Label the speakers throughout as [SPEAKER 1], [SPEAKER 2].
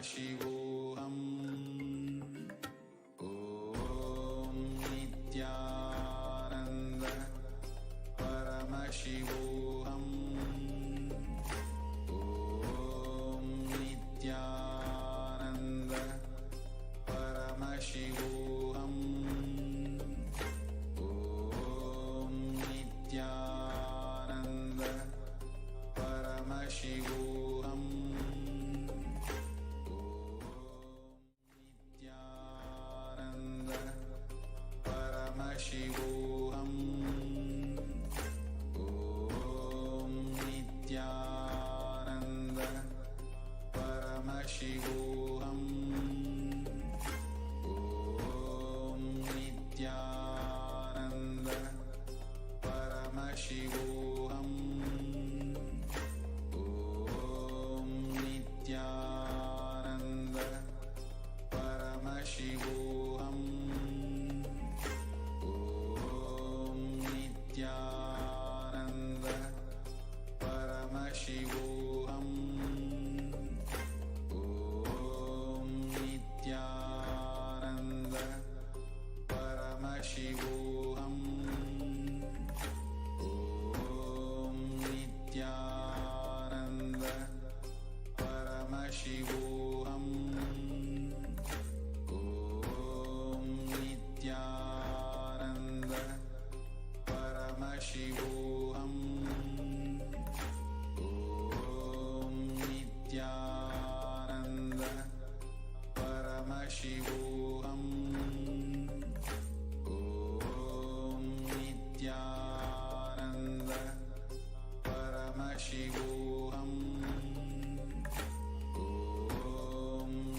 [SPEAKER 1] Paramashivoham. Om Nithyananda Paramashivoham. Om Nithyananda Paramashivoham. Om Nithyananda Paramashivoham. Paramashivoham. Om Nithyananda Paramashivoham. Om Nithyananda Paramashivoham. Om Nithyananda Paramashivoham. Nithyananda Paramashivoham. Om Nithyananda Paramashivoham. Om Nithyananda Paramashivoham. Om Nithyananda Paramashivoham. Om Nithyananda Paramashivoham. Om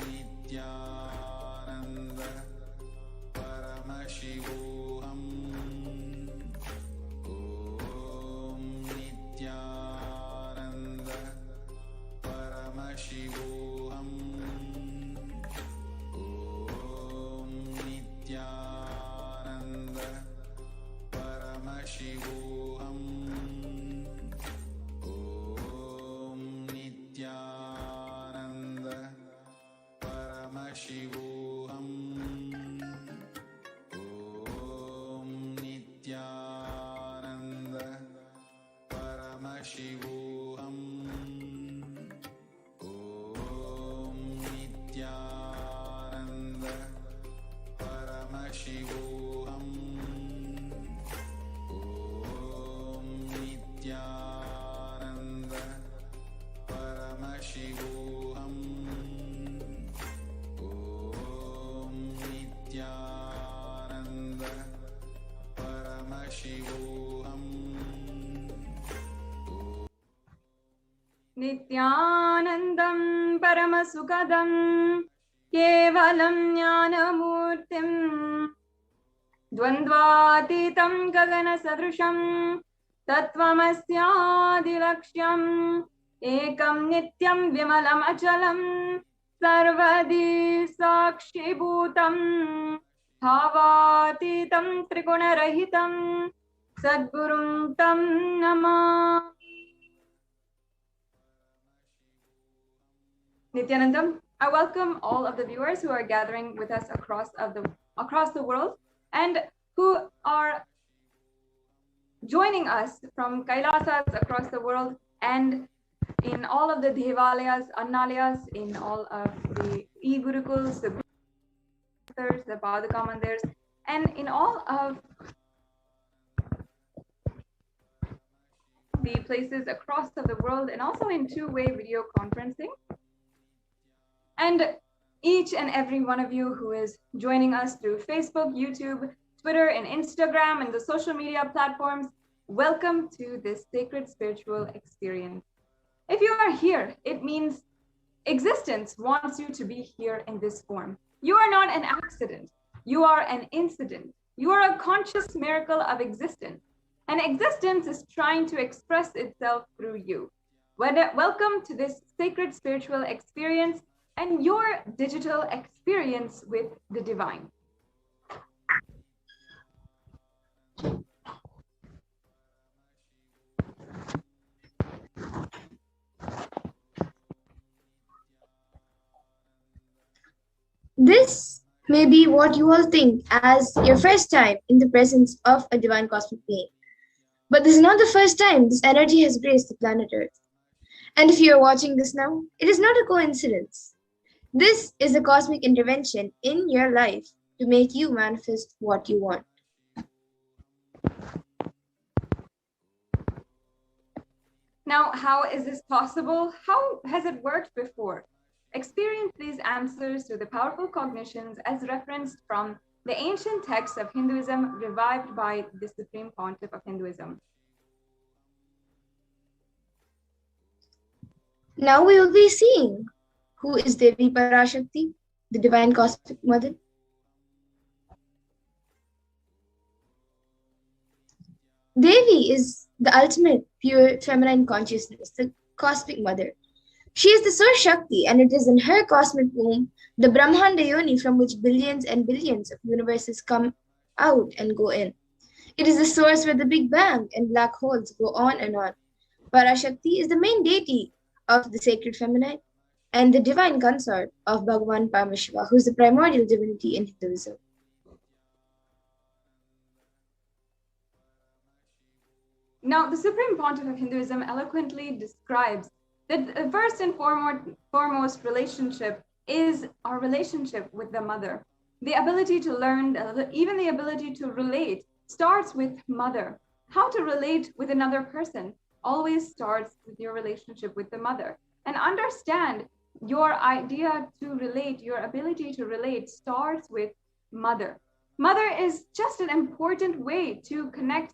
[SPEAKER 1] Nithyananda Paramashivoham. Om Nithyananda Paramashivoham. Om Nithyananda Paramashivoham. Om Nithyananda Paramashivoham. Om Nithyananda Paramashivoham. Om Nithyananda Paramashivoham. Om Nithyananda Paramashivoham. Om Nithyananda Paramashivoham. Om Nithyananda Paramashivoham.
[SPEAKER 2] Nithyanandam Paramasukadam Kevalam Jnanamurtim Dvandvatitam Gagana Sadrusham Tattvamasyaadilaksham Ekam Nityam Vimalam Achalam Sarvadi Sakshibhutam Bhavatitam Trigunarahitam Sadgurum Tam Namami. Nithyanandam, I welcome all of the viewers who are gathering with us across the world and who are joining us from Kailasas across the world and in all of the Devalayas, Annalayas, in all of the e-Gurukuls, the Padaka Mandirs, and in all of the places across of the world, and also in two-way video conferencing. And each and every one of you who is joining us through Facebook, YouTube, Twitter, and Instagram, and the social media platforms, welcome to this sacred spiritual experience. If you are here, it means existence wants you to be here in this form. You are not an accident. You are an incident. You are a conscious miracle of existence. And existence is trying to express itself through you. Welcome to this sacred spiritual experience and your digital experience with the divine.
[SPEAKER 3] This may be what you all think as your first time in the presence of a divine cosmic being. But this is not the first time this energy has graced the planet Earth. And if you are watching this now, it is not a coincidence. This is a cosmic intervention in your life to make you manifest what you want.
[SPEAKER 2] Now, how is this possible? How has it worked before? Experience these answers to the powerful cognitions as referenced from the ancient texts of Hinduism revived by the Supreme Pontiff of Hinduism.
[SPEAKER 3] Now we will be seeing who is Devi Parashakti, the divine cosmic mother. Devi is the ultimate pure feminine consciousness, the cosmic mother. She is the Source Shakti, and it is in her cosmic womb, the Brahmanda Yoni, from which billions and billions of universes come out and go in. It is the source where the Big Bang and black holes go on and on. Parashakti is the main deity of the sacred feminine and the divine consort of Bhagavan Paramashiva, who is the primordial divinity in Hinduism.
[SPEAKER 2] Now, the Supreme Pontiff of Hinduism eloquently describes that the first and foremost relationship is our relationship with the mother. The ability to learn, even the ability to relate, starts with mother. How to relate with another person always starts with your relationship with the mother. And understand your idea to relate, your ability to relate starts with mother. Mother is just an important way to connect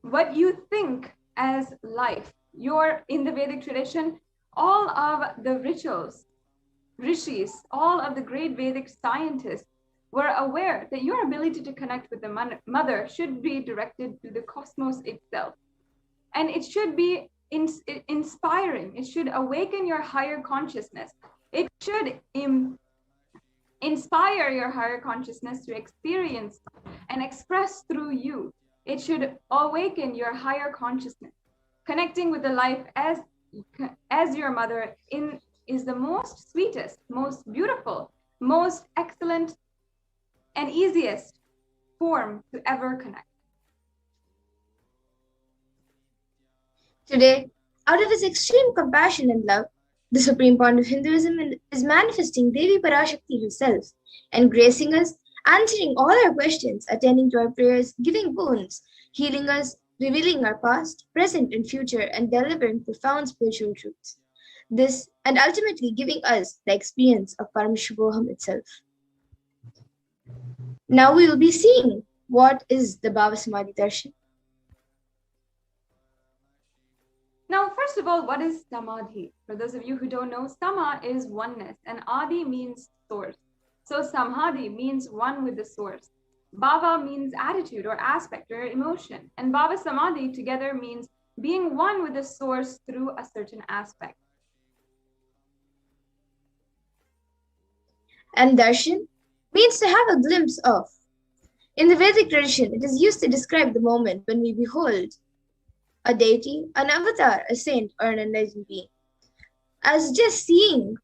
[SPEAKER 2] what you think as life. In the Vedic tradition, all of the rituals, rishis, all of the great Vedic scientists were aware that your ability to connect with the mother should be directed to the cosmos itself. And it should be inspiring. It should awaken your higher consciousness. It should inspire your higher consciousness to experience and express through you. It should awaken your higher consciousness. Connecting with the life as your mother is the most sweetest, most beautiful, most excellent, and easiest form to ever connect.
[SPEAKER 3] Today, out of his extreme compassion and love, the Supreme Pontiff of Hinduism is manifesting Devi Parashakti herself and gracing us, answering all our questions, attending to our prayers, giving boons, healing us, revealing our past, present, and future, and delivering profound spiritual truths. This, and ultimately giving us the experience of Paramashivoham itself. Now we will be seeing what is the BHAVASAMADHI Darshan.
[SPEAKER 2] Now, first of all, what is Samadhi? For those of you who don't know, Sama is oneness, and Adi means source. So Samadhi means one with the source. Bhava means attitude or aspect or emotion. And Bhava Samadhi together means being one with the source through a certain aspect.
[SPEAKER 3] And Darshan means to have a glimpse of. In the Vedic tradition, it is used to describe the moment when we behold a deity, an avatar, a saint, or an enlightened being. As just seeing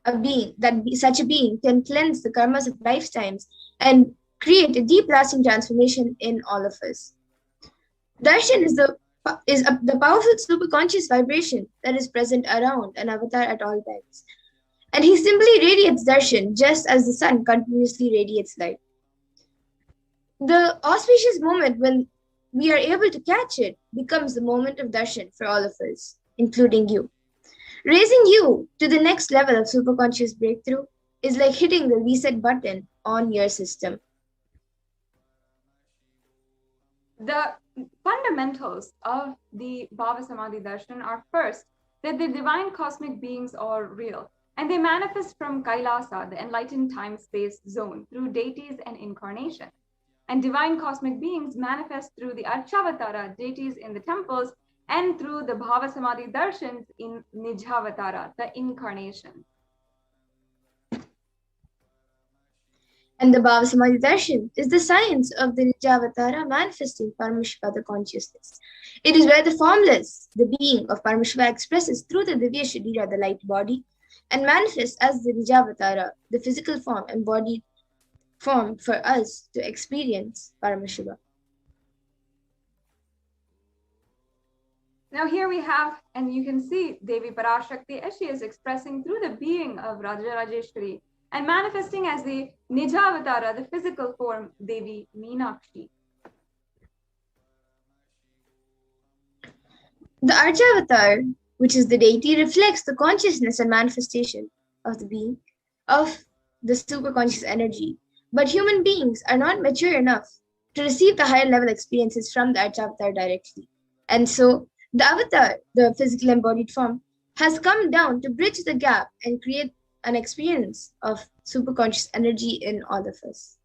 [SPEAKER 3] a being, such a being can cleanse the karmas of lifetimes and create a deep lasting transformation in all of us. Darshan is the powerful superconscious vibration that is present around an avatar at all times. And he simply radiates darshan just as the sun continuously radiates light. The auspicious moment when we are able to catch it becomes the moment of darshan for all of us, including you. Raising you to the next level of superconscious breakthrough is like hitting the reset button on your system.
[SPEAKER 2] The fundamentals of the Bhava-Samadhi Darshan are first, that the divine cosmic beings are real, and they manifest from Kailasa, the enlightened time-space zone, through deities and incarnation. And divine cosmic beings manifest through the Archavatara, deities in the temples, and through the Bhava-Samadhi Darshans in Nijhavatara, the incarnation.
[SPEAKER 3] And the BHAVASAMADHI Darshan is the science of the Nijhavatara manifesting Paramashiva, the consciousness. It is where the formless, the being of Paramashiva, expresses through the Divya Sharira, the light body, and manifests as the Nijavatara, the physical form embodied form for us to experience Paramashiva.
[SPEAKER 2] Now here we have, and you can see Devi Parashakti as she is expressing through the being of Rajarajeshwari and manifesting as the Nijavatara, the physical form, Devi Meenakshi.
[SPEAKER 3] The Arjavatar, which is the deity, reflects the consciousness and manifestation of the being, of the superconscious energy. But human beings are not mature enough to receive the higher level experiences from the Arjavatar directly. And so, the avatar, the physical embodied form, has come down to bridge the gap and create an experience of superconscious energy in all of us.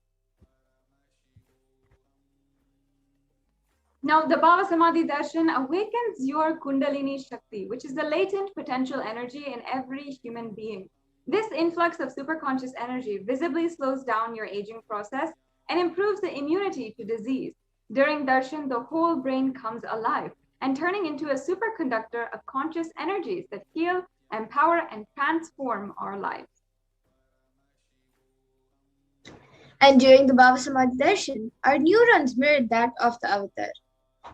[SPEAKER 2] Now, the BHAVASAMADHI darshan awakens your Kundalini Shakti, which is the latent potential energy in every human being. This influx of superconscious energy visibly slows down your aging process and improves the immunity to disease. During darshan, the whole brain comes alive and turning into a superconductor of conscious energies that heal, empower, and transform our lives.
[SPEAKER 3] And during the BHAVASAMADHI darshan, our neurons mirrored that of the avatar.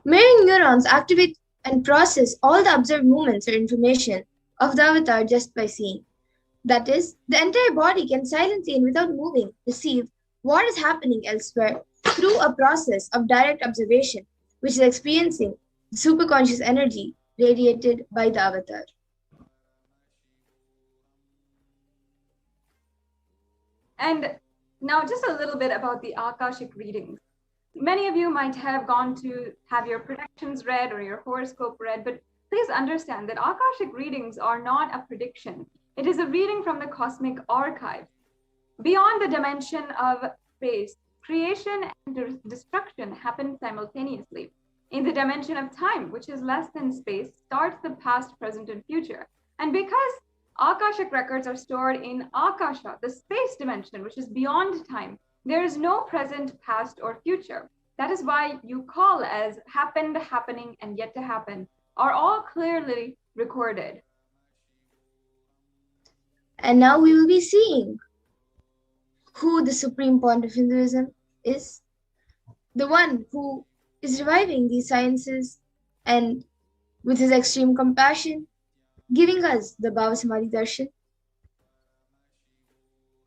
[SPEAKER 3] Mirroring neurons activate and process all the observed movements or information of the avatar just by seeing. That is, the entire body can silently and without moving perceive what is happening elsewhere through a process of direct observation, which is experiencing the superconscious energy radiated by the avatar.
[SPEAKER 2] And now just a little bit about the Akashic readings. Many of you might have gone to have your predictions read or your horoscope read, but please understand that Akashic readings are not a prediction. It is a reading from the cosmic archive. Beyond the dimension of space, creation and destruction happen simultaneously. In the dimension of time, which is less than space, starts the past, present, and future. And because Akashic records are stored in Akasha, the space dimension, which is beyond time, there is no present, past, or future. That is why you call as happened, happening, and yet to happen are all clearly recorded.
[SPEAKER 3] And now we will be seeing who the Supreme Point of Hinduism is. The one who is reviving these sciences and with his extreme compassion, giving us the BHAVASAMADHI darshan.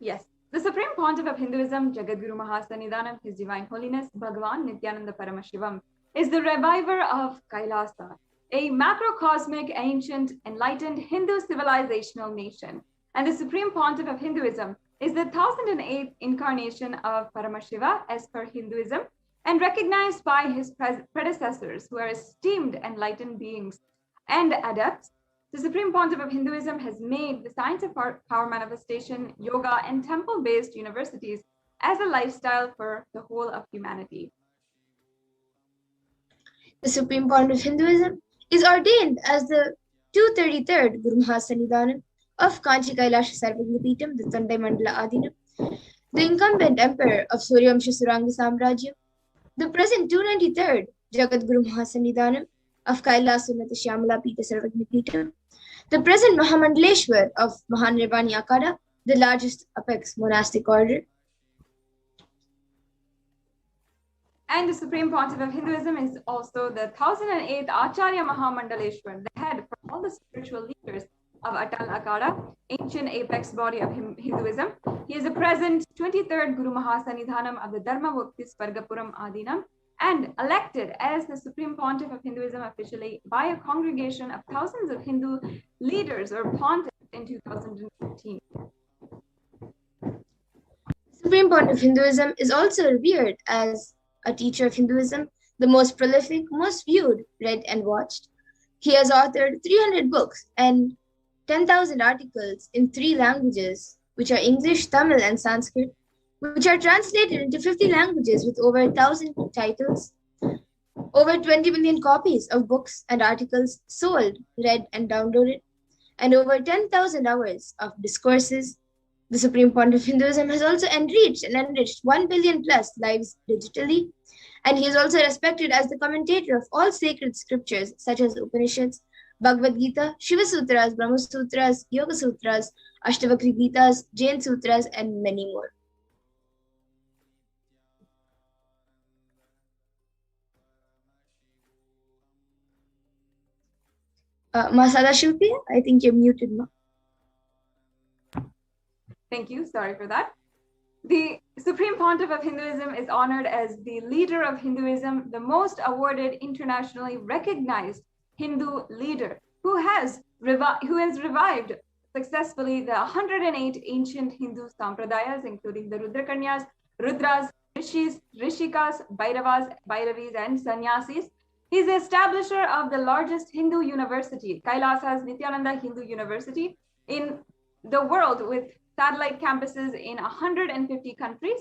[SPEAKER 2] Yes, the Supreme Pontiff of Hinduism, Jagadguru Mahasannidhanam, His Divine Holiness, Bhagavan Nithyananda Paramashivam, is the reviver of Kailasa, a macrocosmic, ancient, enlightened Hindu civilizational nation. And the Supreme Pontiff of Hinduism is the 1008th incarnation of Paramashiva as per Hinduism, and recognized by his predecessors who are esteemed enlightened beings and adepts. The Supreme Pontiff of Hinduism has made the science of power manifestation, yoga, and temple-based universities as a lifestyle for the whole of humanity.
[SPEAKER 3] The Supreme Point of Hinduism is ordained as the 233rd Guru Mahasannidhanam of Kanchi Kailasa Sarvagnapeetham, the Tandai Mandala Adinam, the incumbent emperor of Suryamsha Suranga Samrajyam, the present 293rd Jagadguru Mahasannidhanam of Kailasa Unnata Shyamala Peetha Sarvagnapeetham, the present Mahamandaleshwar of Mahanirvani Akada, the largest apex monastic order.
[SPEAKER 2] And the Supreme Pontiff of Hinduism is also the 1008th Acharya Mahamandaleshwar, the head for all the spiritual leaders of Atal Akada, ancient apex body of Hinduism. He is the present 23rd Guru Mahasannidhanam of the Dharma Bhakti Svargapuram Adinam, and elected as the Supreme Pontiff of Hinduism officially by a congregation of thousands of Hindu leaders or pontiffs in 2015.
[SPEAKER 3] Supreme Pontiff of Hinduism is also revered as a teacher of Hinduism, the most prolific, most viewed, read, and watched. He has authored 300 books and 10,000 articles in 3 languages, which are English, Tamil, and Sanskrit, which are translated into 50 languages with over 1,000 titles, over 20 million copies of books and articles sold, read, and downloaded, and over 10,000 hours of discourses. The Supreme Pontiff of Hinduism has also enriched 1 billion plus lives digitally, and he is also respected as the commentator of all sacred scriptures such as the Upanishads, Bhagavad Gita, Shiva Sutras, Brahma Sutras, Yoga Sutras, Ashtavakra Gitas, Jain Sutras, and many more. Masada Shilpi, I think you're muted, Ma.
[SPEAKER 2] Thank you. Sorry for that. The Supreme Pontiff of Hinduism is honored as the leader of Hinduism, the most awarded, internationally recognized Hindu leader who has revived successfully the 108 ancient Hindu sampradayas, including the Rudrakanyas, Rudras, Rishis, Rishikas, Bhairavas, Bhairavis, and Sannyasis. He's the establisher of the largest Hindu university, Kailasa's Nithyananda Hindu University, in the world, with satellite campuses in 150 countries.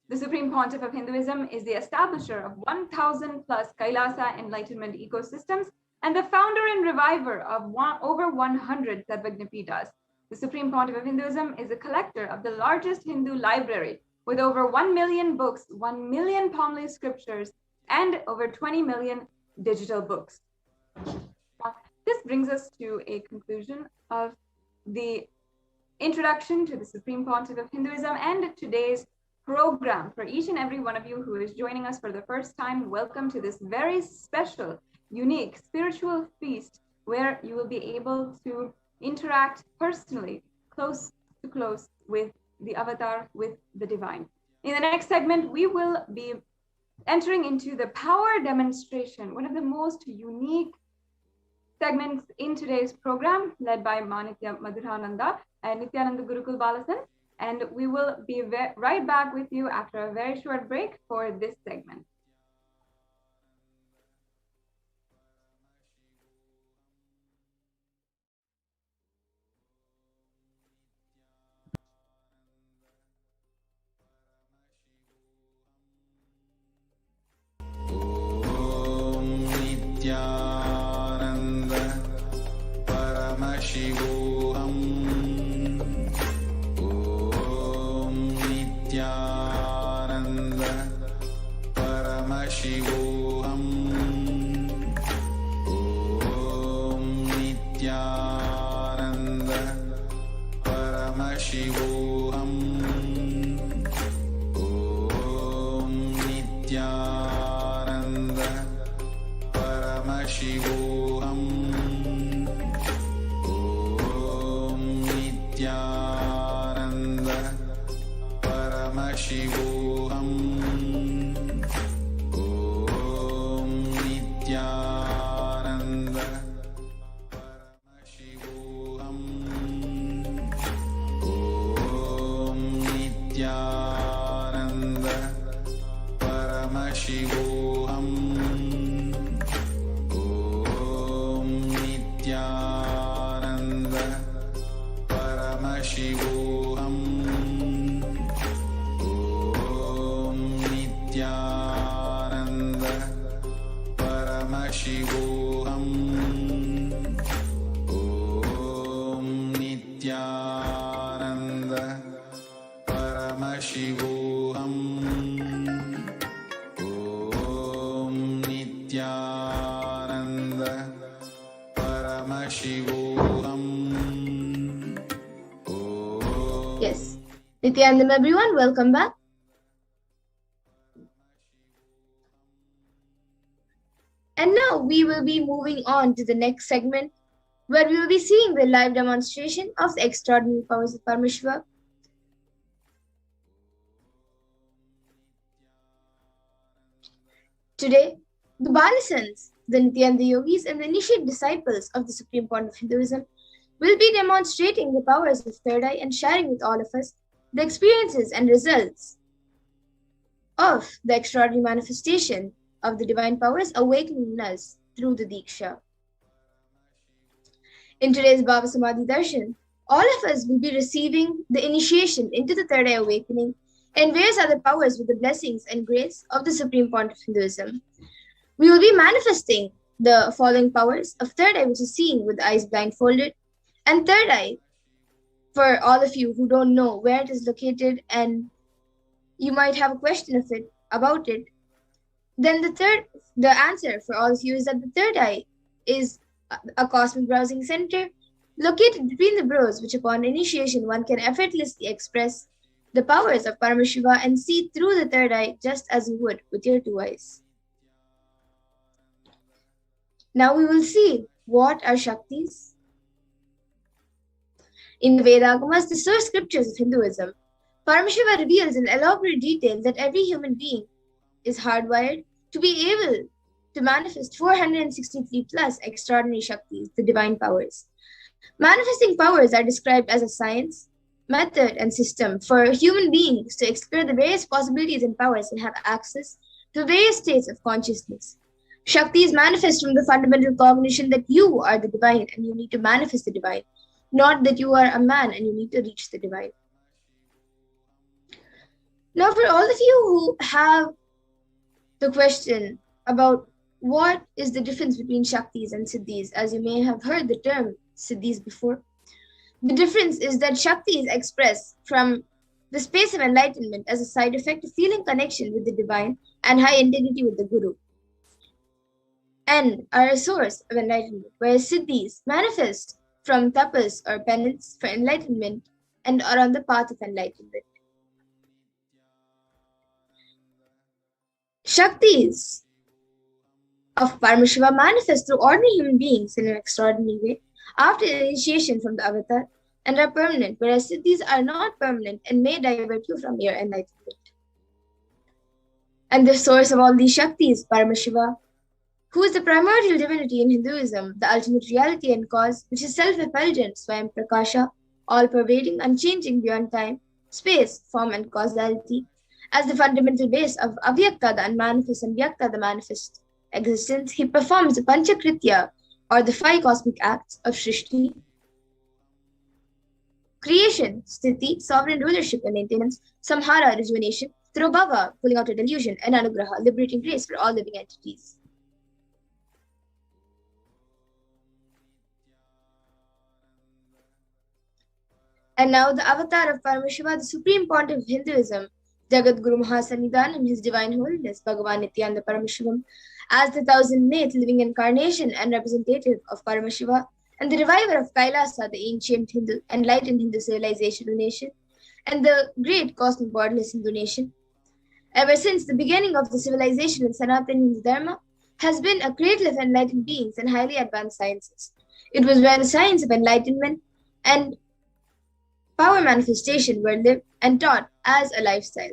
[SPEAKER 2] The Supreme Pontiff of Hinduism is the establisher of 1,000 plus Kailasa enlightenment ecosystems and the founder and reviver of over 100 Sarvajnapitas. The Supreme Pontiff of Hinduism is a collector of the largest Hindu library with over 1 million books, 1 million palm-leaf scriptures, and over 20 million digital books. This brings us to a conclusion of the introduction to the Supreme Pontiff of Hinduism and today's program. For each and every one of you who is joining us for the first time, welcome to this very special, unique spiritual feast where you will be able to interact personally, close to close with the avatar, with the divine. In the next segment, we will be entering into the power demonstration, one of the most unique segments in today's program, led by Manitya Madhurananda and Nithyananda Gurukul Balasan. And we will be right back with you after a very short break for this segment.
[SPEAKER 1] Nithyananda Paramashivoham. Om Nithyananda Paramashivoham. Om Nithyananda Paramashivoham. Om Nithyananda Paramashivoham. Om Nithyananda Paramashivoham. Om Nithyananda Paramashivoham. Om Nithyananda Paramashivoham. Om Nithyananda Paramashivoham. Om Nithyananda Paramashivoham. Om Nithyananda Paramashivoham. Om Nithyananda Paramashivoham.
[SPEAKER 3] Yes. Nithyanandam, everyone, welcome back. And now we will be moving on to the next segment, where we will be seeing the live demonstration of the extraordinary powers of Paramashiva. Today, the Balasans, the Nityananda Yogis, and the initiate disciples of the Supreme Pontiff of Hinduism will be demonstrating the powers of third eye and sharing with all of us the experiences and results of the extraordinary manifestation of the divine powers awakening in us through the Diksha. In today's BHAVASAMADHI Darshan, all of us will be receiving the initiation into the third eye awakening and various other powers with the blessings and grace of the Supreme Pontiff of Hinduism. We will be manifesting the following powers of third eye, which is seeing with the eyes blindfolded, and third eye, for all of you who don't know where it is located and you might have a question about it, then the answer for all of you is that the third eye is a cosmic browsing center located between the brows, which upon initiation one can effortlessly express the powers of Paramashiva and see through the third eye just as you would with your two eyes. Now we will see what are Shaktis. In the Vedagamas, the source scriptures of Hinduism, Paramashiva reveals in elaborate detail that every human being is hardwired to be able to manifest 463 plus extraordinary Shaktis, the divine powers. Manifesting powers are described as a science, method, and system for human beings to explore the various possibilities and powers and have access to various states of consciousness. Shaktis manifest from the fundamental cognition that you are the divine and you need to manifest the divine, not that you are a man and you need to reach the divine. Now, for all of you who have the question about what is the difference between Shaktis and Siddhis, as you may have heard the term Siddhis before, the difference is that Shaktis express from the space of enlightenment as a side effect of feeling connection with the divine and high integrity with the Guru, and are a source of enlightenment, whereas Siddhis manifest from tapas or penance for enlightenment and are on the path of enlightenment. Shaktis of Paramashiva manifest through ordinary human beings in an extraordinary way after initiation from the avatar and are permanent, whereas Siddhis are not permanent and may divert you from your enlightenment. And the source of all these Shaktis, Paramashiva, who is the primordial divinity in Hinduism, the ultimate reality and cause, which is self-effulgent, Swayam Prakasha, all-pervading, unchanging beyond time, space, form, and causality, as the fundamental base of Avyakta, the unmanifest, and Vyakta, the manifest existence. He performs the Panchakritya, or the 5 cosmic acts of Shrishti, creation, Sthiti, sovereign rulership and maintenance, Samhara, rejuvenation, Throbhava, pulling out a delusion, and Anugraha, liberating grace for all living entities. And now the avatar of Paramashiva, the supreme pontiff of Hinduism, Jagat Guru Mahasannidhanam, His Divine Holiness, Bhagavan Nithyananda Paramashivam, as the 1008th living incarnation and representative of Paramashiva, and the reviver of Kailasa, the ancient Hindu, enlightened Hindu civilizational nation, and the great cosmic borderless Hindu nation. Ever since the beginning of the civilization in Sanatana Hindu Dharma, has been a cradle of enlightened beings and highly advanced sciences. It was where the science of enlightenment and power manifestation were lived and taught as a lifestyle.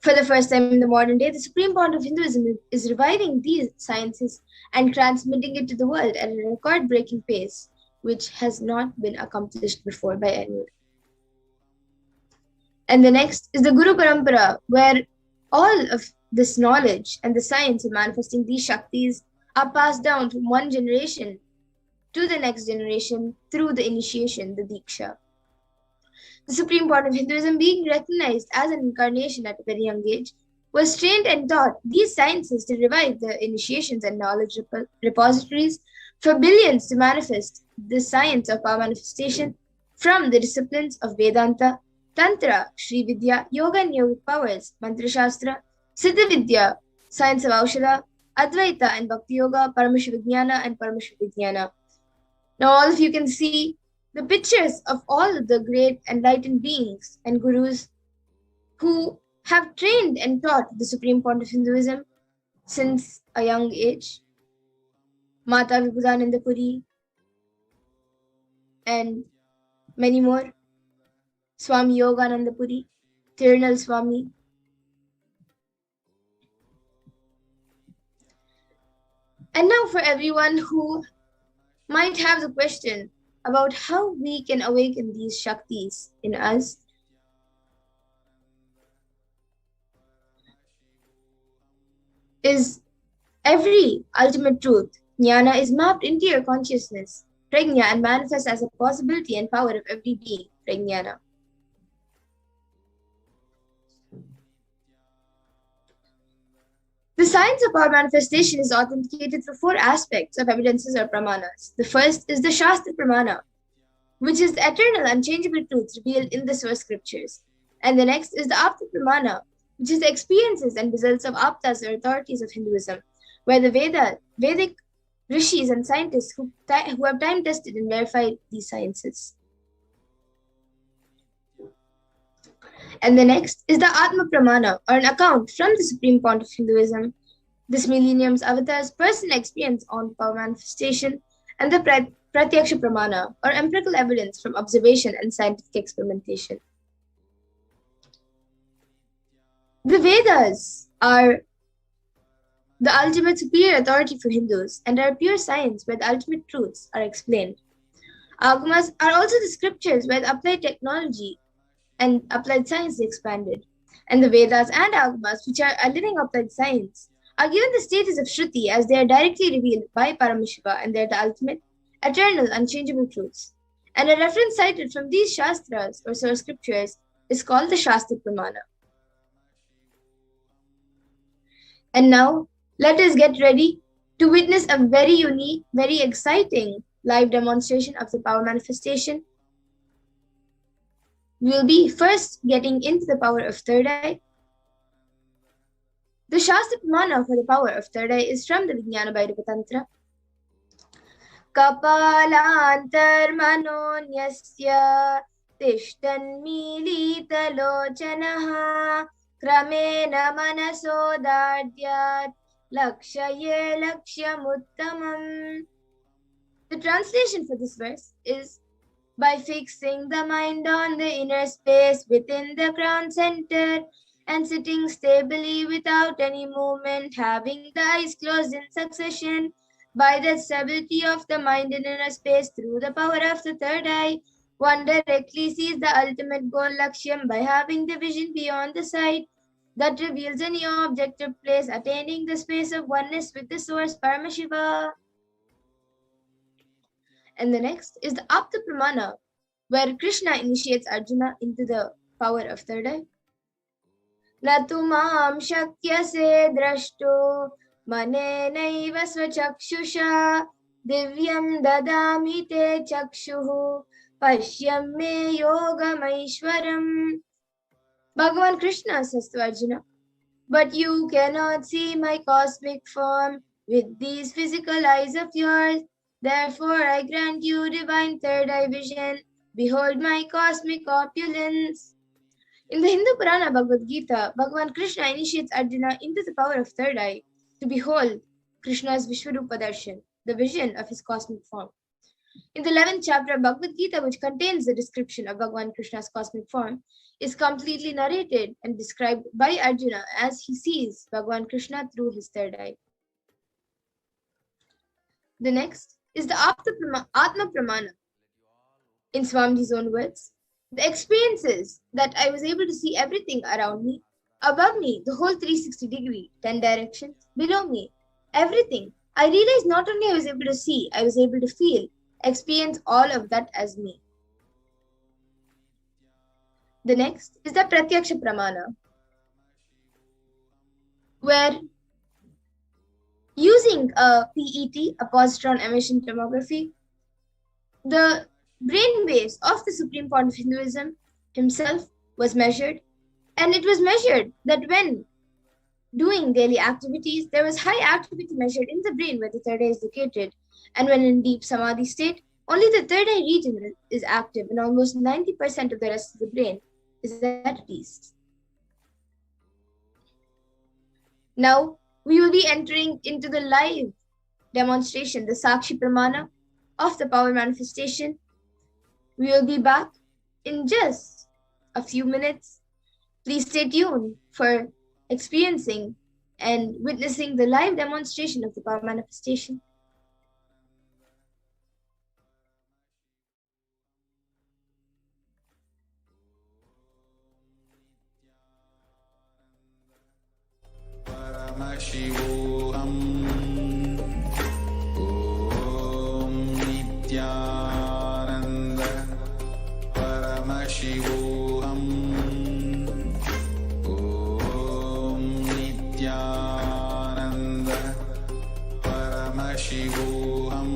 [SPEAKER 3] For the first time in the modern day, the supreme pontiff of Hinduism is reviving these sciences and transmitting it to the world at a record-breaking pace, which has not been accomplished before by anyone. And the next is the Guru Parampara, where all of this knowledge and the science of manifesting these Shaktis are passed down from one generation to the next generation through the initiation, the Diksha. The supreme point of Hinduism, being recognized as an incarnation at a very young age, was trained and taught these sciences to revive the initiations and knowledge repositories for billions to manifest the science of power manifestation from the disciplines of Vedanta, Tantra, Shri Vidya, Yoga and Yogic powers, Mantra Shastra, Siddha Vidya, science of Aushadha, Advaita and Bhakti Yoga, Paramashivoham and Paramashivoham. Now all of you can see the pictures of all the great enlightened beings and gurus who have trained and taught the supreme point of Hinduism since a young age. Mata Vibhudananda Puri and many more. Swami Yogananda Puri, Tirunal Swami. And now for everyone who might have the question about how we can awaken these Shaktis in us. Is every ultimate truth, Jnana, is mapped into your consciousness, Prajna, and manifests as a possibility and power of every being, Prajnana. The science of power manifestation is authenticated through 4 aspects of evidences or pramanas. The first is the Shastra Pramana, which is the eternal, unchangeable truths revealed in the source scriptures. And the next is the Apta Pramana, which is the experiences and results of Aptas or authorities of Hinduism, where the Vedic rishis and scientists who have time tested and verified these sciences. And the next is the Atma Pramana, or an account from the supreme point of Hinduism, this millennium's avatar's personal experience on power manifestation, and the Pratyaksha Pramana, or empirical evidence from observation and scientific experimentation. The Vedas are the ultimate superior authority for Hindus and are pure science where the ultimate truths are explained. Agamas are also the scriptures where the applied technology and applied science is expanded. And the Vedas and Agamas, which are a living applied science, are given the status of Shruti as they are directly revealed by Paramashiva and they are the ultimate, eternal, unchangeable truths. And a reference cited from these Shastras or source scriptures is called the Shastra Pramana. And now, let us get ready to witness a very unique, very exciting live demonstration of the power manifestation. We will be first getting into the power of third eye. The Shastra Pramana for the power of third eye is from the Vijnana Bhairava Tantra. Kapalantar manonyasya tishtan milita lochanaha kramena manasodadyat lakshaye lakshyamuttamam. The translation for this verse is, by fixing the mind on the inner space within the crown center and sitting stably without any movement, having the eyes closed in succession, by the stability of the mind in inner space through the power of the third eye, one directly sees the ultimate goal Lakshyam by having the vision beyond the sight that reveals a new objective place, attaining the space of oneness with the source Paramashiva. And the next is the Apta Pramana, where Krishna initiates Arjuna into the power of third eye. Natumam shakyase drashto manenaiva svachakshusha divyam dadami te chakshuhu pashyam me yogamaishwaram. Bhagavan Krishna says to Arjuna, but you cannot see my cosmic form with these physical eyes of yours. Therefore, I grant you divine third eye vision. Behold my cosmic opulence. In the Hindu Purana Bhagavad Gita, Bhagavan Krishna initiates Arjuna into the power of third eye to behold Krishna's Vishwarupa Darshan, the vision of his cosmic form. In the 11th chapter of Bhagavad Gita, which contains the description of Bhagavan Krishna's cosmic form, is completely narrated and described by Arjuna as he sees Bhagavan Krishna through his third eye. The next is the Atma Pramana. In Swamiji's own words, the experiences that I was able to see everything around me, above me, the whole 360 degree, 10 directions, below me, everything. I realized not only I was able to see, I was able to feel, experience all of that as me. The next is the Pratyaksha Pramana, where using a PET, a positron emission tomography, the brain waves of the supreme point of Hinduism himself was measured, and it was measured that when doing daily activities, there was high activity measured in the brain where the third eye is located, and when in deep samadhi state, only the third eye region is active and almost 90% of the rest of the brain is at peace. Now, we will be entering into the live demonstration, the Sakshi Pramana of the power manifestation. We will be back in just a few minutes. Please stay tuned for experiencing and witnessing the live demonstration of the power manifestation.
[SPEAKER 1] Paramashivoham. Om Nithyananda Paramashivoham. Om Nithyananda Paramashivoham.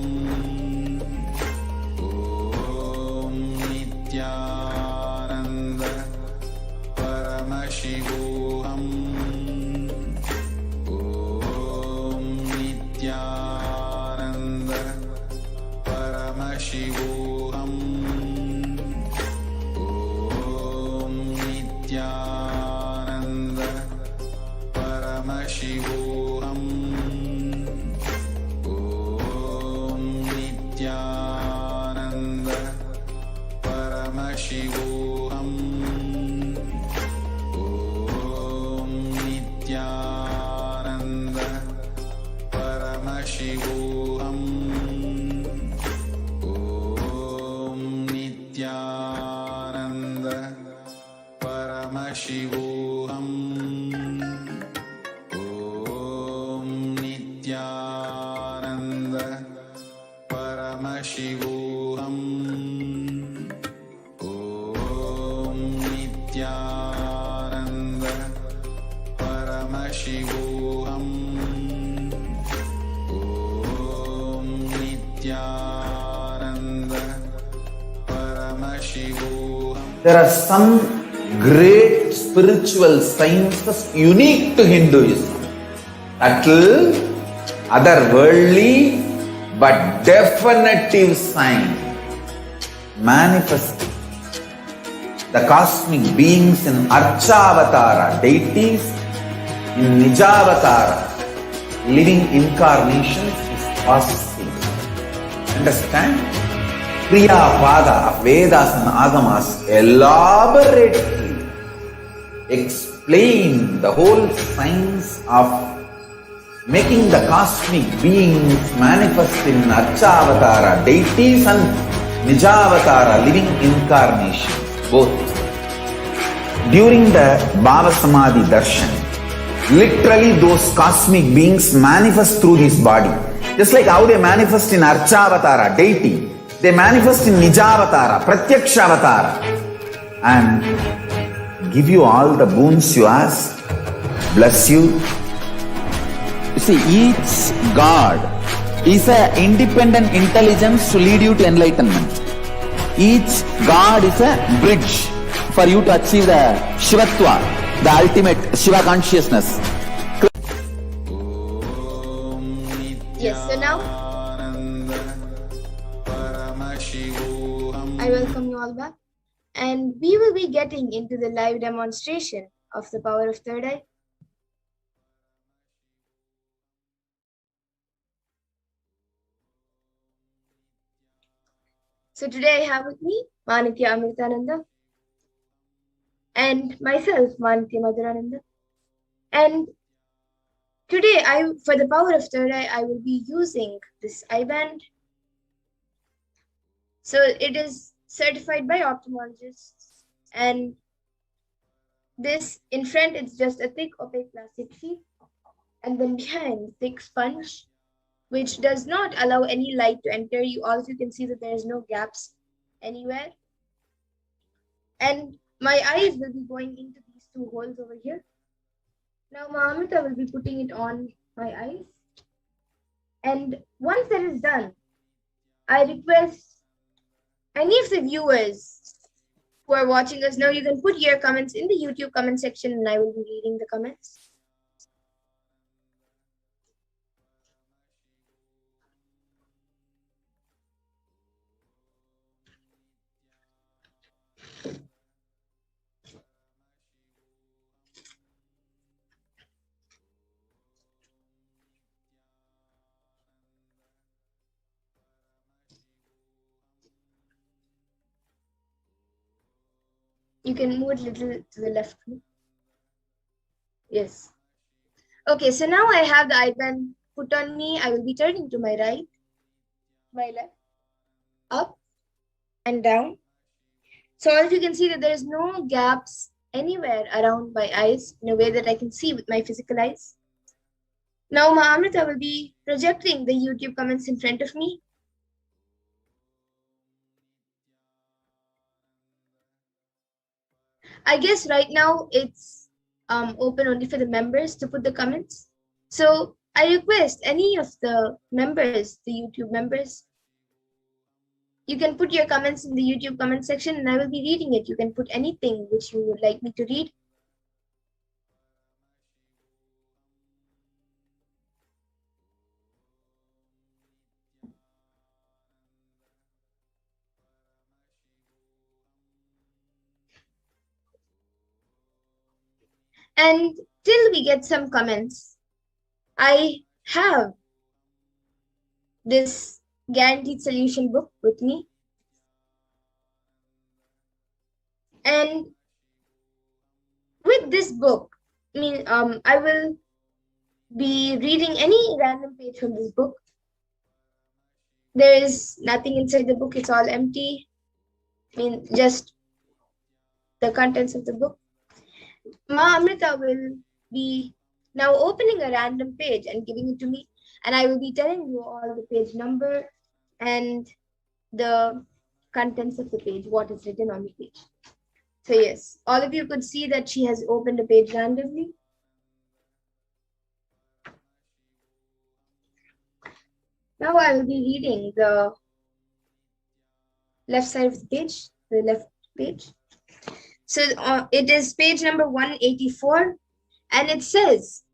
[SPEAKER 1] Om Nithyananda Paramashivoham. Nithyananda Paramashivoham. Om Nithyananda Paramashivoham. Om Nithyananda Paramashivoham. Om Nithyananda Paramashivoham. Om Nithyananda Paramashivoham. Om Nithyananda Paramashivoham.
[SPEAKER 4] There are some great spiritual sciences unique to Hinduism. Subtle, otherworldly, but definitive sign. Manifesting the cosmic beings in Archavatara, deities in Nijavatara, living incarnations is possible. Understand? Kriya Pada of Vedas and Agamas elaborately explain the whole science of making the cosmic beings manifest in Archavatara, deities and Nijavatara, living incarnations, both. During the BHAVASAMADHI darshan, literally those cosmic beings manifest through this body. Just like how they manifest in Archavatara, deity, they manifest in Nijavatara, Pratyakshavatara, and give you all the boons you ask, bless you. You see, each God is an independent intelligence to lead you to enlightenment. Each God is a bridge for you to achieve the Shivatva, the ultimate Shiva consciousness.
[SPEAKER 3] Yes, so now I welcome you all back, and we will be getting into the live demonstration of the power of third eye. So today I have with me Manitya Amritananda and myself, Manitya Madhurananda. And today, for the power of third eye, I will be using this eye band. So it is certified by ophthalmologists, and this in front it's just a thick opaque plastic sheet, and then behind thick sponge, which does not allow any light to enter. You also can see that there is no gaps anywhere. And my eyes will be going into these two holes over here. Now Amrita will be putting it on my eyes. And once that is done, I request any of the viewers who are watching us now, you can put your comments in the YouTube comment section and I will be reading the comments. You can move it a little to the left. Yes. Okay, so now I have the eye band put on me. I will be turning to my right, my left, up and down. So as you can see that there is no gaps anywhere around my eyes in a way that I can see with my physical eyes. Now Amrita will be projecting the YouTube comments in front of me. I guess right now it's open only for the members to put the comments. So I request any of the members, the YouTube members, you can put your comments in the YouTube comment section and I will be reading it. You can put anything which you would like me to read. And till we get some comments, I have this guaranteed solution book with me. And with this book, I will be reading any random page from this book. There is nothing inside the book, it's all empty. Just the contents of the book. Ma Amrita will be now opening a random page and giving it to me, and I will be telling you all the page number and the contents of the page, what is written on the page. So yes, all of you could see that she has opened a page randomly. Now I will be reading the left side of the page, the left page. So it is page number 184, and it says,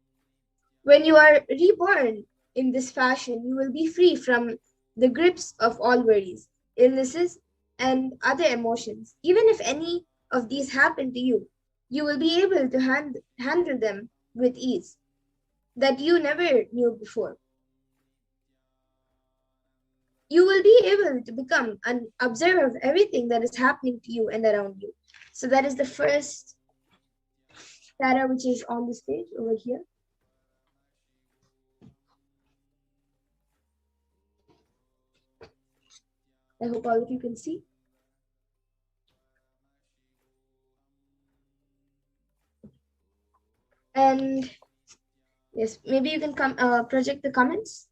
[SPEAKER 3] when you are reborn in this fashion, you will be free from the grips of all worries, illnesses, and other emotions. Even if any of these happen to you, you will be able to handle them with ease that you never knew before. You will be able to become an observer of everything that is happening to you and around you. So that is the first para which is on this page over here. I hope all of you can see. And yes, maybe you can project the comments.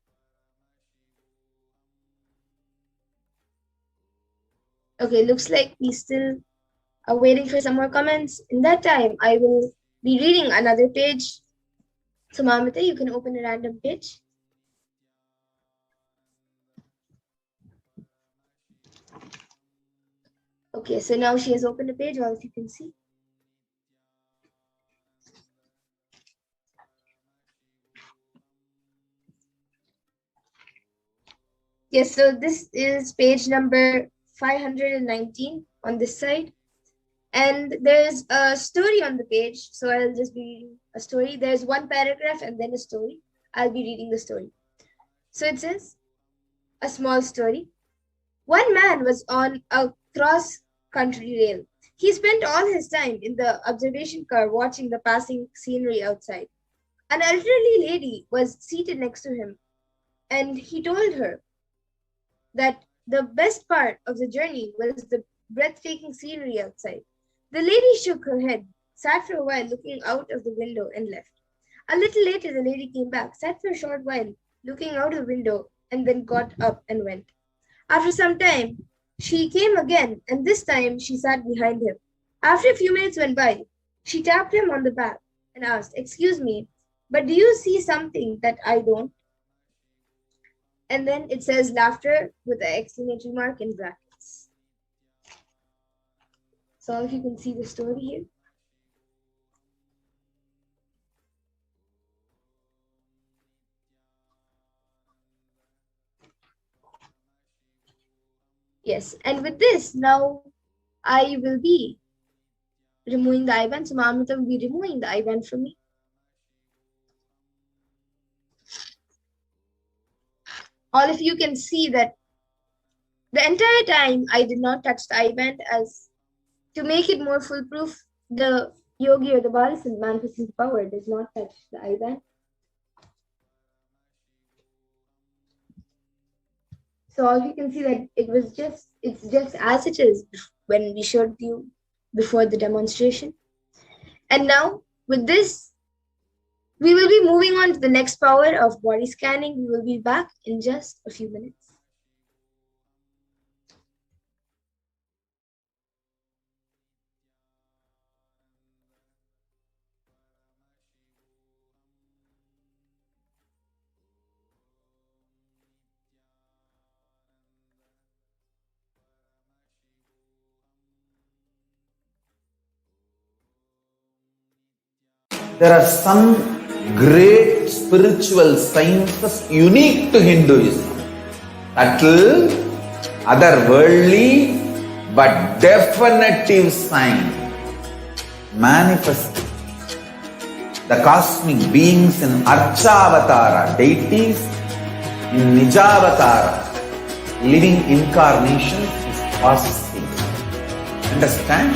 [SPEAKER 3] Okay, looks like we still are waiting for some more comments. In that time, I will be reading another page. So Mamita, you can open a random page. Okay, so now she has opened a page, all of you can see. Yes, so this is page number 519 on this side. And there's a story on the page. So I'll just be reading a story. There's one paragraph and then a story. I'll be reading the story. So it says, a small story. One man was on a cross-country rail. He spent all his time in the observation car watching the passing scenery outside. An elderly lady was seated next to him, and he told her that the best part of the journey was the breathtaking scenery outside. The lady shook her head, sat for a while looking out of the window, and left. A little later, the lady came back, sat for a short while looking out of the window, and then got up and went. After some time, she came again, and this time she sat behind him. After a few minutes went by, she tapped him on the back and asked, "Excuse me, but do you see something that I don't?" And then it says laughter with an exclamation mark in brackets. So if you can see the story here. Yes, and with this, now I will be removing the IBAN. So Mamita will be removing the IBAN from me. All of you can see that the entire time I did not touch the IBAN, as to make it more foolproof, the yogi or the Balasan manifesting power does not touch the IBAN. So all you can see that it's just as it is when we showed you before the demonstration. And now with this, we will be moving on to the next power of body scanning. We will be back in just a few minutes.
[SPEAKER 4] There are some great spiritual sciences unique to Hinduism. Subtle, otherworldly, but definitive sign. Manifesting the cosmic beings in Archavatara, deities in Nijavatara, living incarnations is possible. Understand?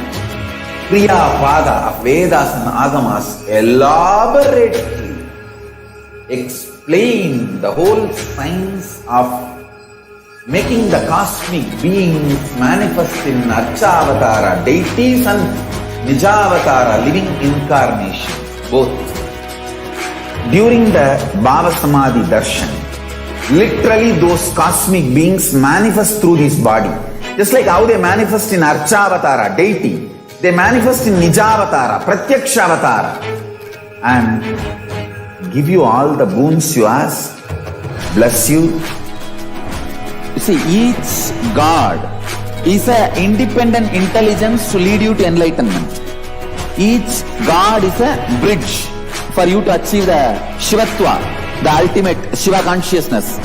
[SPEAKER 4] Priya Pada of Vedas and Agamas elaborately explain the whole science of making the cosmic beings manifest in Archavatara deities and Nijavatara living incarnations, both. During the BHAVASAMADHI darshan, literally those cosmic beings manifest through this body. Just like how they manifest in Archavatara deity, they manifest in Nijavatara, Pratyakshavatara, and give you all the boons you ask, bless you. You see, each God is an independent intelligence to lead you to enlightenment. Each God is a bridge for you to achieve the Shivatva, the ultimate Shiva consciousness.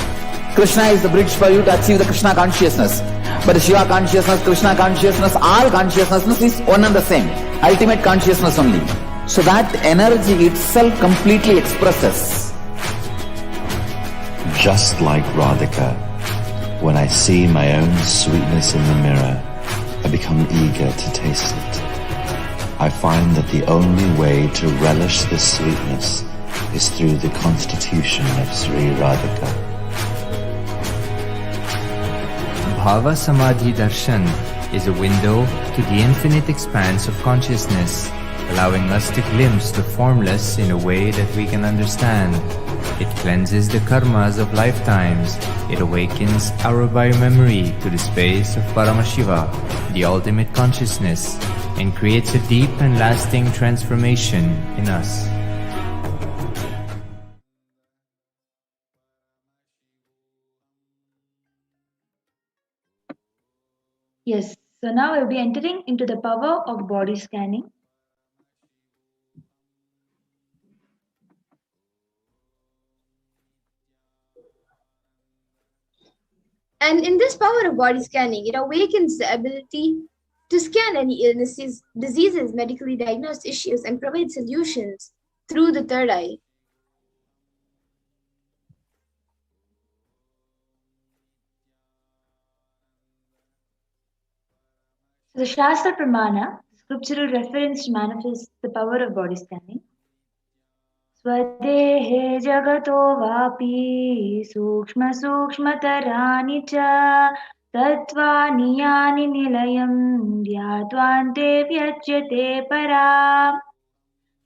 [SPEAKER 4] Krishna is the bridge for you to achieve the Krishna consciousness. But the Shiva consciousness, Krishna consciousness, all consciousness is one and the same. Ultimate consciousness only. So that energy itself completely expresses.
[SPEAKER 5] Just like Radhika, when I see my own sweetness in the mirror, I become eager to taste it. I find that the only way to relish this sweetness is through the constitution of Sri Radhika.
[SPEAKER 6] BHAVASAMADHI Darshan is a window to the infinite expanse of consciousness, allowing us to glimpse the formless in a way that we can understand. It cleanses the karmas of lifetimes. It awakens our biomemory to the space of Paramashiva, the ultimate consciousness, and creates a deep and lasting transformation in us.
[SPEAKER 7] Yes, so now we'll be entering into the power of body scanning.
[SPEAKER 3] And in this power of body scanning, it awakens the ability to scan any illnesses, diseases, medically diagnosed issues, and provide solutions through the third eye.
[SPEAKER 7] So the Shastra Pramana, scriptural reference to manifest the power of body scanning. Swadehe jagato vapi sukshma sukshmatarani cha tattvani yani nilayam dhyatvante vyachyate para.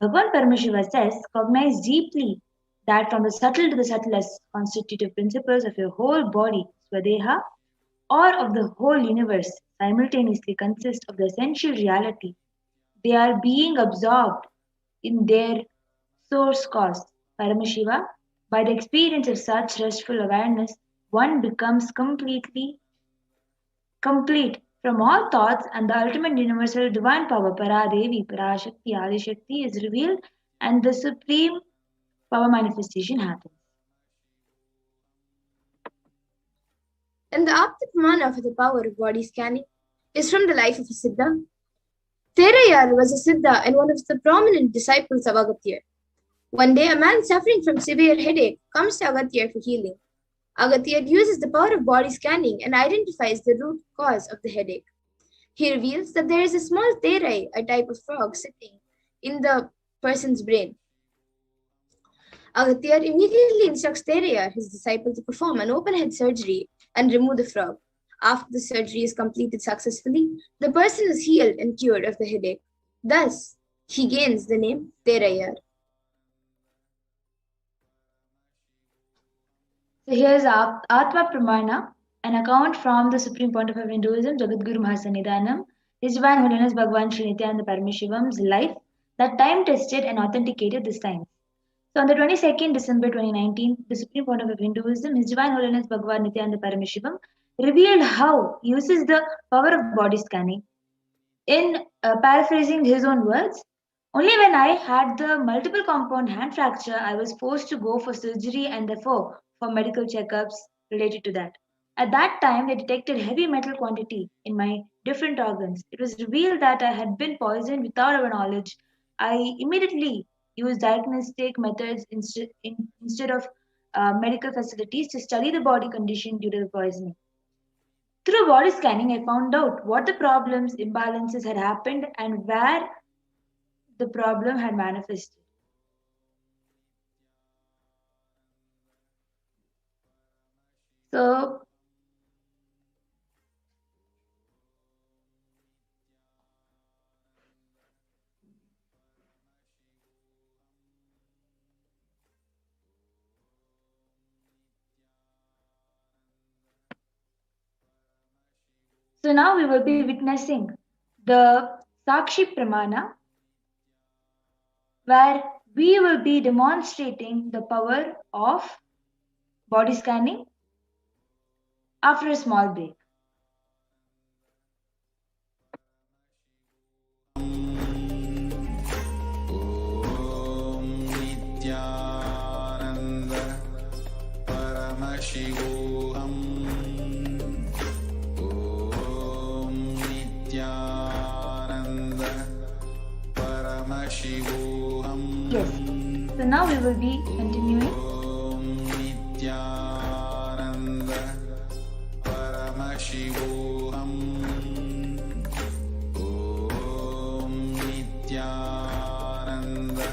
[SPEAKER 7] Bhagavan Paramashiva says, cognize deeply that from the subtle to the subtlest constitutive principles of your whole body, Swadeha, or of the whole universe, simultaneously consist of the essential reality. They are being absorbed in their source cause, Paramashiva. By the experience of such restful awareness, one becomes complete from all thoughts, and the ultimate universal divine power, Paradevi, Parashakti, Adishakti, is revealed, and the supreme power manifestation happens.
[SPEAKER 3] And the Apta-pramana for the power of body scanning is from the life of a Siddha. Therayar was a Siddha and one of the prominent disciples of Agatya. One day, a man suffering from severe headache comes to Agatya for healing. Agatya uses the power of body scanning and identifies the root cause of the headache. He reveals that there is a small therai, a type of frog, sitting in the person's brain. Agatya immediately instructs Therayar, his disciple, to perform an open-head surgery and remove the frog. After the surgery is completed successfully, the person is healed and cured of the headache. Thus, he gains the name Therayar.
[SPEAKER 7] So here's Atma Pramana, an account from the Supreme Pontiff of Hinduism, Jagadguru Mahasannidhanam, His Divine Holiness Bhagavan Sri Nithyananda Paramashivam's life that time-tested and authenticated the science. So on the 22nd December 2019, the Supreme Pontiff of Hinduism, His Divine Holiness Bhagavan Nithyananda Paramashivam, revealed how he uses the power of body scanning. In paraphrasing his own words, only when I had the multiple compound hand fracture, I was forced to go for surgery and therefore for medical checkups related to that. At that time, they detected heavy metal quantity in my different organs. It was revealed that I had been poisoned without our knowledge. I immediately used diagnostic methods instead of medical facilities to study the body condition due to the poisoning. Through body scanning, I found out what the problems, imbalances had happened and where the problem had manifested. So, now we will be witnessing the Sakshi Pramana, where we will be demonstrating the power of body scanning after a small break.
[SPEAKER 1] Nithyananda Paramashivoham. Om Nithyananda Paramashivoham.
[SPEAKER 7] Yes. So now we will be continuing.
[SPEAKER 1] Om Nithyananda Paramashivoham. Om Nithyananda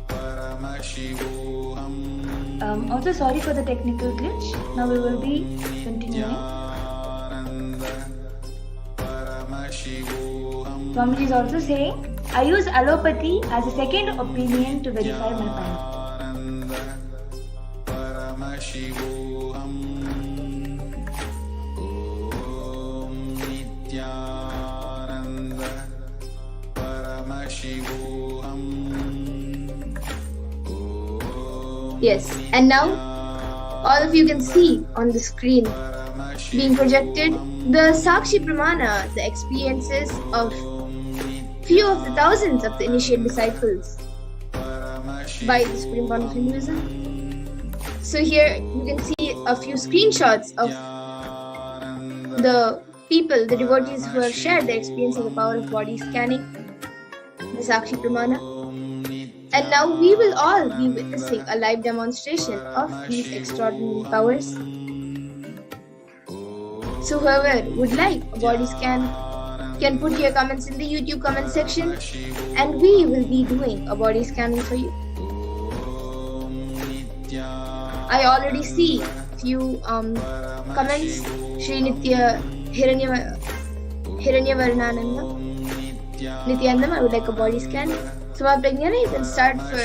[SPEAKER 1] Paramashivoham.
[SPEAKER 7] Also sorry for the technical glitch. Now we will be continuing.
[SPEAKER 1] Nithyananda Paramashivoham.
[SPEAKER 7] Swamiji is also saying, I use allopathy as a second opinion to verify my findings.
[SPEAKER 1] Nithyananda Paramashivoham. Om Nithyananda Paramashivoham.
[SPEAKER 3] Yes, and now all of you can see on the screen being projected the Sakshi Pramana, the experiences of few of the thousands of the initiate disciples by the Supreme Point of Hinduism. So here you can see a few screenshots of the people, the devotees who have shared their experience of the power of body scanning, the Sakshi Pramana. And now we will all be witnessing a live demonstration of these extraordinary powers. So whoever would like a body scan can put your comments in the YouTube comment section and we will be doing a body scanning for you. I already see few comments. Shri Hiranyavarnananda Nithyanandam, I would like a body scan. So Pragnana, you can start for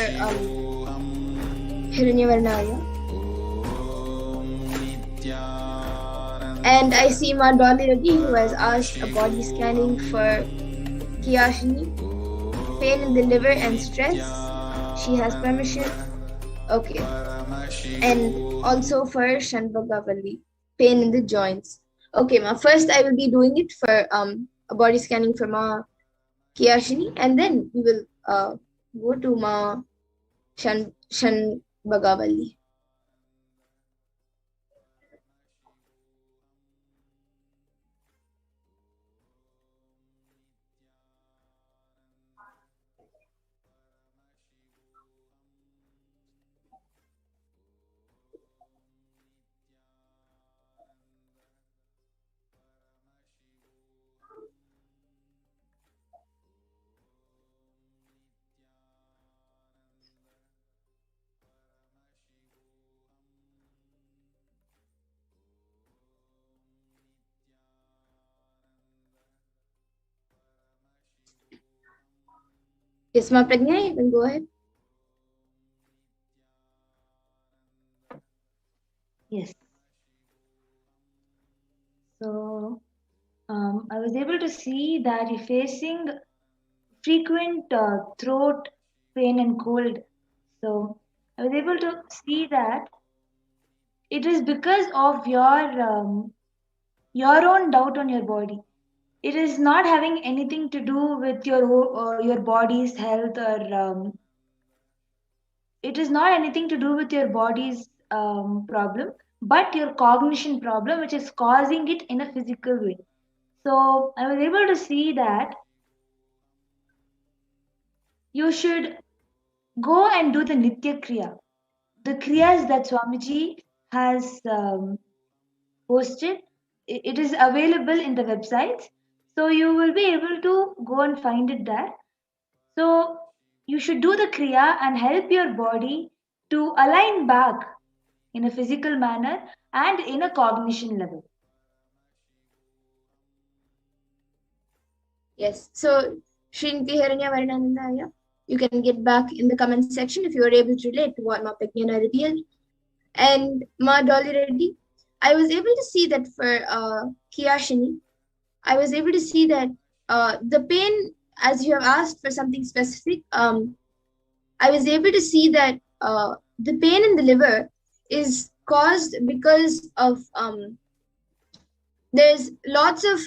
[SPEAKER 3] Hiranyavarnaya. And I see Ma Dolly Reddy who has asked a body scanning for Kiyashini. Pain in the liver and stress. She has permission. Okay. And also for Shanbhagavalli. Pain in the joints. Okay, Ma. First I will be doing it for a body scanning for Ma Kiyashini, and then we will go to Ma Shanbhagavalli. Yes, Ma Pragna, you can go ahead.
[SPEAKER 7] Yes. So I was able to see that you're facing frequent throat pain and cold. So I was able to see that it is because of your own doubt on your body. It is not having anything to do with your body's health, or it is not anything to do with your body's problem, but your cognition problem, which is causing it in a physical way. So I was able to see that you should go and do the Nitya Kriya, the Kriyas that Swamiji has posted it is available in the websites. So you will be able to go and find it there. So you should do the Kriya and help your body to align back in a physical manner and in a cognition level.
[SPEAKER 3] Yes. So, Shrinti Hiranya Varanandaya, you can get back in the comment section if you are able to relate to what Ma Pragnana revealed. And Ma Dolly Reddy, I was able to see that for Kiyashini, I was able to see that the pain, as you have asked for something specific, I was able to see that the pain in the liver is caused because of there's lots of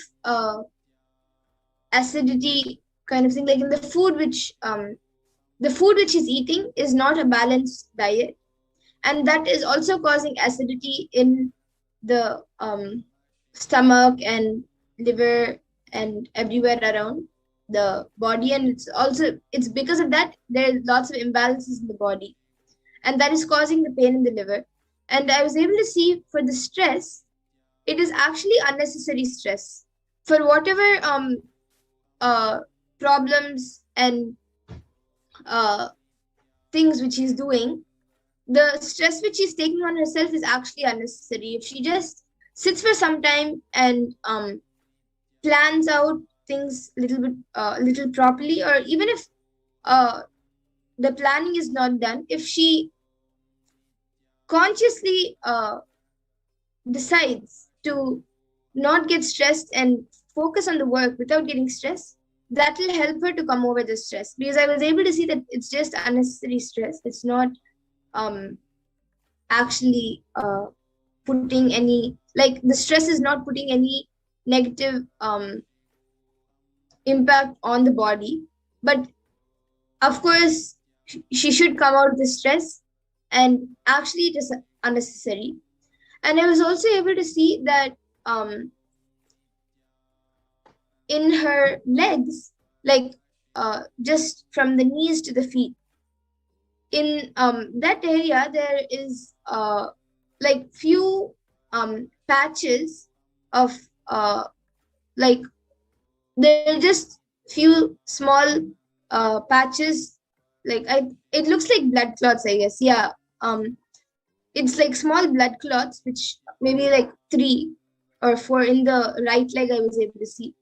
[SPEAKER 3] acidity kind of thing, like in the food which he's eating is not a balanced diet, and that is also causing acidity in the stomach and liver and everywhere around the body. And it's because of that there are lots of imbalances in the body, and that is causing the pain in the liver. And I was able to see for the stress, it is actually unnecessary stress for whatever problems and things which he's doing. The stress which she's taking on herself is actually unnecessary. If she just sits for some time and plans out things little properly, or even if the planning is not done, if she consciously decides to not get stressed and focus on the work without getting stressed, that will help her to come over the stress. Because I was able to see that it's just unnecessary stress. It's not actually putting any, like the stress is not putting any negative impact on the body. But of course, she should come out of the stress, and actually it is unnecessary. And I was also able to see that in her legs, like just from the knees to the feet, in that area there is like few patches of like there are just few small patches, like it looks like blood clots, I guess. Yeah, it's like small blood clots, which maybe like 3 or 4 in the right leg I was able to see.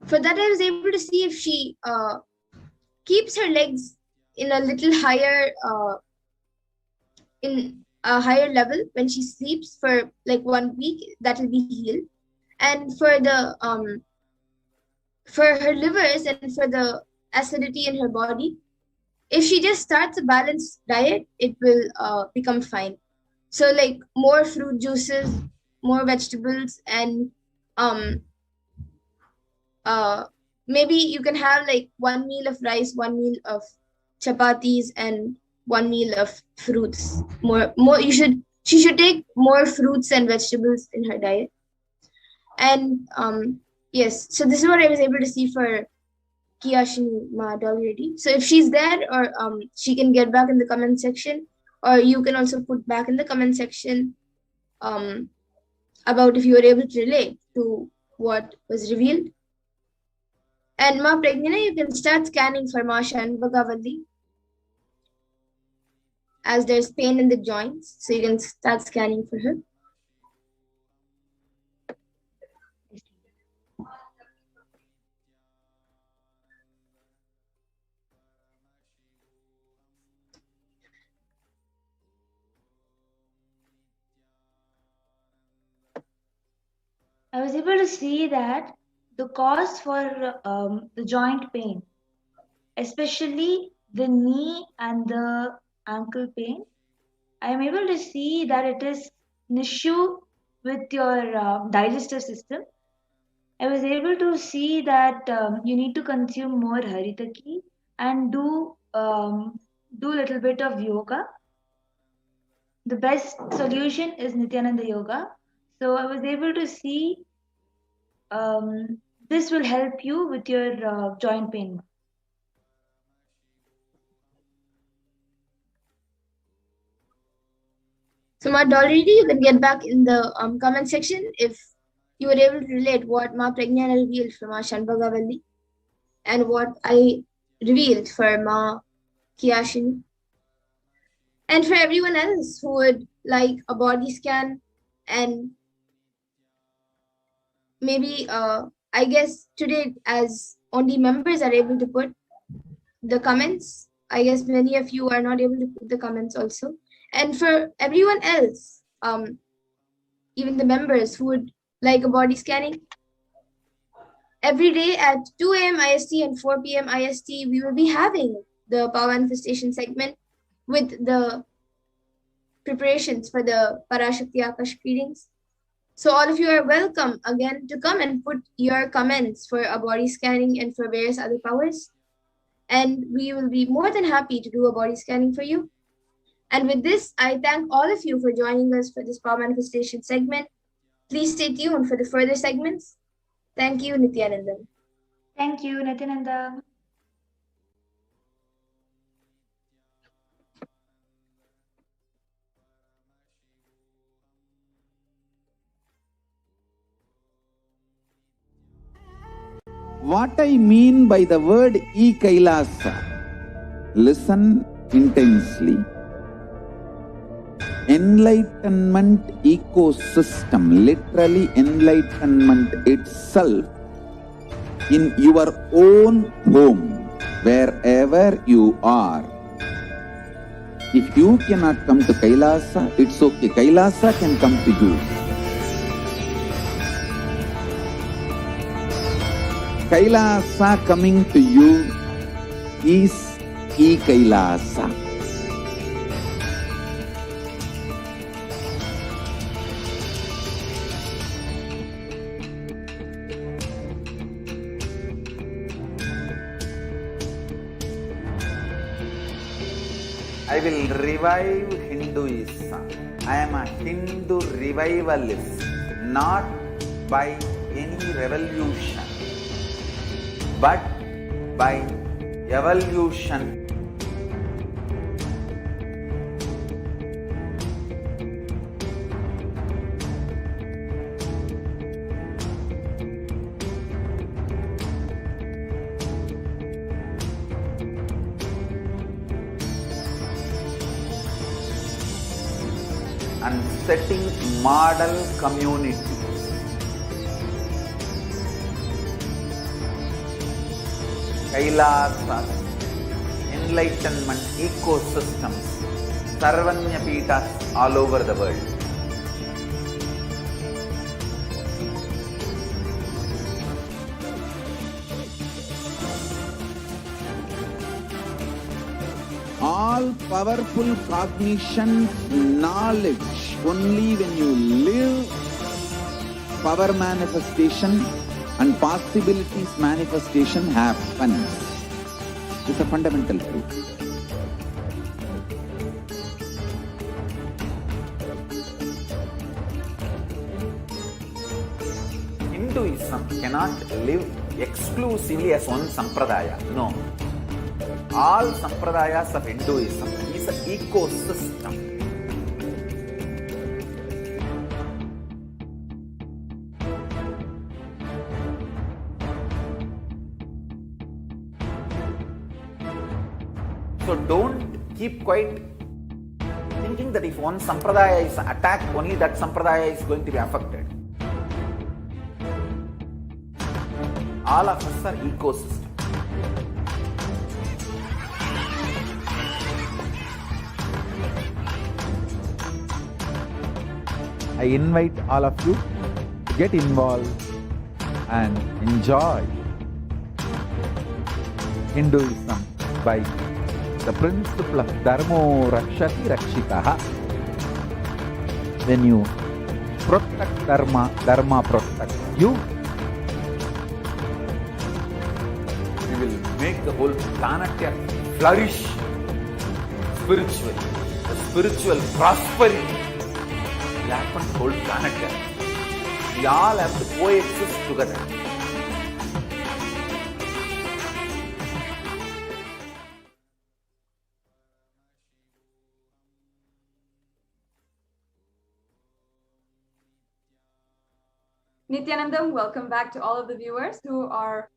[SPEAKER 3] For that, I was able to see if she keeps her legs in a little higher, in a higher level when she sleeps for like 1 week, that will be healed. And for the for her livers and for the acidity in her body, if she just starts a balanced diet, it will become fine. So like more fruit juices, more vegetables, and maybe you can have like 1 meal of rice, 1 meal of chapatis, and 1 meal of fruits. She should take more fruits and vegetables in her diet. And yes, so this is what I was able to see for Kiyashini Ma already. So if she's there, or she can get back in the comment section, or you can also put back in the comment section about if you were able to relate to what was revealed. And Ma Pragnana, you can start scanning for Ma Shanvagavalli, as there's pain in the joints, so you can start scanning for her.
[SPEAKER 7] I was able to see that the cause for the joint pain, especially the knee and the ankle pain, I am able to see that it is an issue with your digestive system. I was able to see that you need to consume more haritaki and do little bit of yoga. The best solution is Nithyananda Yoga. So I was able to see this will help you with your joint pain.
[SPEAKER 3] So Ma already, you can get back in the comment section if you were able to relate what Ma Pragnana revealed for Ma Shanbhagavalli and what I revealed for Ma Kiyashini. And for everyone else who would like a body scan, and maybe I guess today, as only members are able to put the comments, I guess many of you are not able to put the comments also. And for everyone else, even the members who would like a body scanning, every day at 2 a.m. IST and 4 p.m. IST, we will be having the power manifestation segment with the preparations for the Parashakti Akash readings. So all of you are welcome again to come and put your comments for a body scanning and for various other powers. And we will be more than happy to do a body scanning for you. And with this, I thank all of you for joining us for this power manifestation segment. Please stay tuned for the further segments. Thank you, Nithyananda.
[SPEAKER 7] Thank you, Nithyananda.
[SPEAKER 4] What I mean by the word Kailasa, listen intensely. Enlightenment ecosystem, literally enlightenment itself, in your own home, wherever you are. If you cannot come to Kailasa, it's okay. Kailasa can come to you. Kailasa coming to you is Kailasa. I will revive Hinduism. I am a Hindu revivalist, not by any revolution, but by evolution. And setting model communities. Kailasas, enlightenment ecosystems, Sarvanya Pitas all over the world. All powerful cognition, knowledge, only when you live power manifestation and possibilities manifestation happens. It's a fundamental truth. Hinduism cannot live exclusively as one sampradaya. No. All sampradayas of Hinduism is an ecosystem. So don't keep quiet thinking that if one sampradaya is attacked, only that sampradaya is going to be affected. All of us are ecosystems. I invite all of you to get involved and enjoy Hinduism by the principle of Dharmo Rakshati Rakshitaha. When you protect Dharma, Dharma protects you. We will make the whole planet flourish spiritually. The spiritual prosperity will happen to the whole planet. We all have to coexist together.
[SPEAKER 2] Nithyanandam, welcome back to all of the viewers who are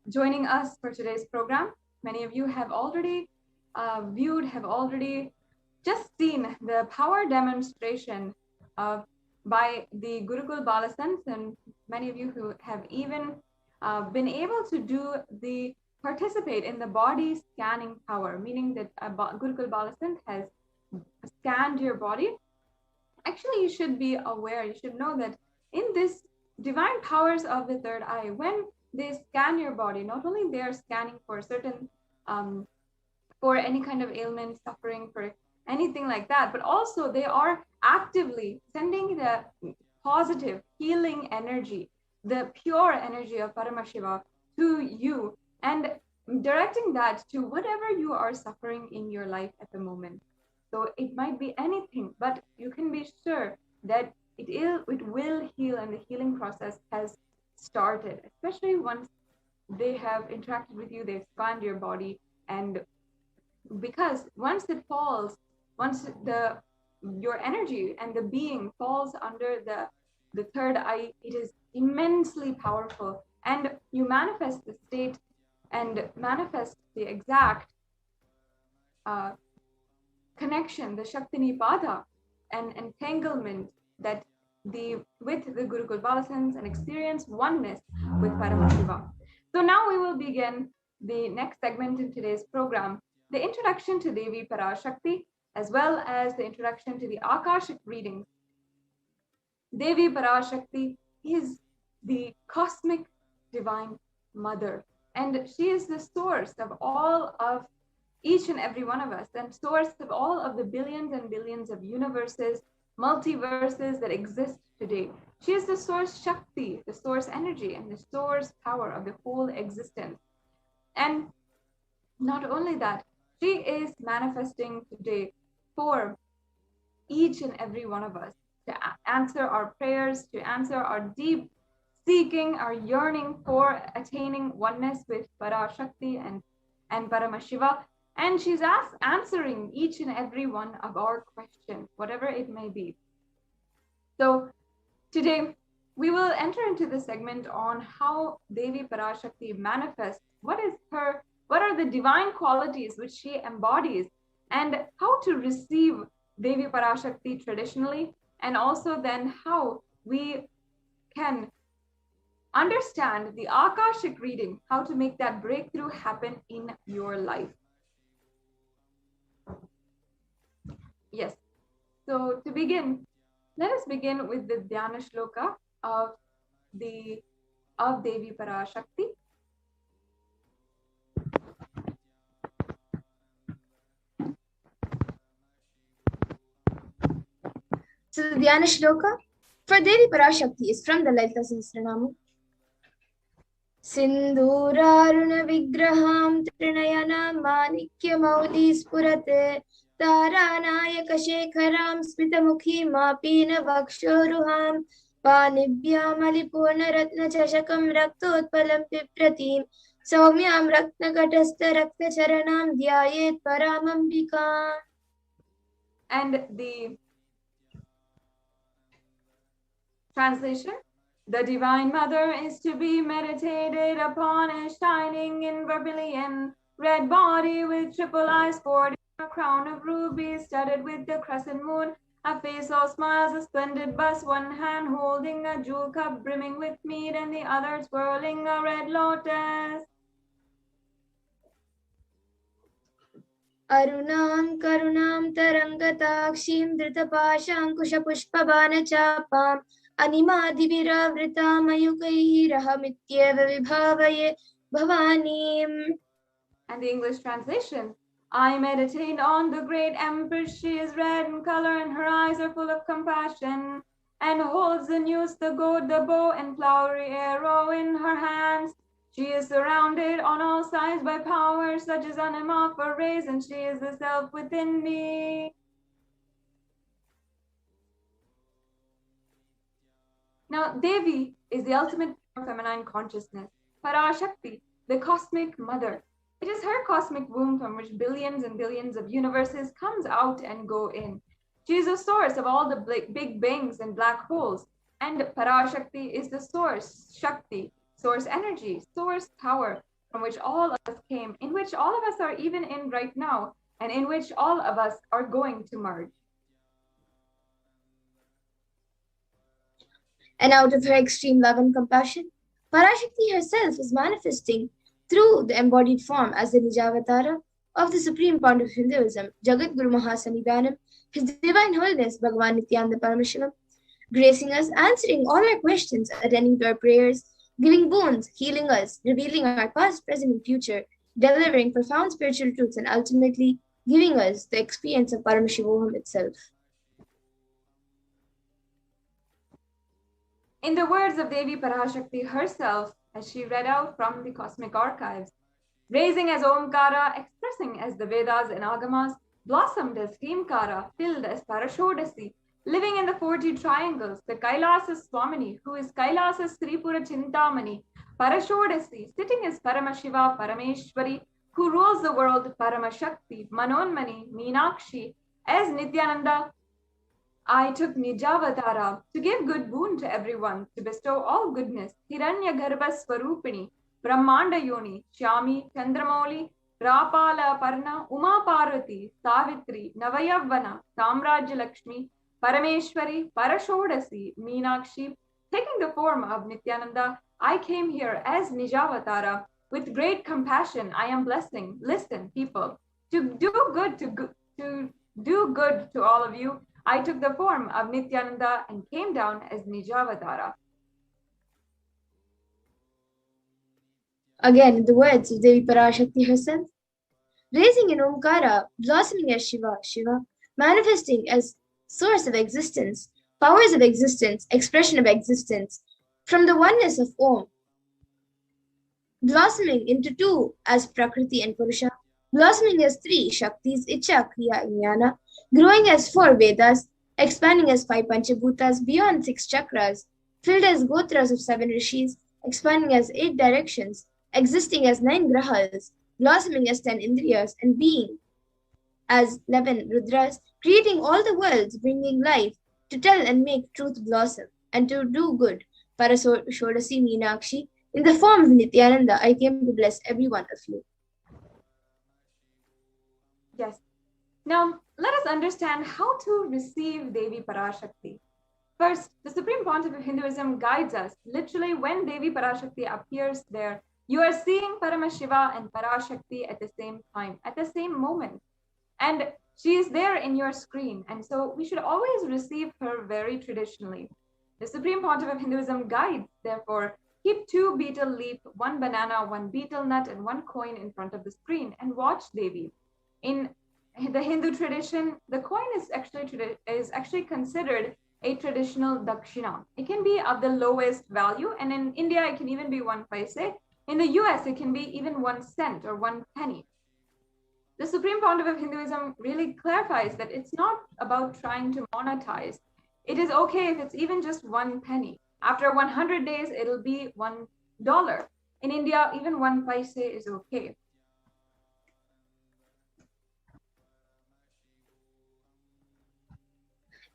[SPEAKER 2] joining us for today's program. Many of you have already have already just seen the power demonstration by the Gurukul Balasans, and many of you who have even been able to participate in the body scanning power, meaning that Gurukul Balasant has scanned your body. Actually, you should be aware, you should know that in this divine powers of the third eye, when they scan your body, not only they are scanning for certain for any kind of ailment, suffering, for anything like that, but also they are actively sending the positive healing energy, the pure energy of Paramashiva to you, and directing that to whatever you are suffering in your life at the moment. So it might be anything, but you can be sure that it will heal, and the healing process has started, especially once they have interacted with you, they scanned your body. And because once it falls, once your energy and the being falls under the third eye, it is immensely powerful, and you manifest the state and manifest the exact connection, the Shaktini Pada and entanglement that with the Gurukul Balasans, and experience oneness with Paramashiva. So now we will begin the next segment in today's program, the introduction to Devi Parashakti, as well as the introduction to the Akashic readings. Devi Parashakti is the cosmic divine mother, and she is the source of all of each and every one of us, and source of all of the billions and billions of universes, multiverses that exist today. She is the source Shakti, the source energy, and the source power of the whole existence. And not only that, she is manifesting today for each and every one of us to answer our prayers, to answer our deep seeking, our yearning for attaining oneness with Parashakti and Paramashiva. And she's answering each and every one of our questions, whatever it may be. So today we will enter into the segment on how Devi Parashakti manifests. What are the divine qualities which she embodies, and how to receive Devi Parashakti traditionally, and also then how we can understand the Akashic reading, how to make that breakthrough happen in your life. Yes, so to begin, let us begin with the Dhyana Shloka of Devi Parashakti.
[SPEAKER 3] So the Dhyana Shloka for Devi Parashakti is from the Lalita Sahasranama. Sindhuraruna Vigraham Trinayana Manikya Maudi Spurate Taranayaka Shekharam Smitamukhi Mapina Vakshoruham Panibhyam Alipurna Ratna Chashakam Raktotpalam Pipratim Saumyam Ratna Katastha Rakta Charanam Dhyayet Paramambika.
[SPEAKER 2] And the translation: the Divine Mother is to be meditated upon as shining in vermilion red body with triple eyes, sporting a crown of rubies studded with the crescent moon, a face all smiles, a splendid bust, one hand holding a jewel cup brimming with mead, and the other twirling a red lotus.
[SPEAKER 3] Arunam Karunam Tarangatakshim Dritapashankusha Pushpabana Chapam Animadiviravrita Mayukaihi Rahamityeva Vibhavaye Bhavanim.
[SPEAKER 2] And the English translation: I meditate on the great Empress. She is red in color, and her eyes are full of compassion, and holds the noose, the goad, the bow, and flowery arrow in her hands. She is surrounded on all sides by power such as anima for rays, and she is the self within me. Now, Devi is the ultimate feminine consciousness. Parashakti, the cosmic mother. It is her cosmic womb from which billions and billions of universes comes out and go in. She is the source of all the big bangs and black holes. And Parashakti is the source, Shakti, source energy, source power, from which all of us came, in which all of us are even in right now, and in which all of us are going to merge.
[SPEAKER 3] And out of her extreme love and compassion, Parashakti herself is manifesting through the embodied form as the Nijavatara of the Supreme Founder of Hinduism, Jagat Guru Mahasannidhanam, His Divine Holiness Bhagavan Nithyananda Paramashivam, gracing us, answering all our questions, attending to our prayers, giving boons, healing us, revealing our past, present, and future, delivering profound spiritual truths, and ultimately giving us the experience of Paramashivoham itself.
[SPEAKER 2] In the words of Devi Parashakti herself, as she read out from the cosmic archives, raising as Omkara, expressing as the Vedas and Agamas, blossomed as Himkara, filled as Parashodasi, living in the 40 triangles, the Kailasa Swamini, who is Kailasa Sripura Chintamani, Parashodasi, sitting as Paramashiva Parameshwari, who rules the world, Paramashakti, Manonmani, Meenakshi, as Nithyananda, I took Nijavatara to give good boon to everyone, to bestow all goodness, Hiranya Garbha Swarupini, Brahmanda Yoni, Shyami, Chandramoli, Rapala Parna, Uma Parvati, Savitri, Navayavana, Samrajya Lakshmi, Parameshwari, Parashodasi, Meenakshi, taking the form of Nithyananda, I came here as Nijavatara. With great compassion, I am blessing. Listen, people, to do good to all of you. I took the form of Nithyananda and came down as Nijavatara.
[SPEAKER 3] Again, in the words of Devi Parashakti herself, raising in Omkara, blossoming as Shiva, Shiva, manifesting as source of existence, powers of existence, expression of existence, from the oneness of Om, blossoming into two as Prakriti and Purusha, blossoming as three Shaktis, Icha, Kriya, and Jnana, growing as four Vedas, expanding as five Panchabhutas beyond 6 chakras, filled as Gotras of 7 Rishis, expanding as 8 directions, existing as 9 Grahas, blossoming as 10 Indriyas, and being as 11 Rudras, creating all the worlds, bringing life, to tell and make truth blossom, and to do good. Parashodasi Meenakshi, in the form of Nithyananda, I came to bless every one of you.
[SPEAKER 2] Yes. Now, let us understand how to receive Devi Parashakti. First, the Supreme Pontiff of Hinduism guides us. Literally, when Devi Parashakti appears there, you are seeing Paramashiva and Parashakti at the same time, at the same moment. And she is there in your screen. And so we should always receive her very traditionally. The Supreme Pontiff of Hinduism guides, therefore, keep 2 betel leaf, 1 banana, 1 betel nut, and 1 coin in front of the screen and watch Devi. In the Hindu tradition, the coin is actually considered a traditional dakshina. It can be of the lowest value, and in India, it can even be 1 paise. In the US, it can be even 1 cent or 1 penny. The Supreme Pontiff of Hinduism really clarifies that it's not about trying to monetize. It is okay if it's even just 1 penny. After 100 days, it'll be $1. In India, even 1 paise is okay.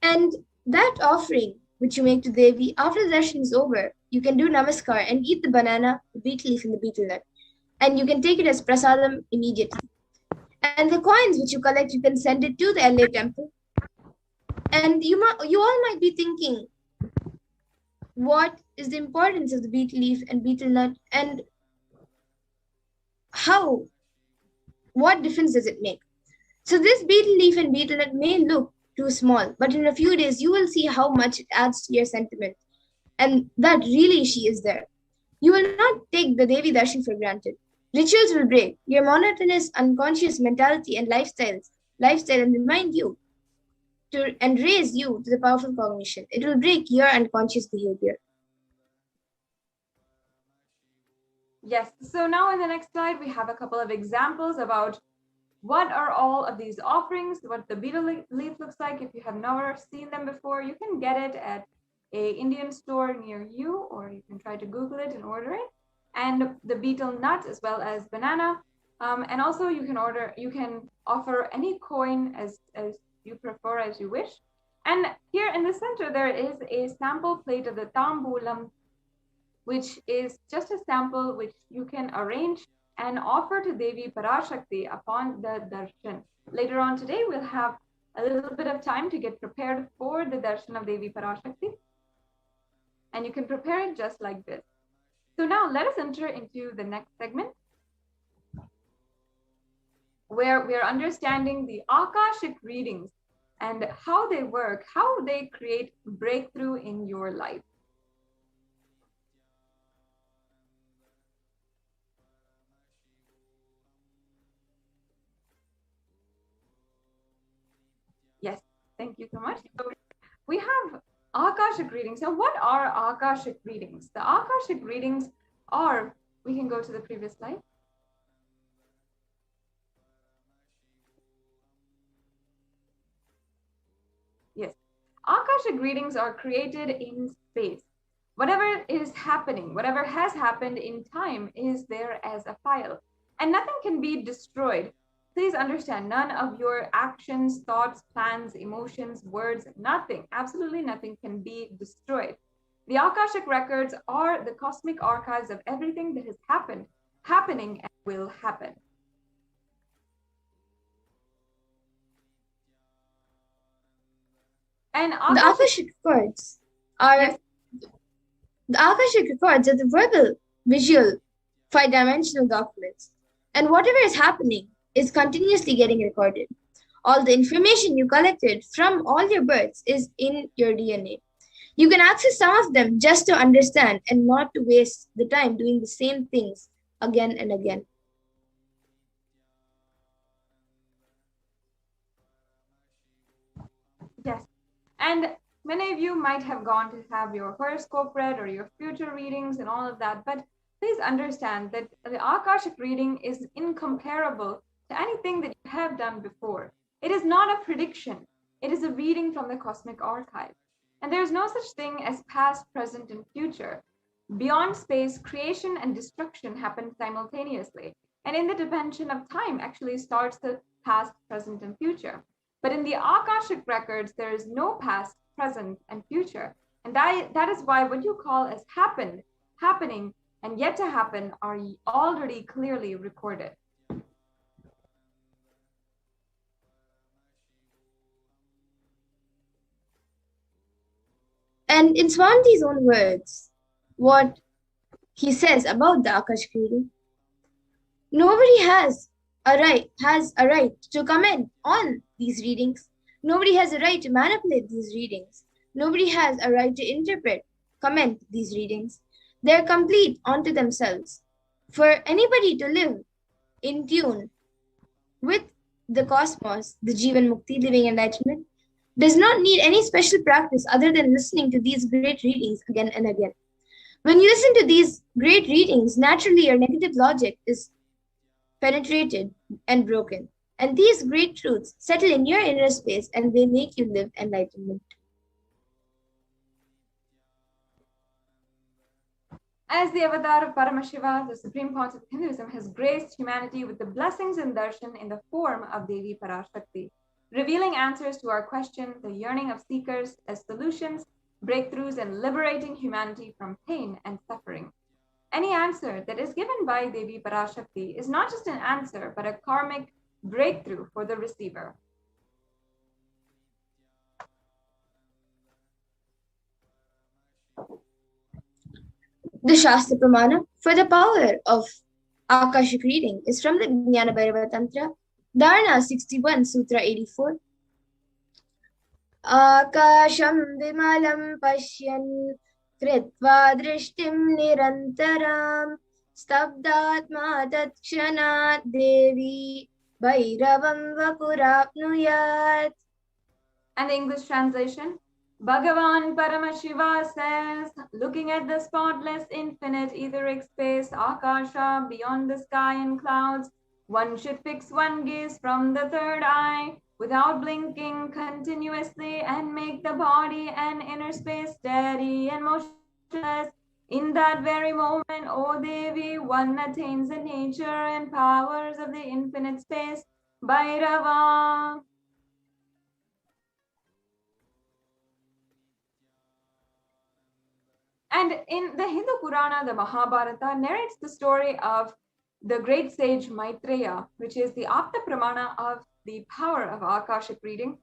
[SPEAKER 3] And that offering which you make to Devi, after the darshan is over, you can do namaskar and eat the banana, the betel leaf, and the betel nut. And you can take it as prasadam immediately. And the coins which you collect, you can send it to the LA temple. And you all might be thinking, what is the importance of the betel leaf and betel nut, and what difference does it make? So this betel leaf and betel nut may look too small, but in a few days, you will see how much it adds to your sentiment, and that really she is there. You will not take the Devi Darshan for granted. Rituals will break your monotonous, unconscious mentality and lifestyle and remind you and raise you to the powerful cognition. It will break your unconscious behavior.
[SPEAKER 2] Yes, so now in the next slide, we have a couple of examples about what are all of these offerings, what the betel leaf looks like. If you have never seen them before, you can get it at an Indian store near you, or you can try to Google it and order it. And the betel nut as well as banana. And also you can offer any coin as you prefer, as you wish. And here in the center, there is a sample plate of the Tambulam, which is just a sample which you can arrange and offer to Devi Parashakti upon the darshan. Later on today, we'll have a little bit of time to get prepared for the darshan of Devi Parashakti. And you can prepare it just like this. So now let us enter into the next segment, where we are understanding the Akashic readings and how they work, how they create breakthrough in your life. Yes, thank you so much. So we have Akashic readings. Now, what are Akashic readings? The Akashic readings are, we can go to the previous slide. Yes, Akashic readings are created in space. Whatever is happening, whatever has happened in time is there as a file, and nothing can be destroyed. Please understand, none of your actions, thoughts, plans, emotions, words, nothing, absolutely nothing can be destroyed. The Akashic records are the cosmic archives of everything that has happened, happening, and will happen. And
[SPEAKER 3] The Akashic records are the verbal, visual, 5-dimensional documents, and whatever is happening is continuously getting recorded. All the information you collected from all your births is in your DNA. You can access some of them just to understand and not to waste the time doing the same things again and again.
[SPEAKER 2] Yes, and many of you might have gone to have your horoscope read or your future readings and all of that, but please understand that the Akashic reading is incomparable to anything that you have done before. It is not a prediction. It is a reading from the cosmic archive. And there is no such thing as past, present, and future. Beyond space, creation and destruction happen simultaneously. And in the dimension of time actually starts the past, present, and future. But in the Akashic records, there is no past, present, and future. And that is why what you call as happened, happening, and yet to happen are already clearly recorded.
[SPEAKER 3] And in Swaminji's own words, what he says about the Akashic reading, nobody has a right to comment on these readings. Nobody has a right to manipulate these readings. Nobody has a right to interpret, comment these readings. They're complete unto themselves. For anybody to live in tune with the cosmos, the Jivan Mukti, living enlightenment, does not need any special practice other than listening to these great readings again and again. When you listen to these great readings, naturally your negative logic is penetrated and broken. And these great truths settle in your inner space and they make you live enlightenment.
[SPEAKER 2] As the avatar of Paramashiva, the supreme concept of Hinduism has graced humanity with the blessings and darshan in the form of Devi Parashakti, revealing answers to our question, the yearning of seekers as solutions, breakthroughs, and liberating humanity from pain and suffering. Any answer that is given by Devi Parashakti is not just an answer, but a karmic breakthrough for the receiver.
[SPEAKER 3] The Shastra Pramana for the power of Akashic reading is from the Jnana Bhairava Tantra, Dharana 61, Sutra 84. Akasham vimalam pashyan kritva drishtim nirantaram stabdatma tatshanat devi bhairavam vapurapnuyat.
[SPEAKER 2] And the English translation, Bhagavan Paramashiva says, looking at the spotless infinite etheric space, Akasha, beyond the sky and clouds, one should fix one gaze from the third eye without blinking continuously and make the body and inner space steady and motionless. In that very moment, O Devi, one attains the nature and powers of the infinite space, Bhairava. And in the Hindu Purana, the Mahabharata narrates the story of the great sage Maitreya, which is the Apta Pramana of the power of Akashic reading.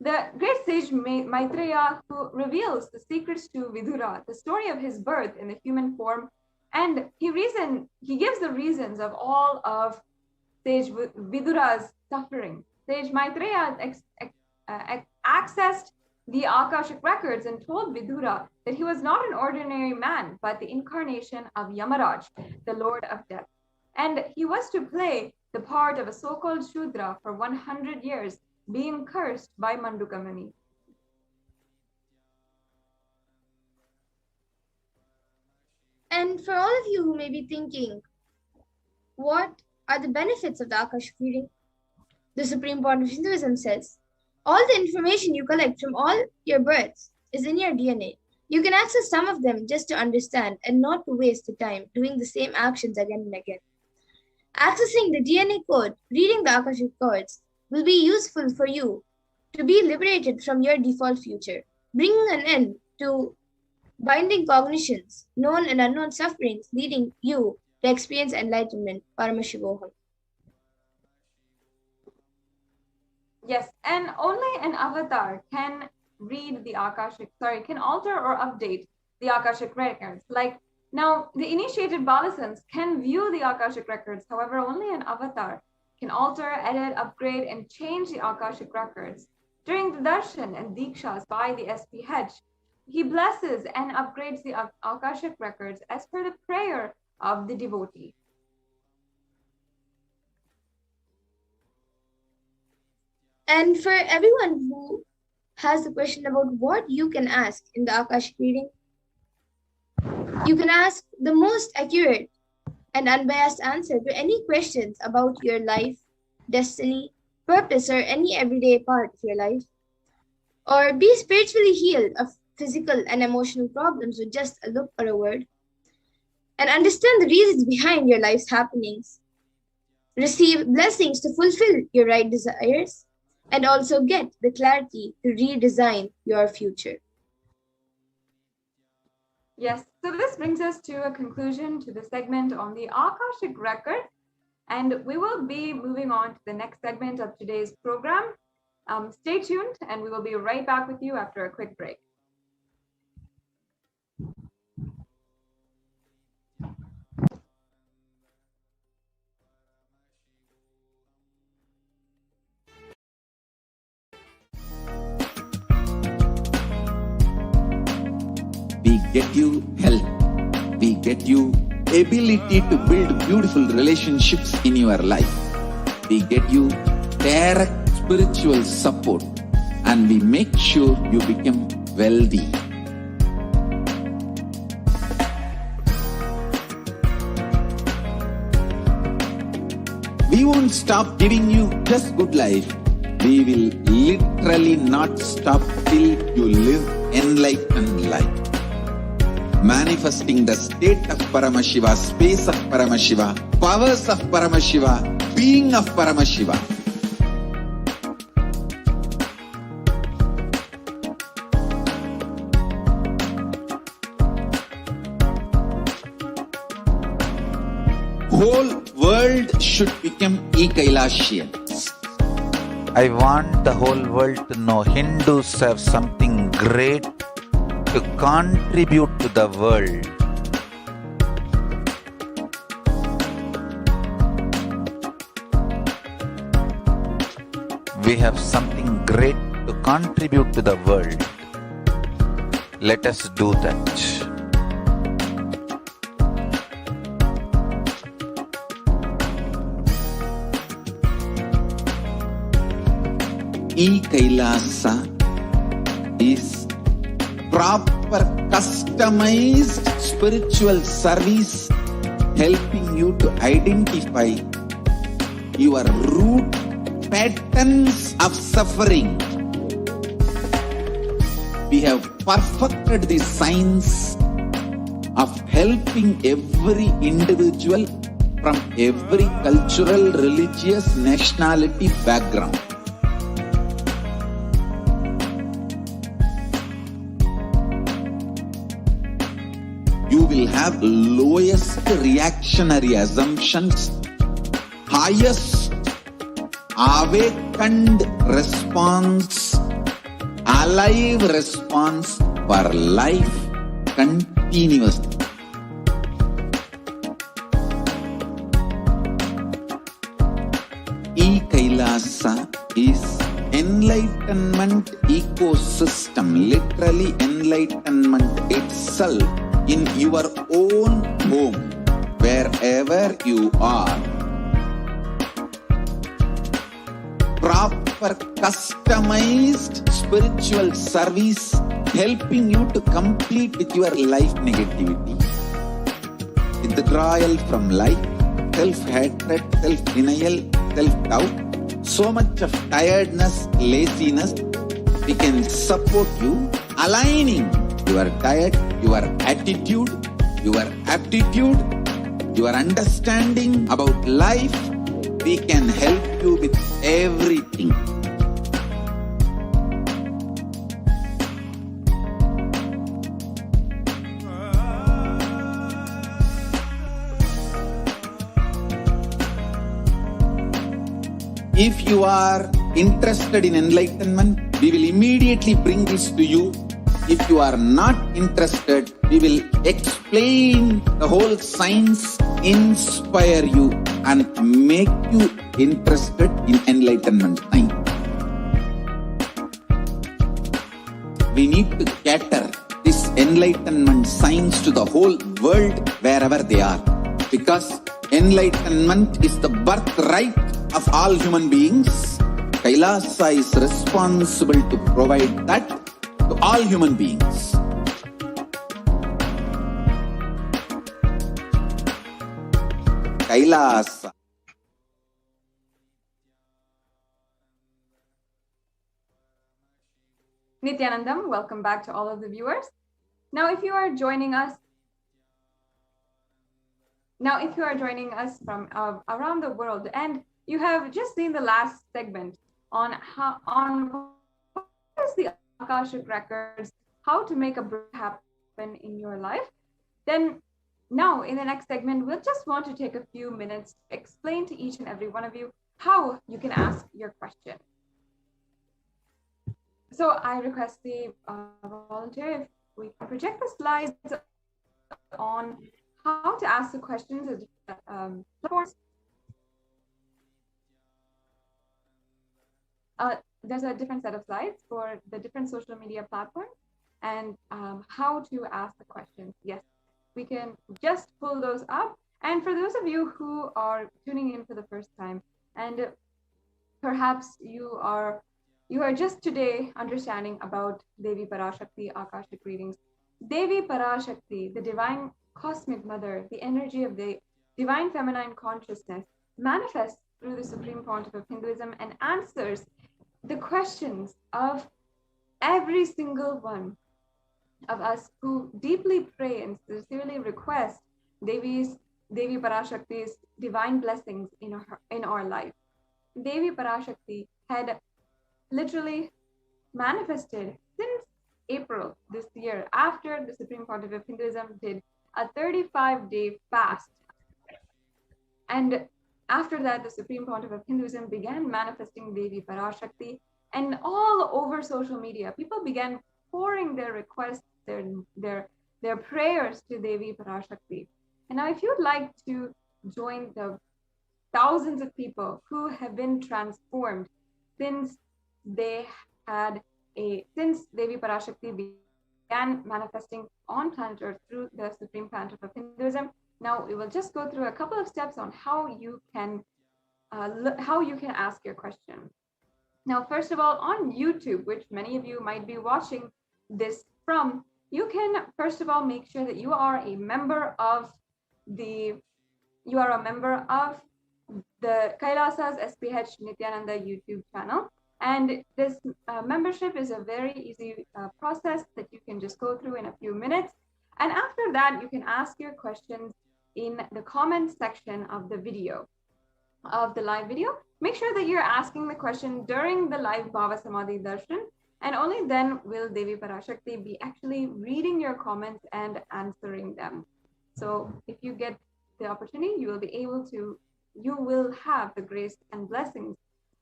[SPEAKER 2] The great sage Maitreya, who reveals the secrets to Vidura, the story of his birth in the human form, and he gives the reasons of all of sage Vidura's suffering. Sage Maitreya accessed the Akashic records and told Vidura that he was not an ordinary man, but the incarnation of Yamaraj, the Lord of Death. And he was to play the part of a so-called Shudra for 100 years, being cursed by Mandukamani.
[SPEAKER 3] And for all of you who may be thinking, what are the benefits of the Akashic reading? The Supreme Point of Hinduism says, all the information you collect from all your births is in your DNA. You can access some of them just to understand and not to waste the time doing the same actions again and again. Accessing the DNA code, reading the Akashic codes, will be useful for you to be liberated from your default future, bringing an end to binding cognitions, known and unknown sufferings, leading you to experience enlightenment, Paramashivoham.
[SPEAKER 2] Yes, and only an avatar can read the Akashic, can alter or update the Akashic records. Like now, the initiated Balasans can view the Akashic records. However, only an avatar can alter, edit, upgrade, and change the Akashic records. During the Darshan and Dikshas by the SPH, he blesses and upgrades the Akashic records as per the prayer of the devotee.
[SPEAKER 3] And for everyone who has the question about what you can ask in the Akashic reading, you can ask the most accurate and unbiased answer to any questions about your life, destiny, purpose, or any everyday part of your life. Or be spiritually healed of physical and emotional problems with just a look or a word. And understand the reasons behind your life's happenings. Receive blessings to fulfill your right desires. And also get the clarity to redesign your future.
[SPEAKER 2] Yes, so this brings us to a conclusion to the segment on the Akashic record, and we will be moving on to the next segment of today's program. Stay tuned, and we will be right back with you after a quick break.
[SPEAKER 4] We get you health. We get you ability to build beautiful relationships in your life. We get you direct spiritual support, and we make sure you become wealthy. We won't stop giving you just good life. We will literally not stop till you live enlightened life. Manifesting the state of Paramashiva, space of Paramashiva, powers of Paramashiva, being of Paramashiva. Whole world should become Kailasian.
[SPEAKER 8] I want the whole world to know Hindus have something great to contribute to the world. We have something great to contribute to the world. Let us do that.
[SPEAKER 4] Kailasa is proper customized spiritual service helping you to identify your root patterns of suffering. We have perfected the science of helping every individual from every cultural, religious, nationality background. will have lowest reactionary assumptions, highest awakened response, alive response for life continuously. Kailasa is enlightenment ecosystem, literally enlightenment itself in your own home, wherever you are. Proper customized spiritual service helping you to complete with your life negativity, withdrawal from life, self-hatred, self-denial, self-doubt, so much of tiredness, laziness. We can support you, aligning your diet, your attitude, your aptitude, your understanding about life. We can help you with everything. If you are interested in enlightenment, we will immediately bring this to you. If you are not interested, we will explain the whole science, inspire you and make you interested in enlightenment time. We need to cater this enlightenment science to the whole world wherever they are, because enlightenment is the birthright of all human beings. Kailasa is responsible to provide that to all human beings. Kailasa.
[SPEAKER 2] Nithyanandam, welcome back to all of the viewers. Now, if you are joining us from around the world, and you have just seen the last segment on what is the Akashic records, how to make a breakthrough happen in your life, then now in the next segment, we'll just want to take a few minutes to explain to each and every one of you how you can ask your question. So I request the volunteer if we can project the slides on how to ask the questions. There's a different set of slides for the different social media platforms and how to ask the questions. Yes, we can just pull those up. And for those of you who are tuning in for the first time, and perhaps you are just today understanding about Devi Parashakti Akashic readings. Devi Parashakti, the divine cosmic mother, the energy of the divine feminine consciousness, manifests through the Supreme Pontiff of Hinduism and answers the questions of every single one of us who deeply pray and sincerely request Devi Parashakti's divine blessings in our life. Devi Parashakti had literally manifested since April this year, after the Supreme Pontiff of Hinduism did a 35-day fast. And after that, the Supreme Pontiff of Hinduism began manifesting Devi Parashakti, and all over social media, people began pouring their requests, their prayers to Devi Parashakti. And now if you'd like to join the thousands of people who have been transformed since Devi Parashakti began manifesting on planet Earth through the Supreme Pontiff of Hinduism, now we will just go through a couple of steps on how you can ask your question. Now, first of all, on YouTube, which many of you might be watching this from, you can first of all make sure that you are a member of the Kailasa's HDH Nithyananda YouTube channel. And this membership is a very easy process that you can just go through in a few minutes. And after that, you can ask your questions in the comment section of the video, of the live video. Make sure that you're asking the question during the live BHAVASAMADHI darshan, and only then will Devi Parashakti be actually reading your comments and answering them. So if you get the opportunity, you will have the grace and blessings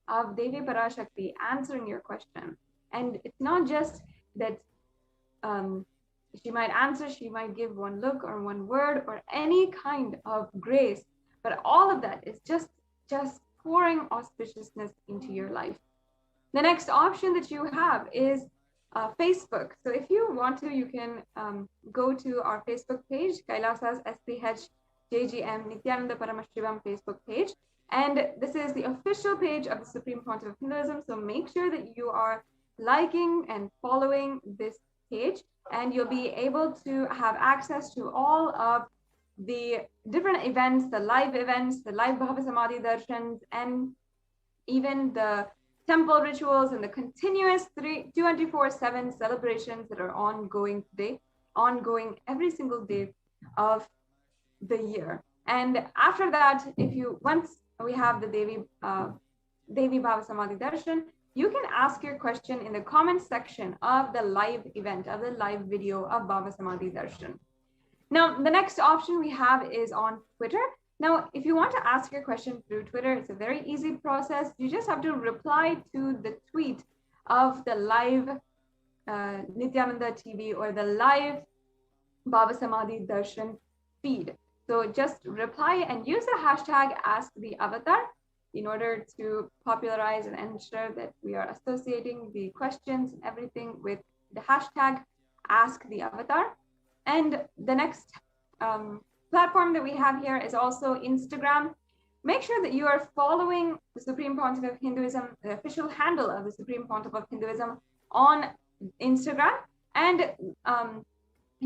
[SPEAKER 2] of Devi Parashakti answering your question. And it's not just that she might answer, she might give one look or one word or any kind of grace, but all of that is just pouring auspiciousness into your life. The next option that you have is Facebook. So if you want to, you can go to our Facebook page, Kailasa's HDH Nithyananda Paramashivam Facebook page. And this is the official page of the Supreme Pontiff of Hinduism. So make sure that you are liking and following this page, and you'll be able to have access to all of the different events, the live BHAVASAMADHI darshans, and even the temple rituals and the continuous 24/7 celebrations that are ongoing every single day of the year. And after that, once we have the Devi BHAVASAMADHI darshan, you can ask your question in the comment section of the live event, of the live video of BHAVASAMADHI darshan. Now, the next option we have is on Twitter. Now, if you want to ask your question through Twitter, it's a very easy process. You just have to reply to the tweet of the live Nithyananda TV or the live BHAVASAMADHI darshan feed. So just reply and use the hashtag #AskTheAvatar in order to popularize and ensure that we are associating the questions and everything with the hashtag #AskTheAvatar. And the next platform that we have here is also Instagram. Make sure that you are following the Supreme Pontiff of Hinduism, the official handle of the Supreme Pontiff of Hinduism on Instagram. And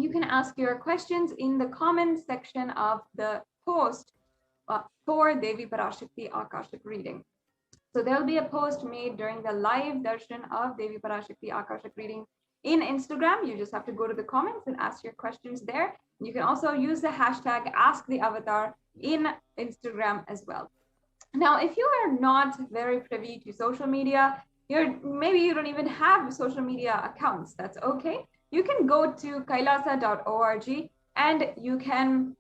[SPEAKER 2] you can ask your questions in the comment section of the post for Devi Parashakti Akashic reading. So there'll be a post made during the live darshan of Devi Parashakti Akashic reading in Instagram. You just have to go to the comments and ask your questions there. You can also use the hashtag #AskTheAvatar in Instagram as well. Now, if you are not very privy to social media, maybe you don't even have social media accounts, that's okay. You can go to kailasa.org and you can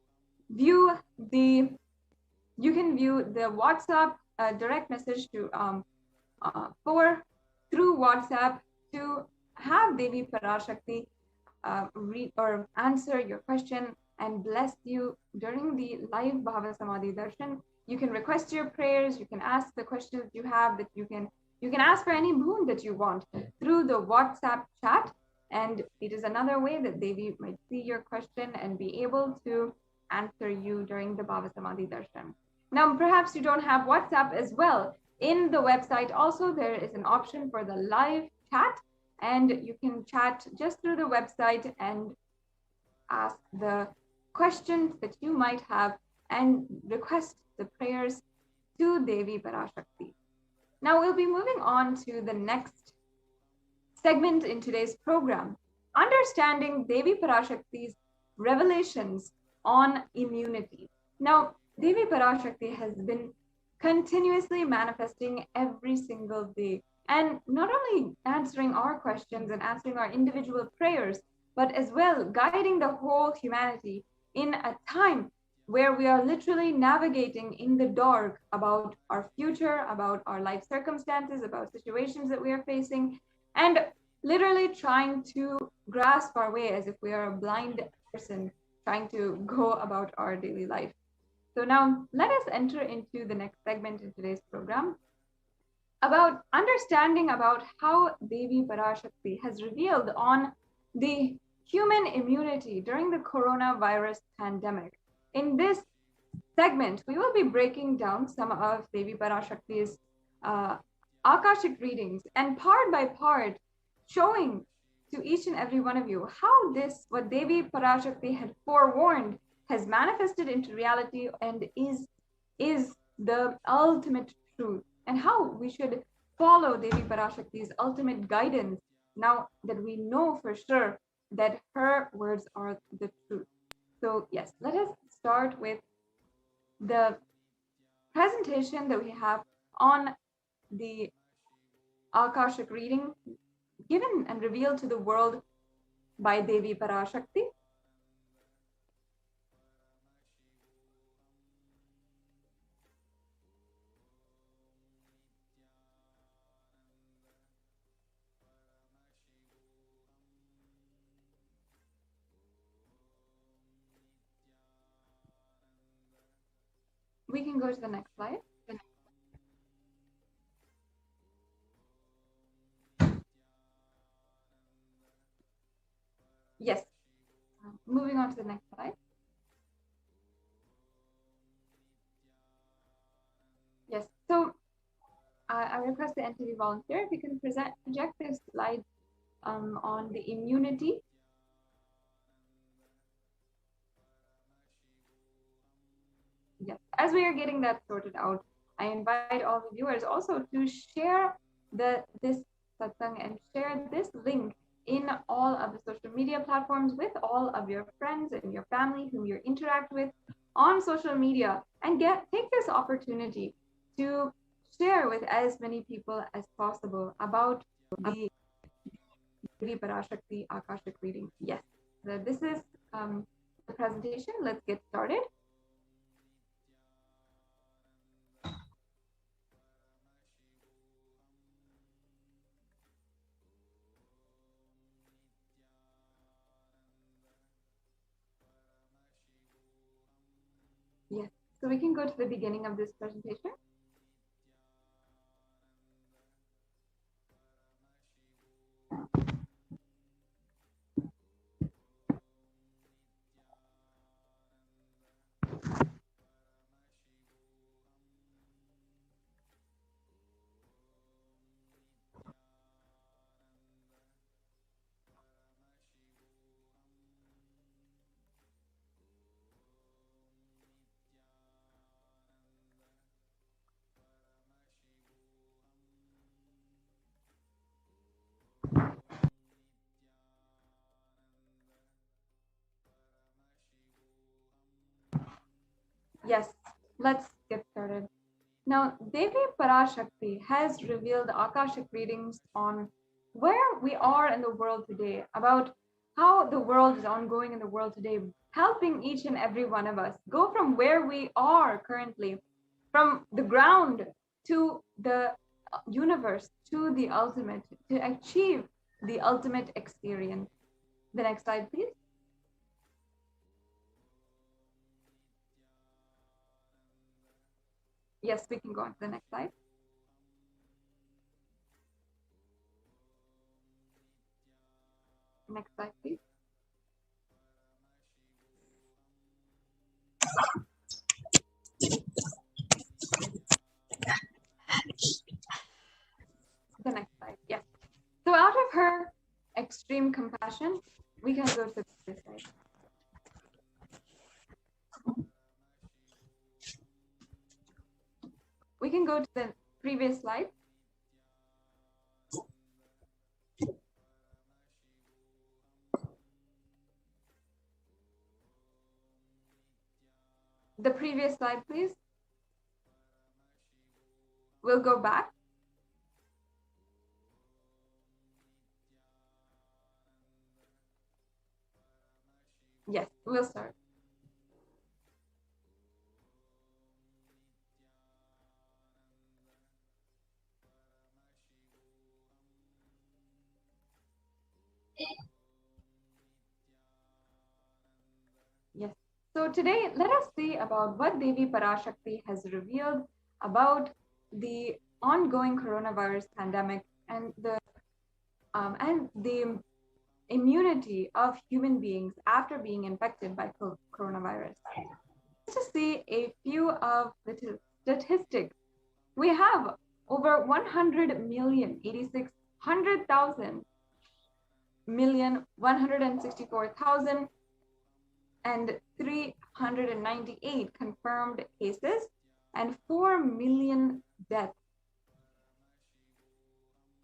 [SPEAKER 2] view the WhatsApp direct message to through WhatsApp to have Devi Parashakti read or answer your question and bless you during the live BHAVASAMADHI darshan. You can request your prayers, you can ask the questions you have, that you can ask for any boon that you want through the WhatsApp chat. And it is another way that Devi might see your question and be able to answer you during the BHAVASAMADHI darshan. Now, perhaps you don't have WhatsApp as well. In the website also, there is an option for the live chat, and you can chat just through the website and ask the questions that you might have and request the prayers to Devi Parashakti. Now we'll be moving on to the next segment in today's program, understanding Devi Parashakti's revelations on immunity. Now, Devi Parashakti has been continuously manifesting every single day, and not only answering our questions and answering our individual prayers, but as well guiding the whole humanity in a time where we are literally navigating in the dark about our future, about our life circumstances, about situations that we are facing, and literally trying to grasp our way as if we are a blind person trying to go about our daily life. So now let us enter into the next segment in today's program about understanding about how Devi Parashakti has revealed on the human immunity during the coronavirus pandemic. In this segment, we will be breaking down some of Devi Parashakti's Akashic readings, and part by part showing to each and every one of you how what Devi Parashakti had forewarned has manifested into reality and is the ultimate truth, and how we should follow Devi Parashakti's ultimate guidance now that we know for sure that her words are the truth. So yes, let us start with the presentation that we have on the Akashic reading given and revealed to the world by Devi Parashakti. we can go to the next slide. Yes. Moving on to the next slide. Yes. So I request the NTV volunteer if you can project this slide on the immunity. Yes. As we are getting that sorted out, I invite all the viewers also to share this satsang and share this link in all of the social media platforms with all of your friends and your family whom you interact with on social media, and take this opportunity to share with as many people as possible about the Devi Parashakti Akashic reading. Yes, this is the presentation. Let's get started. Yes, so we can go to the beginning of this presentation. Yes, let's get started. Now, Devi Parashakti has revealed Akashic readings on where we are in the world today, about how the world is ongoing in the world today, helping each and every one of us go from where we are currently, from the ground to the universe, to the ultimate, to achieve the ultimate experience. The next slide, please. Yes, we can go on to the next slide. Next slide, please. The next slide, yes. So out of her extreme compassion, we can go to this slide. We can go to the previous slide. The previous slide, please. We'll go back. Yes, we'll start. Yes. So today, let us see about what Devi Parashakti has revealed about the ongoing coronavirus pandemic and the immunity of human beings after being infected by coronavirus. Let's see a few of the statistics. We have over 100 million, 86,000 million, 164,000 and 398 confirmed cases and 4 million deaths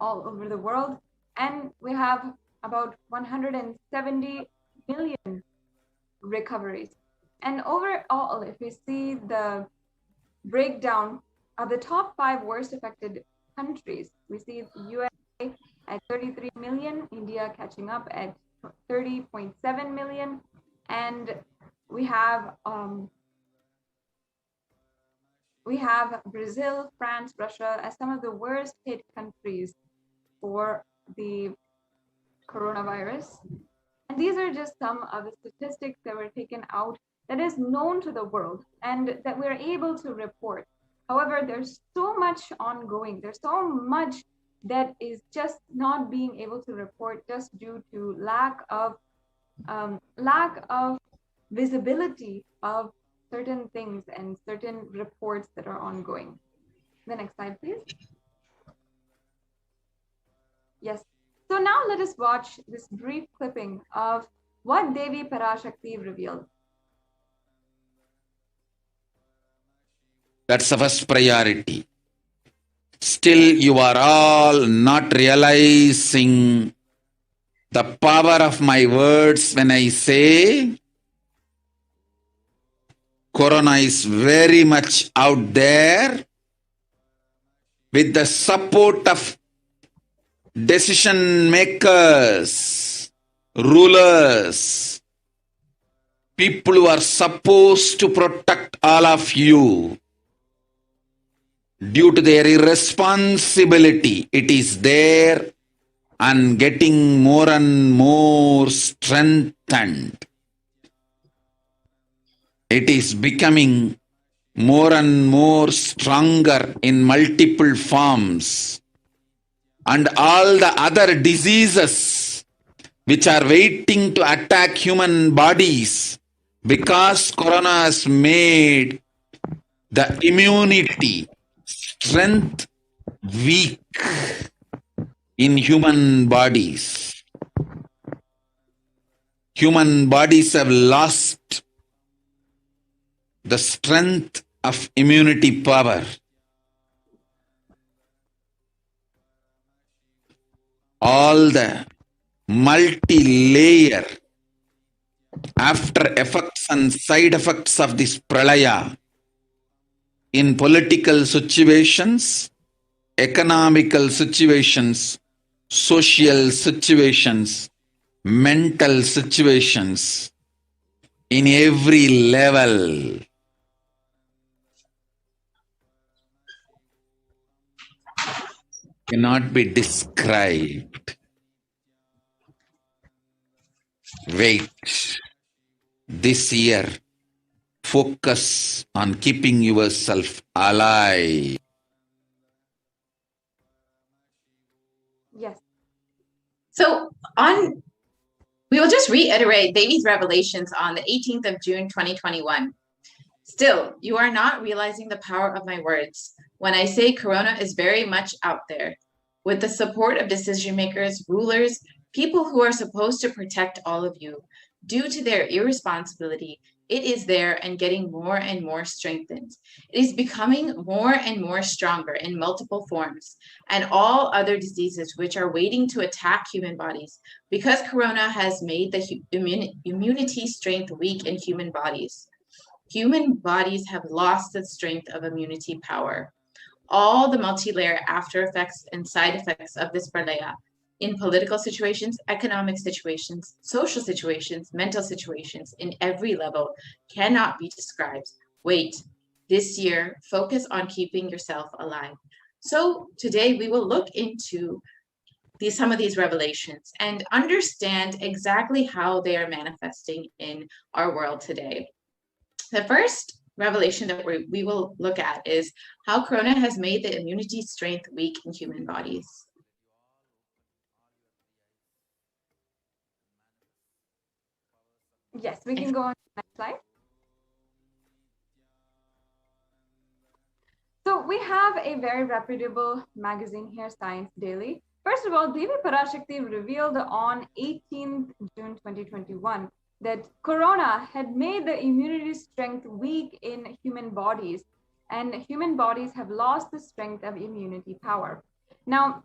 [SPEAKER 2] all over the world. And we have about 170 million recoveries. And overall, if we see the breakdown of the top 5 worst affected countries, we see the USA at 33 million, India catching up at 30.7 million, and we have Brazil, France, Russia as some of the worst hit countries for the coronavirus. And these are just some of the statistics that were taken out that is known to the world and that we're able to report. However, there's so much ongoing. There's so much that is just not being able to report just due to lack of visibility of certain things and certain reports that are ongoing. The next slide, please. Yes. So now let us watch this brief clipping of what Devi Parashakti revealed.
[SPEAKER 8] That's the first priority. Still, you are all not realizing the power of my words when I say Corona is very much out there with the support of decision makers, rulers, people who are supposed to protect all of you. Due to their irresponsibility, it is there and getting more and more strengthened. It is becoming more and more stronger in multiple forms. And all the other diseases which are waiting to attack human bodies, because Corona has made the immunity strength weak in human bodies. Human bodies have lost the strength of immunity power. All the multi-layer after effects and side effects of this pralaya in political situations, economical situations, social situations, mental situations, in every level. Cannot be described. Wait. This year, focus on keeping yourself alive.
[SPEAKER 2] Yes.
[SPEAKER 9] So we will just reiterate Devi's revelations on the 18th of June, 2021. Still, you are not realizing the power of my words when I say Corona is very much out there. With the support of decision makers, rulers, people who are supposed to protect all of you, due to their irresponsibility, it is there and getting more and more strengthened. It is becoming more and more stronger in multiple forms, and all other diseases which are waiting to attack human bodies, because Corona has made the immunity strength weak in human bodies. Human bodies have lost the strength of immunity power. All the multi-layer after effects and side effects of this pralaya in political situations, economic situations, social situations, mental situations, in every level cannot be described. Wait, this year, focus on keeping yourself alive. So today we will look into some of these revelations and understand exactly how they are manifesting in our world today. The first revelation that we will look at is how Corona has made the immunity strength weak in human bodies.
[SPEAKER 2] Yes, we can go on to the next slide. So we have a very reputable magazine here, Science Daily. First of all, Devi Parashakti revealed on 18th June 2021 that Corona had made the immunity strength weak in human bodies, and human bodies have lost the strength of immunity power. Now,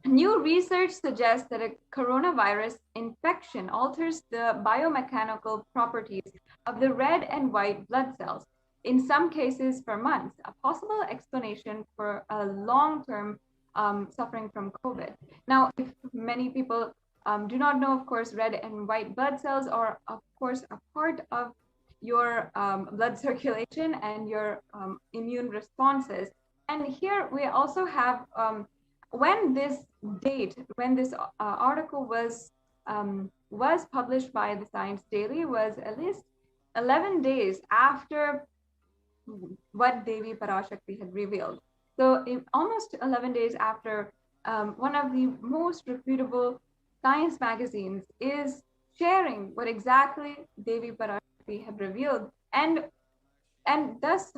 [SPEAKER 2] new research suggests that a coronavirus infection alters the biomechanical properties of the red and white blood cells, in some cases for months, a possible explanation for a long-term suffering from COVID. Now, if many people do not know, of course, red and white blood cells are, of course, a part of your blood circulation and your immune responses. And here we also have, when this article was published by the Science Daily, was at least 11 days after what Devi Parashakti had revealed. So almost 11 days after, one of the most reputable science magazines is sharing what exactly Devi Parashakti had revealed, and thus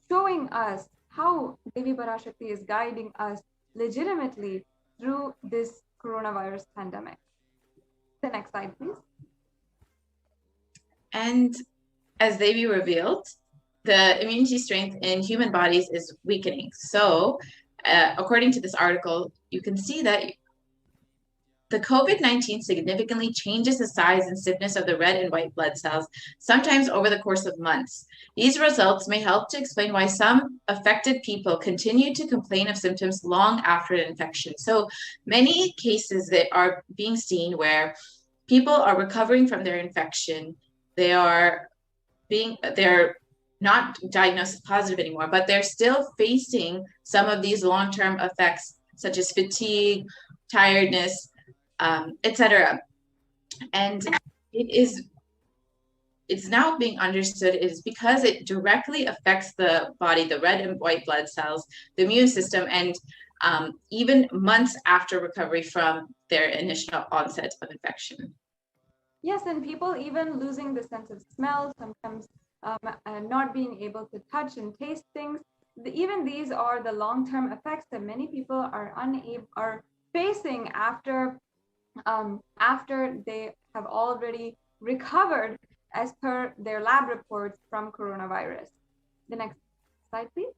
[SPEAKER 2] showing us how Devi Parashakti is guiding us legitimately through this coronavirus pandemic. The next slide, please.
[SPEAKER 9] And as Devi revealed, the immunity strength in human bodies is weakening. So, according to this article, you can see that the COVID-19 significantly changes the size and stiffness of the red and white blood cells, sometimes over the course of months. These results may help to explain why some affected people continue to complain of symptoms long after an infection. So many cases that are being seen where people are recovering from their infection, they're not diagnosed as positive anymore, but they're still facing some of these long-term effects, such as fatigue, tiredness, etc. And it's now being understood is because it directly affects the body, the red and white blood cells, the immune system, and even months after recovery from their initial onset of infection.
[SPEAKER 2] Yes, and people even losing the sense of smell, sometimes not being able to touch and taste things. Even these are the long-term effects that many people are facing after they have already recovered as per their lab reports from coronavirus. The next slide, please.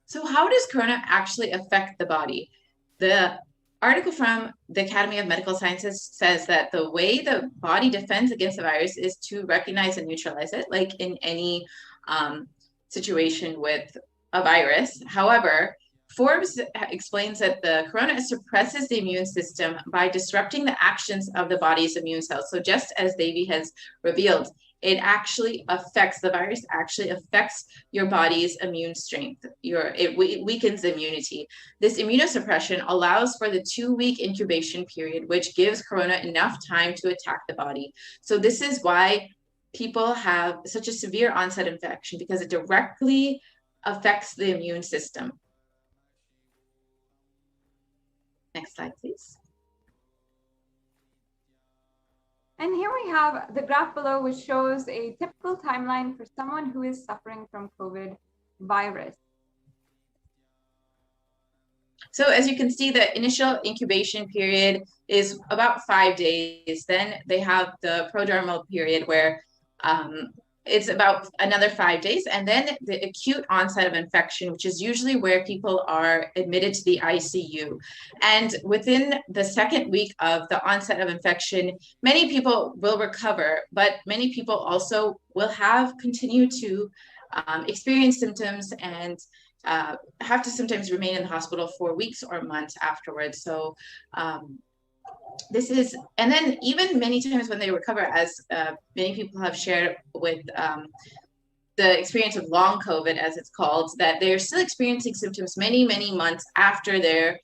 [SPEAKER 9] So how does corona actually affect the body? The article from the Academy of Medical Sciences says that the way the body defends against the virus is to recognize and neutralize it, like in any situation with a virus. However, Forbes explains that the corona suppresses the immune system by disrupting the actions of the body's immune cells. So just as Devi has revealed, it actually affects, the virus actually affects your body's immune strength. It weakens immunity. This immunosuppression allows for the 2-week incubation period, which gives corona enough time to attack the body. So this is why people have such a severe onset infection, because it directly affects the immune system. Next slide, please.
[SPEAKER 2] And here we have the graph below, which shows a typical timeline for someone who is suffering from COVID virus.
[SPEAKER 9] So as you can see, the initial incubation period is about 5 days. Then they have the prodromal period where it's about another 5 days. And then the acute onset of infection, which is usually where people are admitted to the ICU. And within the 2nd week of the onset of infection, many people will recover, but many people also will continue to experience symptoms and have to sometimes remain in the hospital for weeks or months afterwards. So this is, and then even many times when they recover, as many people have shared with the experience of long COVID, as it's called, that they're still experiencing symptoms many, many months after their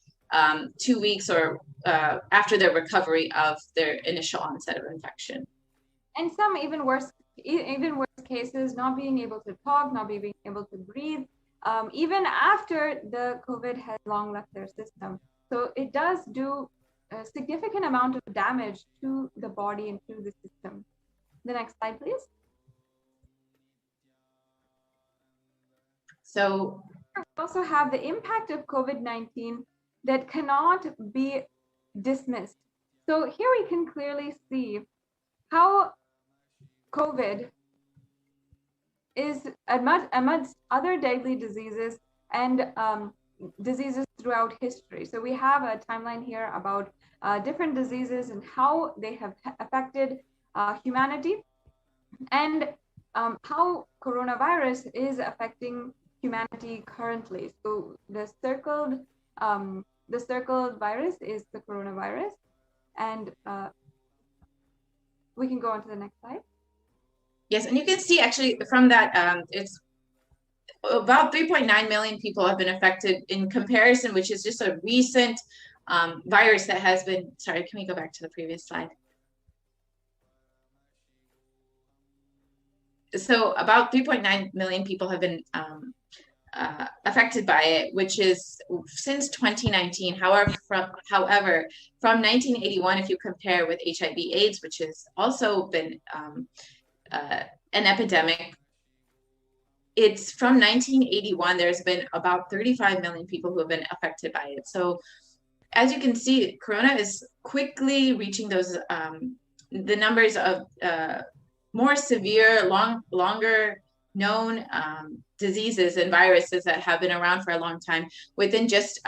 [SPEAKER 9] 2 weeks or after their recovery of their initial onset of infection.
[SPEAKER 2] And some even worse cases, not being able to talk, not being able to breathe, even after the COVID has long left their system. So it does do a significant amount of damage to the body and to the system. The next slide, please.
[SPEAKER 9] So
[SPEAKER 2] we also have the impact of COVID-19 that cannot be dismissed. So here we can clearly see how COVID is amongst other deadly diseases and diseases throughout history. So we have a timeline here about different diseases and how they have affected humanity, and how coronavirus is affecting humanity currently. So the circled virus is the coronavirus, and we can go on to the next slide.
[SPEAKER 9] Yes, and you can see actually from that, it's about 3.9 million people have been affected in comparison, which is just a recent virus that has been, sorry, can we go back to the previous slide? So about 3.9 million people have been affected by it, which is since 2019. However, from 1981, if you compare with HIV/AIDS, which has also been an epidemic, it's from 1981, there's been about 35 million people who have been affected by it. So as you can see, Corona is quickly reaching those, the numbers of more severe, longer known diseases and viruses that have been around for a long time within just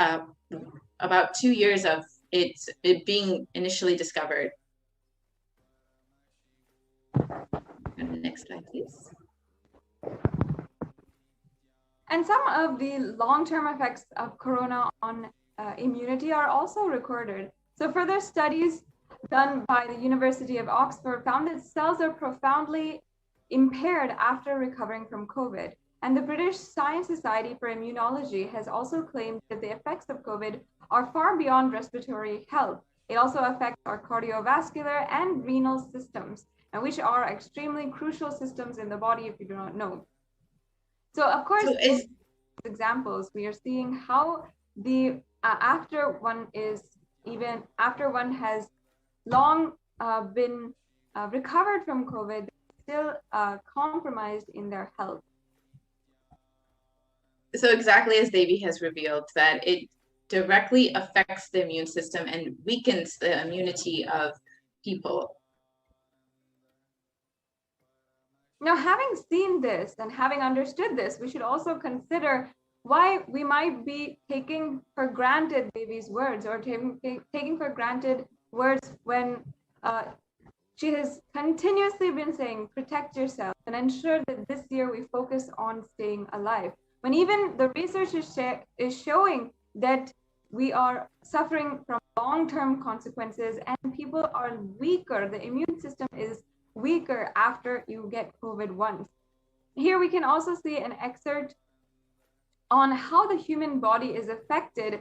[SPEAKER 9] about 2 years of it being initially discovered. Next slide, please.
[SPEAKER 2] And some of the long-term effects of corona on immunity are also recorded. So further studies done by the University of Oxford found that cells are profoundly impaired after recovering from COVID. And the British Science Society for Immunology has also claimed that the effects of COVID are far beyond respiratory health. It also affects our cardiovascular and renal systems, and which are extremely crucial systems in the body if you do not know. So of course, in examples, we are seeing how the after one has long been recovered from COVID, still compromised in their health.
[SPEAKER 9] So exactly as Devi has revealed, that it directly affects the immune system and weakens the immunity of people.
[SPEAKER 2] Now, having seen this and having understood this, we should also consider why we might be taking for granted Devi's words, or taking for granted words when she has continuously been saying, protect yourself and ensure that this year we focus on staying alive. When even the research is showing that we are suffering from long-term consequences and people are weaker, the immune system is weaker after you get COVID once. Here we can also see an excerpt on how the human body is affected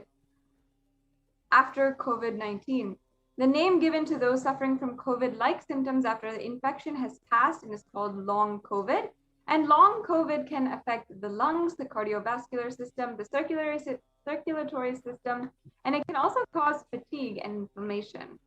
[SPEAKER 2] after COVID-19. The name given to those suffering from COVID-like symptoms after the infection has passed and is called long COVID. And long COVID can affect the lungs, the cardiovascular system, the circulatory system, and it can also cause fatigue and inflammation.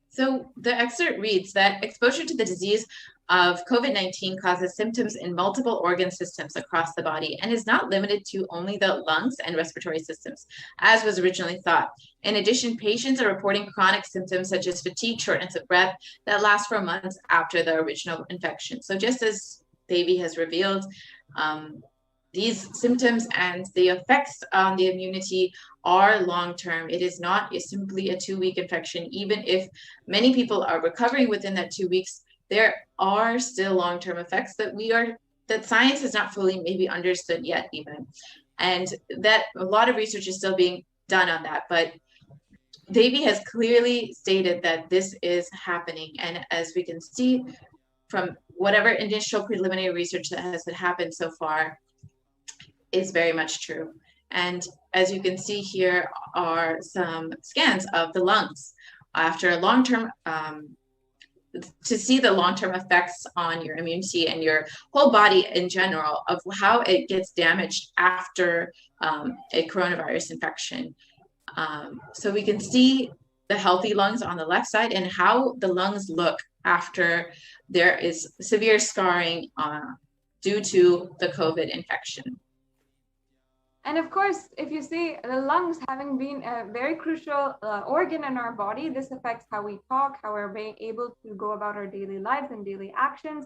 [SPEAKER 9] So the excerpt reads that exposure to the disease of COVID-19 causes symptoms in multiple organ systems across the body and is not limited to only the lungs and respiratory systems, as was originally thought. In addition, patients are reporting chronic symptoms such as fatigue, shortness of breath that last for months after the original infection. So just as Devi has revealed, these symptoms and the effects on the immunity are long-term. It is not simply a 2-week infection. Even if many people are recovering within that 2 weeks, there are still long-term effects that science has not fully maybe understood yet even. And that a lot of research is still being done on that. But Devi has clearly stated that this is happening. And as we can see from whatever initial preliminary research that has happened so far, is very much true. And as you can see here are some scans of the lungs after a long-term, to see the long-term effects on your immunity and your whole body in general of how it gets damaged after a coronavirus infection. So we can see the healthy lungs on the left side and how the lungs look after there is severe scarring due to the COVID infection.
[SPEAKER 2] And of course, if you see the lungs having been a very crucial organ in our body, this affects how we talk, how we're being able to go about our daily lives and daily actions.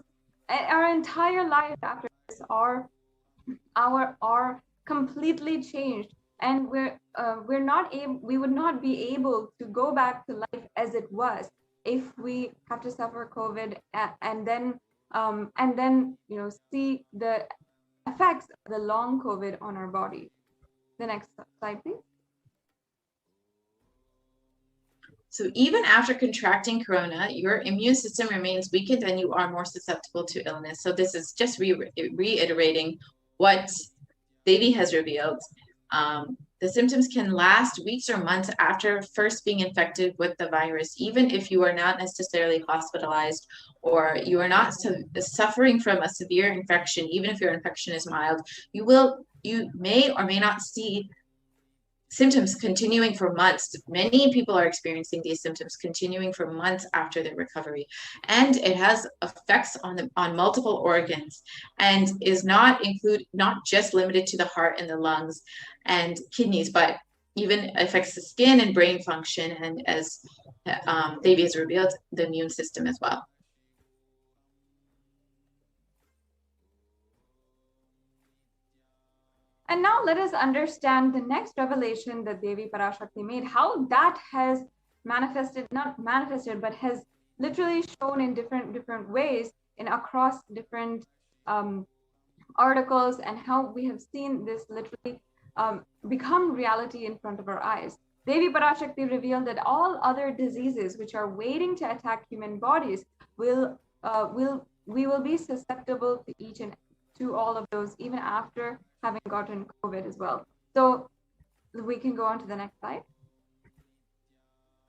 [SPEAKER 2] And our entire life after this are completely changed. And we would not be able to go back to life as it was if we have to suffer COVID and then see the effects of the long COVID on our body. The next slide, please.
[SPEAKER 9] So even after contracting corona, your immune system remains weakened and you are more susceptible to illness. So this is just reiterating what Devi has revealed. The symptoms can last weeks or months after first being infected with the virus, even if you are not necessarily hospitalized or you are not suffering from a severe infection. Even if your infection is mild, you may or may not see symptoms continuing for months. Many people are experiencing these symptoms continuing for months after their recovery, and it has effects on multiple organs, and is not just limited to the heart and the lungs and kidneys, but even affects the skin and brain function, and as Devi has revealed, the immune system as well.
[SPEAKER 2] And now let us understand the next revelation that Devi Parashakti made, how that has not manifested, but has literally shown in different ways in across different articles, and how we have seen this literally become reality in front of our eyes. Devi Parashakti revealed that all other diseases which are waiting to attack human bodies we will be susceptible to each and to all of those, even after having gotten COVID as well. So we can go on to the next slide.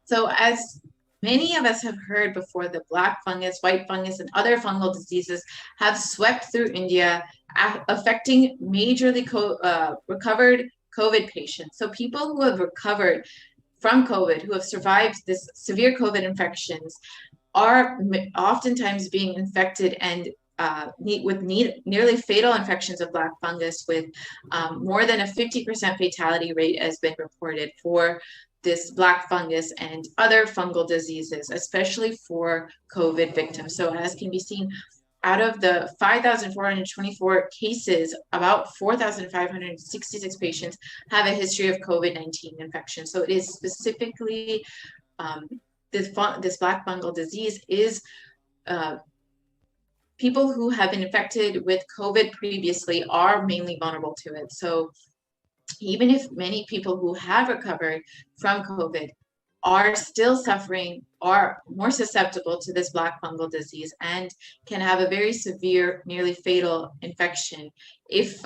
[SPEAKER 9] So as many of us have heard before, the black fungus, white fungus, and other fungal diseases have swept through India, affecting majorly recovered COVID patients. So people who have recovered from COVID, who have survived this severe COVID infections, are oftentimes being infected and nearly fatal infections of black fungus, with more than a 50% fatality rate has been reported for this black fungus and other fungal diseases, especially for COVID victims. So as can be seen, out of the 5,424 cases, about 4,566 patients have a history of COVID-19 infection. So it is specifically this black fungal disease is people who have been infected with COVID previously are mainly vulnerable to it. So even if many people who have recovered from COVID are still suffering, are more susceptible to this black fungal disease, and can have a very severe, nearly fatal infection if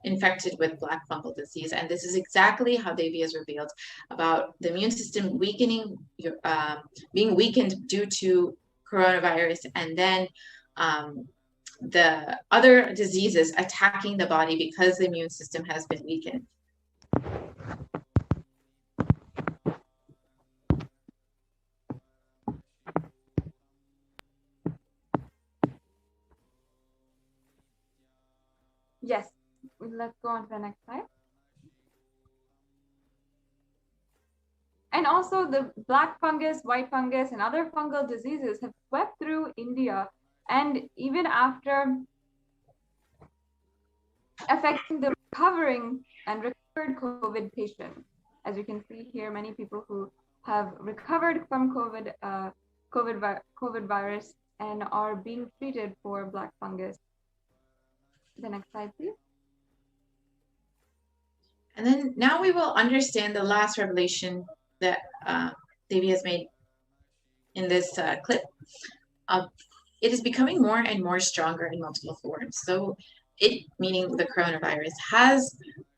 [SPEAKER 9] infected with black fungal disease. And this is exactly how Devi has revealed about the immune system weakening, being weakened due to coronavirus, and then the other diseases attacking the body because the immune system has been weakened.
[SPEAKER 2] Yes, let's go on to the next slide. And also the black fungus, white fungus, and other fungal diseases have swept through India, and even after affecting the recovering and recovered COVID patients. As you can see here, many people who have recovered from COVID virus and are being treated for black fungus. The next slide, please.
[SPEAKER 9] And then now we will understand the last revelation that Devi has made in this clip. It is becoming more and more stronger in multiple forms. So it, meaning the coronavirus, has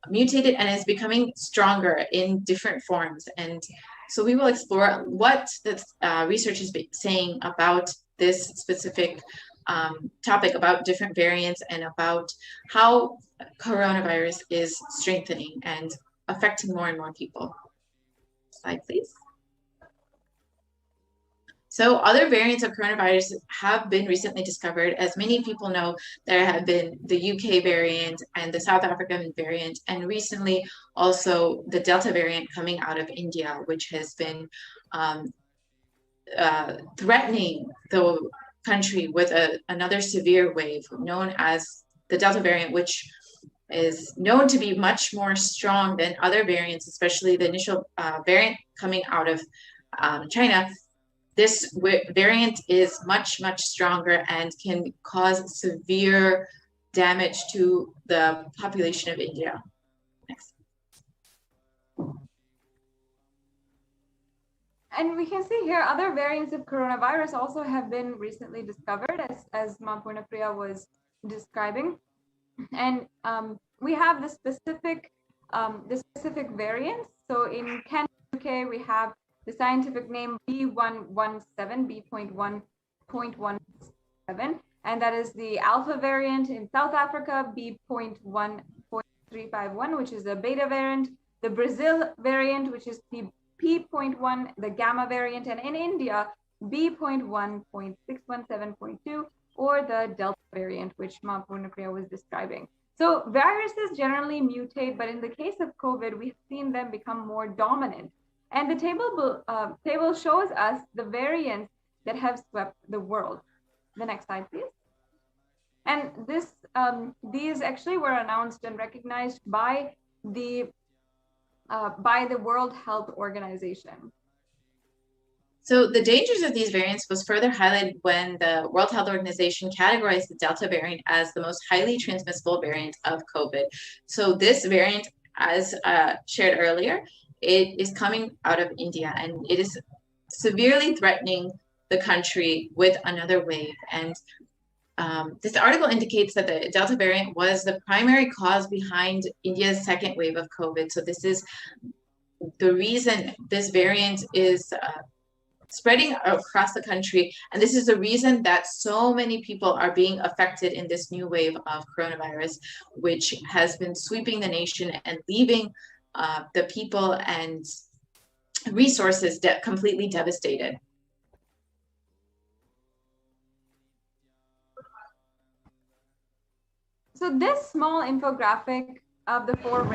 [SPEAKER 9] mutated and is becoming stronger in different forms. And so we will explore what the research is saying about this specific topic, about different variants, and about how coronavirus is strengthening and affecting more and more people. Slide, please. So other variants of coronavirus have been recently discovered. As many people know, there have been the UK variant and the South African variant, and recently also the Delta variant coming out of India, which has been threatening the country with another severe wave known as the Delta variant, which is known to be much more strong than other variants, especially the initial variant coming out of China. This variant is much, much stronger and can cause severe damage to the population of India. Next.
[SPEAKER 2] And we can see here other variants of coronavirus also have been recently discovered, as Ma Purnapriya was describing. And we have the specific the specific variants. So in Kent, UK, we have the scientific name B117, B.1.17, and that is the alpha variant. In South Africa, B.1.351, which is the beta variant. The Brazil variant, which is the P.1, the gamma variant, and in India, B.1.617.2, or the Delta variant, which Ma Purnapriya was describing. So viruses generally mutate, but in the case of COVID, we've seen them become more dominant. And the table shows us the variants that have swept the world. The next slide, please. And these actually were announced and recognized by the World Health Organization.
[SPEAKER 9] So the dangers of these variants was further highlighted when the World Health Organization categorized the Delta variant as the most highly transmissible variant of COVID. So this variant, as shared earlier, it is coming out of India, and it is severely threatening the country with another wave. And this article indicates that the Delta variant was the primary cause behind India's second wave of COVID. So this is the reason this variant is spreading across the country. And this is the reason that so many people are being affected in this new wave of coronavirus, which has been sweeping the nation and leaving the people and resources completely devastated.
[SPEAKER 2] So this small infographic of the 4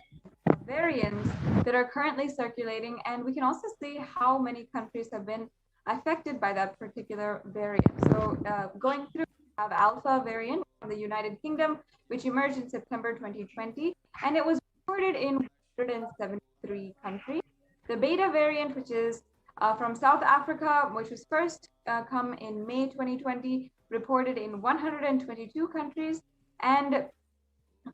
[SPEAKER 2] variants that are currently circulating, and we can also see how many countries have been affected by that particular variant. So going through, we have Alpha variant from the United Kingdom, which emerged in September 2020, and it was reported in 173 countries. The Beta variant, which is from South Africa, which was first come in May 2020, reported in 122 countries, and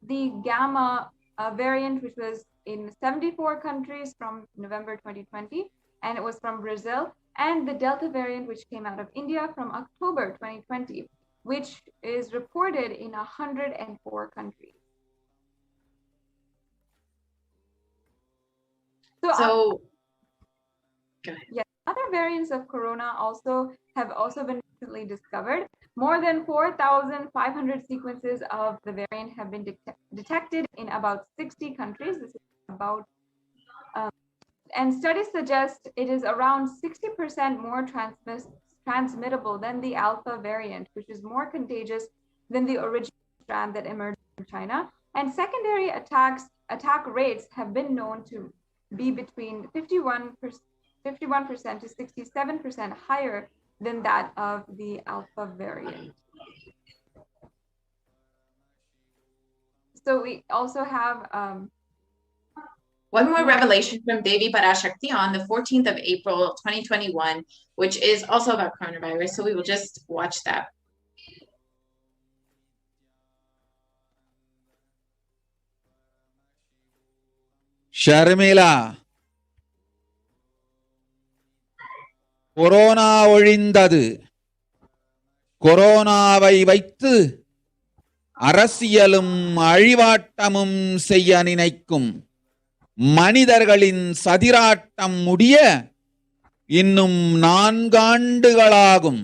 [SPEAKER 2] the Gamma variant, which was in 74 countries from November 2020, and it was from Brazil, and the Delta variant, which came out of India from October 2020, which is reported in 104 countries. So
[SPEAKER 9] go ahead.
[SPEAKER 2] Yes, other variants of corona have also been recently discovered. More than 4,500 sequences of the variant have been detected in about 60 countries. This is about, and studies suggest it is around 60% more transmittable than the Alpha variant, which is more contagious than the original strand that emerged in China. And secondary attack rates have been known to be between 51% to 67% higher than that of the Alpha variant. So we also have
[SPEAKER 9] one more revelation from Devi Parashakti on the 14th of April, 2021, which is also about coronavirus. So we will just watch that.
[SPEAKER 8] Sharmila, corona ஒழிந்தது. கொரோனாவை வைத்து அரசியலும் அழிவாட்டமும் செய்ய நினைக்கும் மனிதர்களின் சதிராட்டம் முடிய இன்னும் 4 ஆண்டுகளாகும்.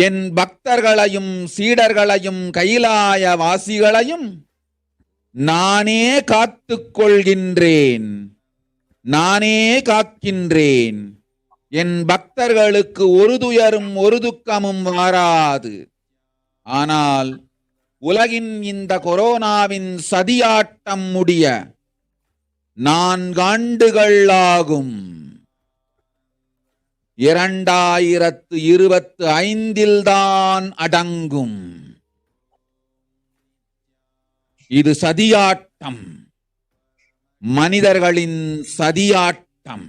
[SPEAKER 8] என் பக்தர்களையும் சீடர்களையும் கைலாய வாசிகளையும் நானே காத்துக் கொள்கின்றேன், நானே காக்கின்றேன். என் பக்தர்களுக்கு ஒரு துயரும் ஒரு துக்கமும் வாராது. ஆனால் உலகின் இந்த கொரோனாவின் சதியாட்டம் முடிய 4 ஆண்டுகள் ஆகும். 2025 தான் அடங்கும். இது சதியாட்டம், மனிதர்களின் சதியாட்டம்.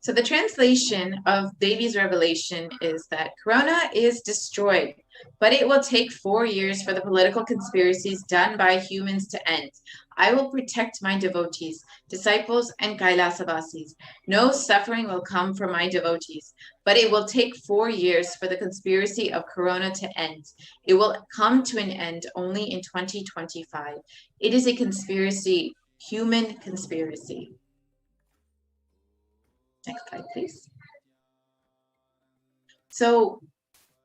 [SPEAKER 9] So the translation of Devi's revelation is that Corona is destroyed, but it will take 4 years for the political conspiracies done by humans to end. I will protect my devotees, disciples, and Kailasa-vasis. No suffering will come from my devotees, but it will take 4 years for the conspiracy of Corona to end. It will come to an end only in 2025. It is a conspiracy, human conspiracy. Next slide, please. So,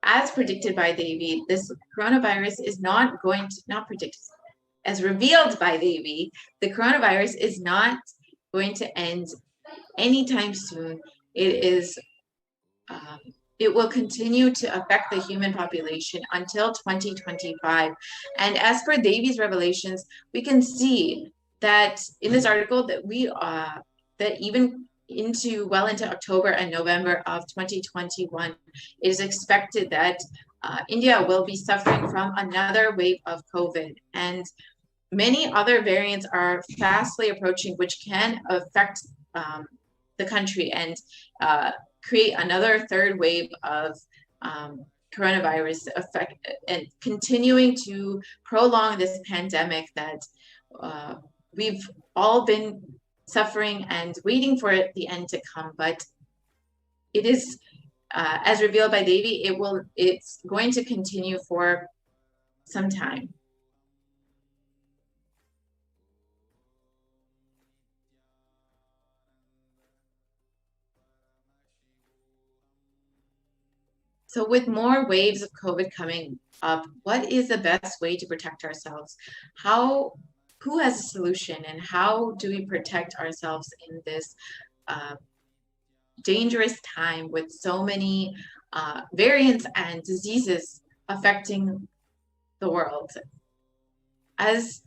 [SPEAKER 9] as predicted by Devi, this coronavirus is not going to, not predicted, as revealed by Devi, the coronavirus is not going to end anytime soon. It will continue to affect the human population until 2025. And as per Devi's revelations, we can see that in this article that that even well into October and November of 2021, it is expected that India will be suffering from another wave of COVID, and many other variants are fastly approaching, which can affect the country and create another third wave of coronavirus effect, and continuing to prolong this pandemic that we've all been suffering and waiting for the end to come. But it is, as revealed by Devi, it's going to continue for some time. So with more waves of COVID coming up, what is the best way to protect ourselves? Who has a solution, and how do we protect ourselves in this dangerous time with so many variants and diseases affecting the world? As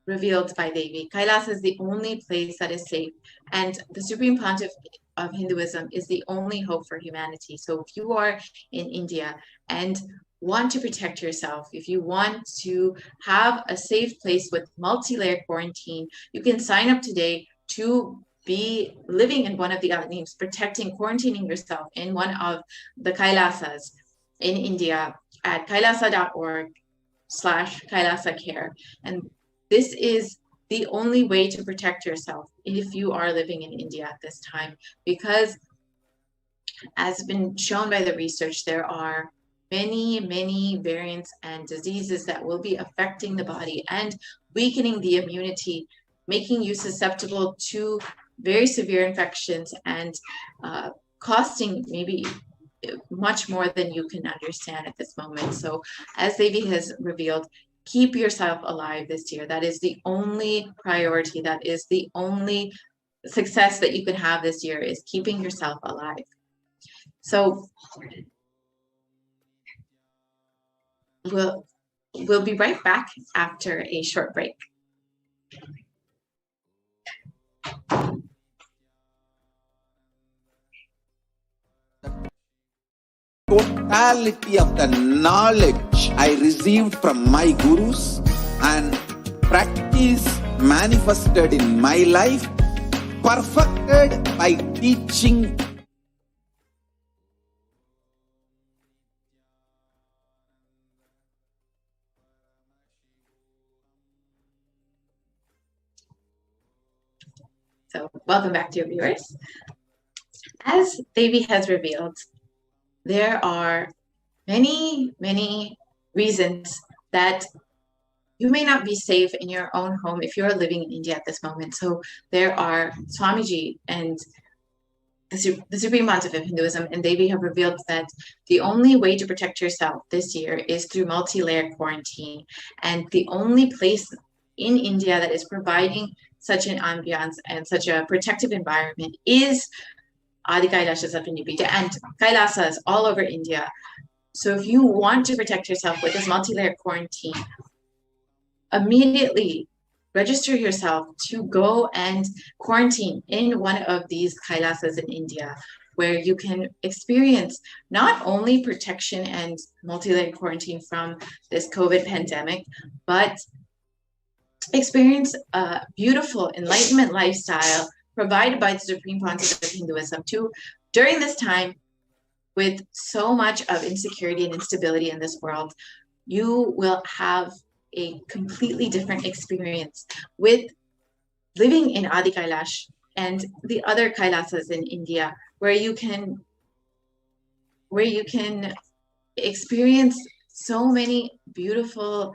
[SPEAKER 9] revealed by Devi, Kailasa is the only place that is safe, and the Supreme Pontiff of Hinduism is the only hope for humanity. So if you are in India and want to protect yourself, if you want to have a safe place with multi-layer quarantine, you can sign up today to be living in one of the names, quarantining yourself in one of the Kailasas in India at kailasa.org/Kailasa Care. And this is the only way to protect yourself if you are living in India at this time, because as been shown by the research, there are many variants and diseases that will be affecting the body and weakening the immunity, making you susceptible to very severe infections and costing maybe much more than you can understand at this moment. So as Devi has revealed, keep yourself alive this year. That is the only priority. That is the only success that you can have this year, is keeping yourself alive. So we'll be right back after a short break.
[SPEAKER 8] Totality of the knowledge I received from my gurus and practice manifested in my life, perfected by teaching.
[SPEAKER 9] So welcome back, dear viewers. As Devi has revealed, there are many reasons that you may not be safe in your own home if you're living in India at this moment. So there are Swamiji and the Supreme Pontiff of Hinduism and Devi have revealed that the only way to protect yourself this year is through multi-layer quarantine. And the only place in India that is providing such an ambiance and such a protective environment is Adi Kailashas up in Nipita and Kailasas all over India. So if you want to protect yourself with this multi-layer quarantine, immediately register yourself to go and quarantine in one of these Kailasas in India, where you can experience not only protection and multi-layer quarantine from this COVID pandemic, but experience a beautiful enlightenment lifestyle provided by the Supreme Pontiff of Hinduism during this time with so much of insecurity and instability in this world. You will have a completely different experience with living in Adi Kailash and the other Kailasas in India, where you can experience so many beautiful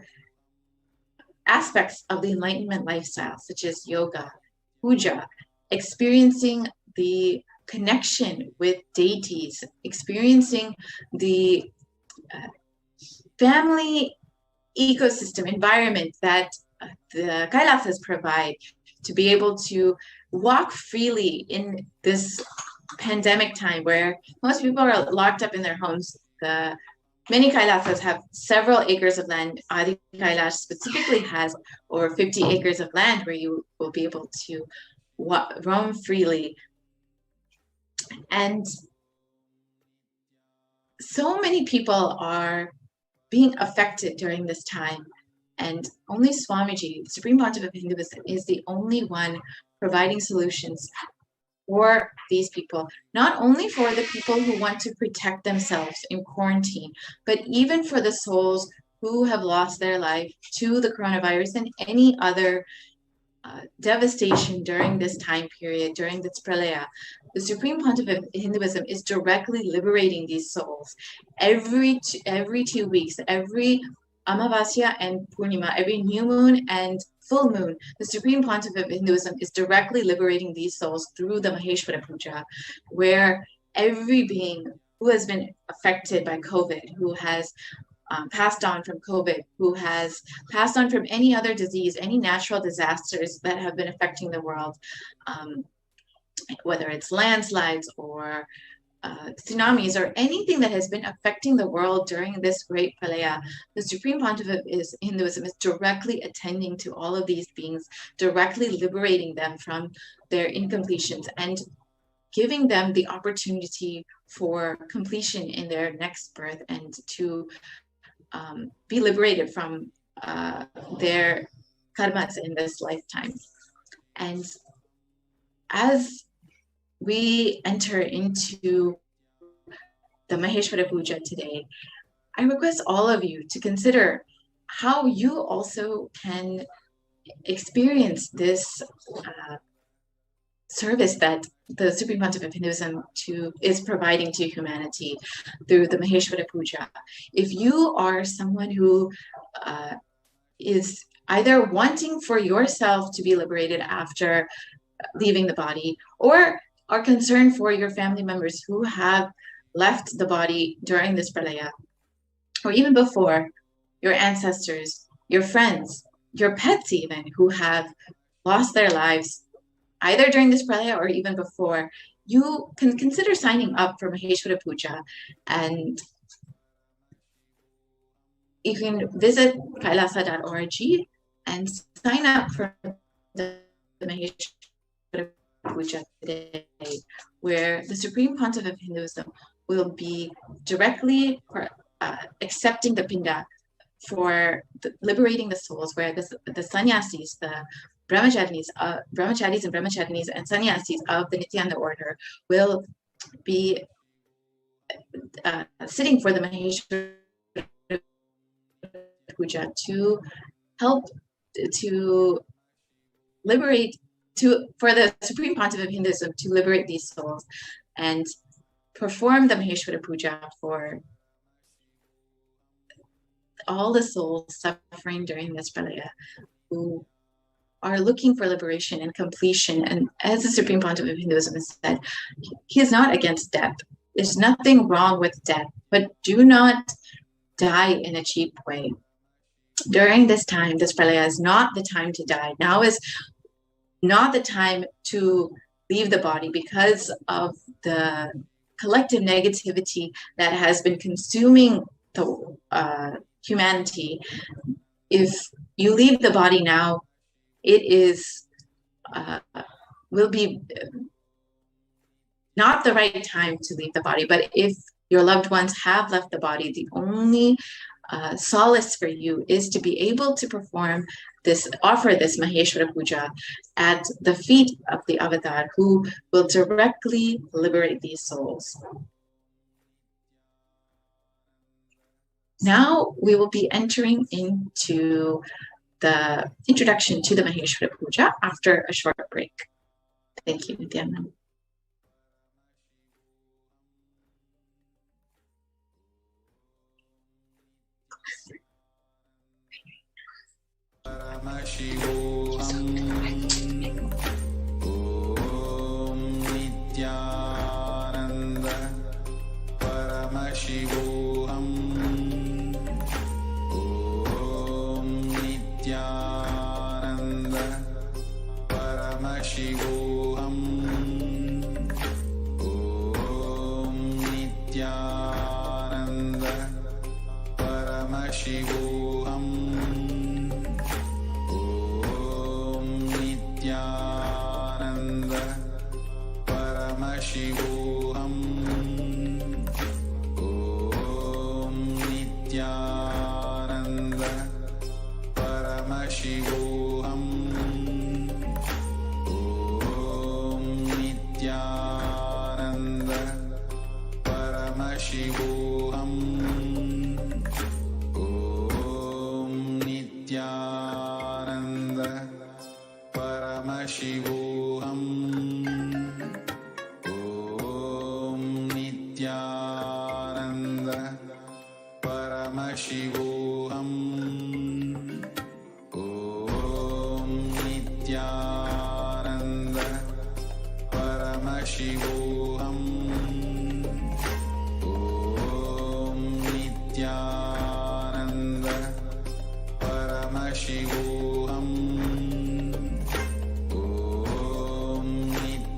[SPEAKER 9] aspects of the enlightenment lifestyle, such as yoga, puja, experiencing the connection with deities, experiencing the family ecosystem environment that the Kailasas provide, to be able to walk freely in this pandemic time where most people are locked up in their homes. Many Kailasas have several acres of land. Adi Kailash specifically has over 50 acres of land where you will be able to roam freely. And so many people are being affected during this time. And only Swamiji, the Supreme Pontiff of Hinduism, is the only one providing solutions for these people, not only for the people who want to protect themselves in quarantine, but even for the souls who have lost their life to the coronavirus and any other devastation during this time period, during this pralaya. The Supreme Pontiff of Hinduism is directly liberating these souls. Every 2 weeks, every Amavasya and Purnima, every new moon and full moon, the Supreme Pontiff of Hinduism is directly liberating these souls through the Maheshwara Puja, where every being who has been affected by COVID, who has passed on from COVID, who has passed on from any other disease, any natural disasters that have been affecting the world, whether it's landslides or tsunamis or anything that has been affecting the world during this great pralaya, the Supreme Pontiff of Hinduism is directly attending to all of these beings, directly liberating them from their incompletions and giving them the opportunity for completion in their next birth and to be liberated from their karmas in this lifetime. And as we enter into the Maheshwara Puja today, I request all of you to consider how you also can experience this service that the Supreme Pontiff of Hinduism is providing to humanity through the Maheshwara Puja. If you are someone who is either wanting for yourself to be liberated after leaving the body, or are concerned for your family members who have left the body during this pralaya, or even before, your ancestors, your friends, your pets even, who have lost their lives either during this pralaya or even before, you can consider signing up for Maheshwara Puja. And you can visit kailasa.org and sign up for the Maheshwara Puja today, where the Supreme Pontiff of Hinduism will be directly accepting the pinda for liberating the souls, where the sannyasis, the brahmacharis and brahmacharinis and sannyasis of the Nithyananda order will be sitting for the Maheshwara Puja to help to liberate, for the Supreme Pontiff of Hinduism to liberate these souls and perform the Maheshwara Puja for all the souls suffering during this pralaya who are looking for liberation and completion. And as the Supreme Pontiff of Hinduism has said, he is not against death. There's nothing wrong with death, but do not die in a cheap way. During this time, this pralaya is not the time to die. Now is not the time to leave the body because of the collective negativity that has been consuming the humanity. If you leave the body now, it is will be not the right time to leave the body. But if your loved ones have left the body, the only solace for you is to be able to perform offer this Maheshwara Puja at the feet of the avatar who will directly liberate these souls. Now we will be entering into the introduction to the Maheshwara Puja after a short break. Thank you, Nithyananda.
[SPEAKER 1] Paramashivoham. Om Nithyananda Paramashivoham. Om Nithyananda Paramashivoham. Om Nithyananda Paramashivoham. Nithyananda Paramashivoham. Om Nithyananda Paramashivoham. Om Nithyananda Paramashivoham. Om Nithyananda Paramashivoham. Om Nithyananda Paramashivoham. Om Nithyananda Paramashivoham. Om Nithyananda Paramashivoham.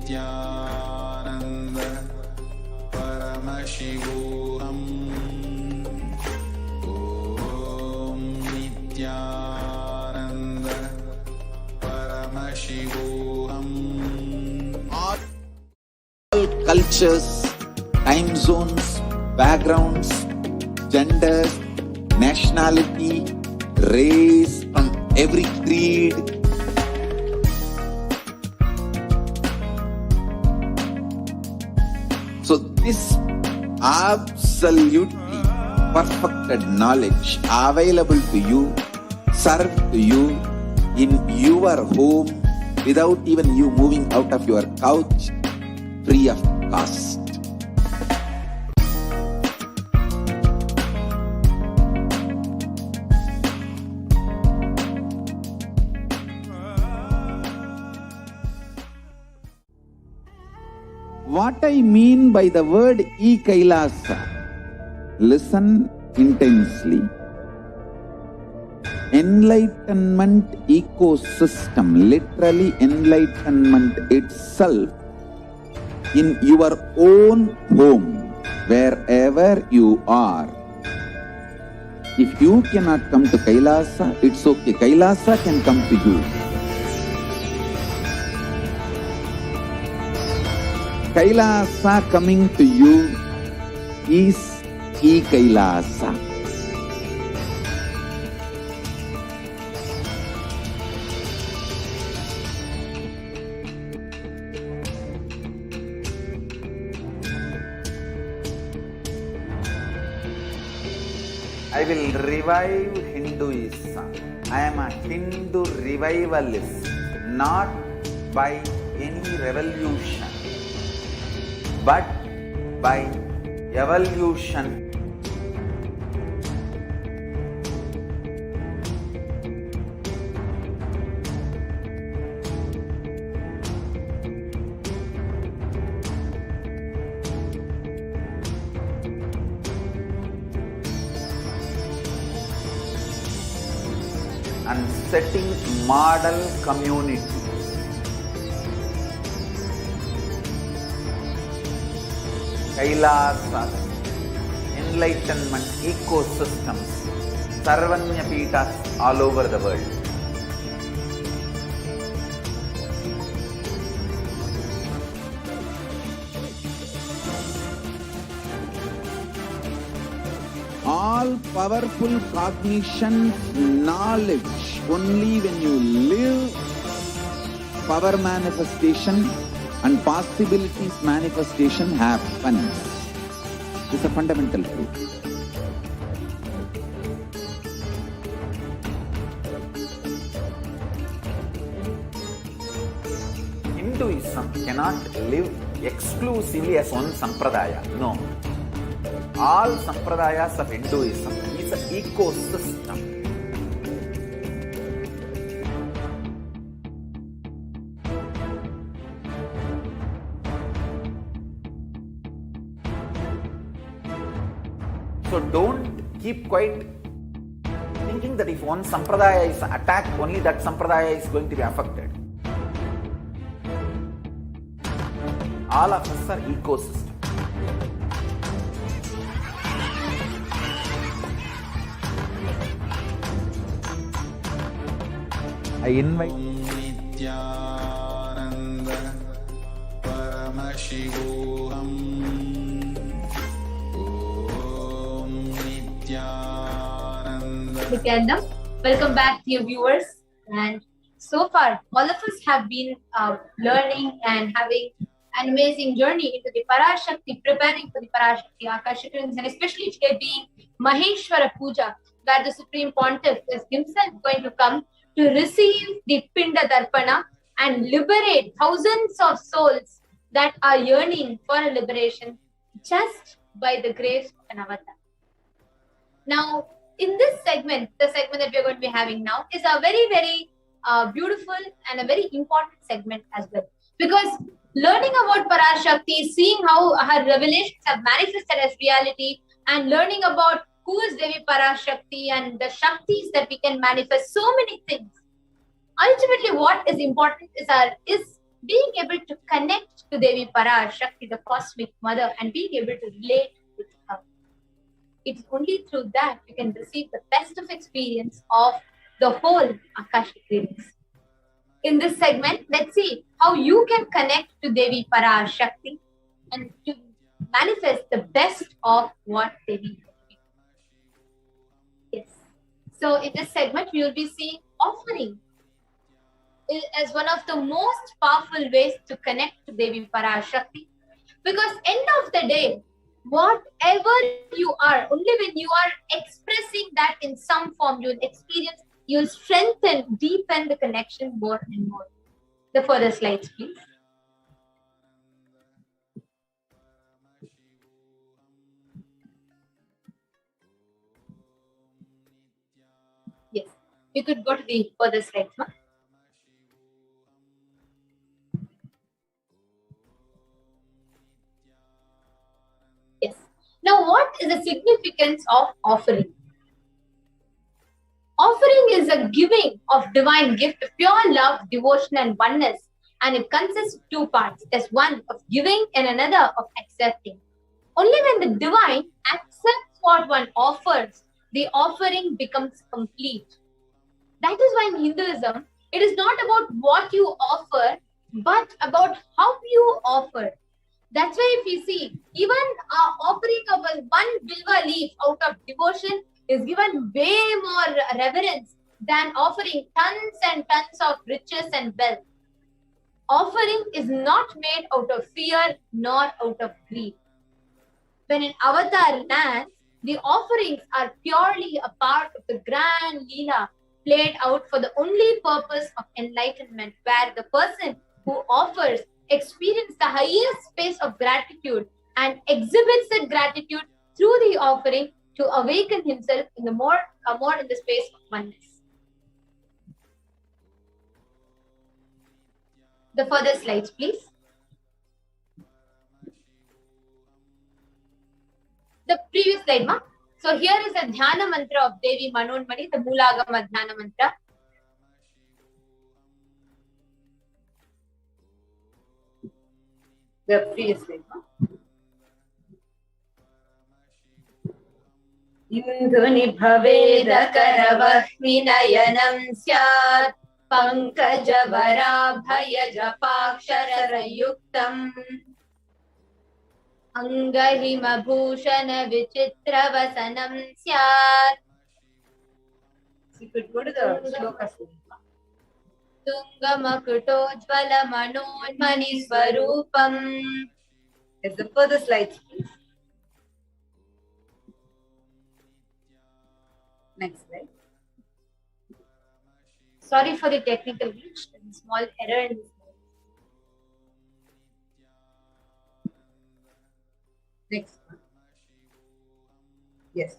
[SPEAKER 1] Nithyananda Paramashivoham. Om Nithyananda Paramashivoham.
[SPEAKER 8] All cultures, time zones, backgrounds, genders, nationality, race, from every creed, so this absolutely perfected knowledge available to you, served to you in your home without even you moving out of your couch, free of cost. What I mean by the word Kailasa, listen intensely. Enlightenment ecosystem, literally enlightenment itself, in your own home, wherever you are. If you cannot come to Kailasa, it's okay. Kailasa can come to you. Kailasa coming to you is Kailasa.
[SPEAKER 4] I will revive Hinduism. I am a Hindu revivalist, not by any revolution, but by evolution. And setting model community. Kailasa, enlightenment ecosystems, Sarvanya Pitas all over the world.
[SPEAKER 8] all powerful cognition, knowledge. Only when you live, power manifestation and possibilities manifestation happens. This is a fundamental truth.
[SPEAKER 4] Hinduism cannot live exclusively as one sampradaya. No. All sampradayas of Hinduism is an ecosystem. So don't keep quiet thinking that if one sampradaya is attacked, only that sampradaya is going to be affected. All of us are ecosystem. I invite
[SPEAKER 1] Nithyananda Paramashivoham. Om Nithyananda.
[SPEAKER 3] Nithyananda. Welcome back, dear viewers. And so far, all of us have been learning and having an amazing journey into the Parashakti, preparing for the Parashakti Akashic rings, and especially today being Maheshwara Puja, where the Supreme Pontiff is himself going to come to receive the Pinda Darpana and liberate thousands of souls that are yearning for a liberation just by the grace of an avatar. Now, in this segment, the segment that we are going to be having now is a very, very beautiful and a very important segment as well. Because learning about Parashakti, seeing how her revelations have manifested as reality, and learning about who is Devi Parashakti and the Shaktis that we can manifest, so many things. Ultimately, what is important is being able to connect to Devi Parashakti, the cosmic mother, and being able to relate with her. It's only through that we can receive the best of experience of the whole Akashic readings. In this segment, let's see how you can connect to Devi Parashakti and to manifest the best of what Devi is. Yes. So in this segment, we will be seeing offering as one of the most powerful ways to connect to Devi Parashakti. Because end of the day, whatever you are, only when you are expressing that in some form, you will experience, you will strengthen, deepen the connection more and more. The further slides, please. Yes, you could go to the further slides, ma. Yes. Now, what is the significance of offering? Offering is a giving of divine gift of pure love, devotion, and oneness, and it consists of two parts. There's one of giving and another of accepting. Only when the divine accepts what one offers, the offering becomes complete. That is why in Hinduism, it is not about what you offer, but about how you offer. That's why if you see, even offering of one bilva leaf out of devotion is given way more reverence than offering tons and tons of riches and wealth. Offering is not made out of fear nor out of greed. When an avatar lands, the offerings are purely a part of the grand Leela played out for the only purpose of enlightenment, where the person who offers experiences the highest space of gratitude and exhibits that gratitude through the offering to awaken himself in the more in the space of oneness. The further slides, please. The previous slide, ma. So here is a Dhyana mantra of Devi Manonmani, the Moolagama Dhyana mantra. The previous slide, ma. Induni bhaveda karavahmi nayanam syat pankajavara bhaya japakshara yuktam Angahimabhushan vichitravasanam syat.
[SPEAKER 2] You could go to the shloka.
[SPEAKER 3] Tungamakutojvala manonmani swarupam.
[SPEAKER 2] It's the further slides, please. Next slide.
[SPEAKER 3] Sorry for the technical glitch. There's a small error in this.
[SPEAKER 2] Next one. Yes.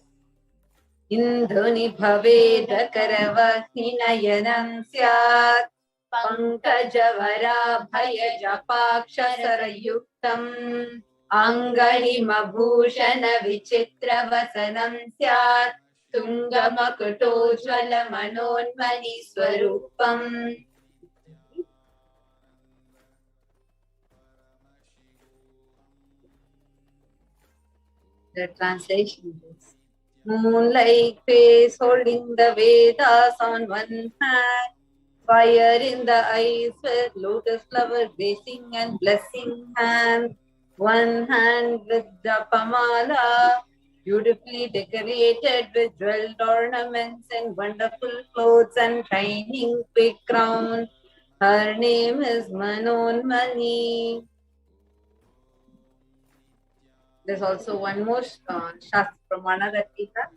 [SPEAKER 2] Indhani bhaveda karavahinayanam syat pankajavara bhayajapakshasarayuktam angahimabhushana vichitravasanam syat tungamakutojvala manonmani swarupam. The translation is: moon-like face holding the Vedas on one hand, fire in the eyes with lotus flower blessing and blessing hand, one hand with the pamala, beautifully decorated with jeweled ornaments and wonderful clothes and shining big crown. Her name is Manonmani. There's also one more Shastra Pramana that we have.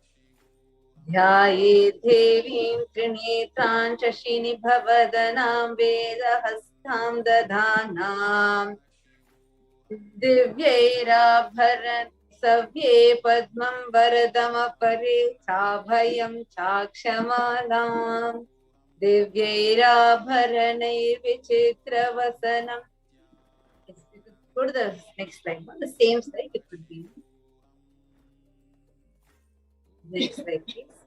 [SPEAKER 2] Dhyaye Devim Trinetran Shashini Bhavadanam Vedahastam Dadhanam Divyaira Bharan Savye Padmam Varadam Apare Chabhayam Chakshamalam Divyaira Bharanai Vichitra Vasanam. Go to the next slide. On the same slide, it could be. Next slide, please.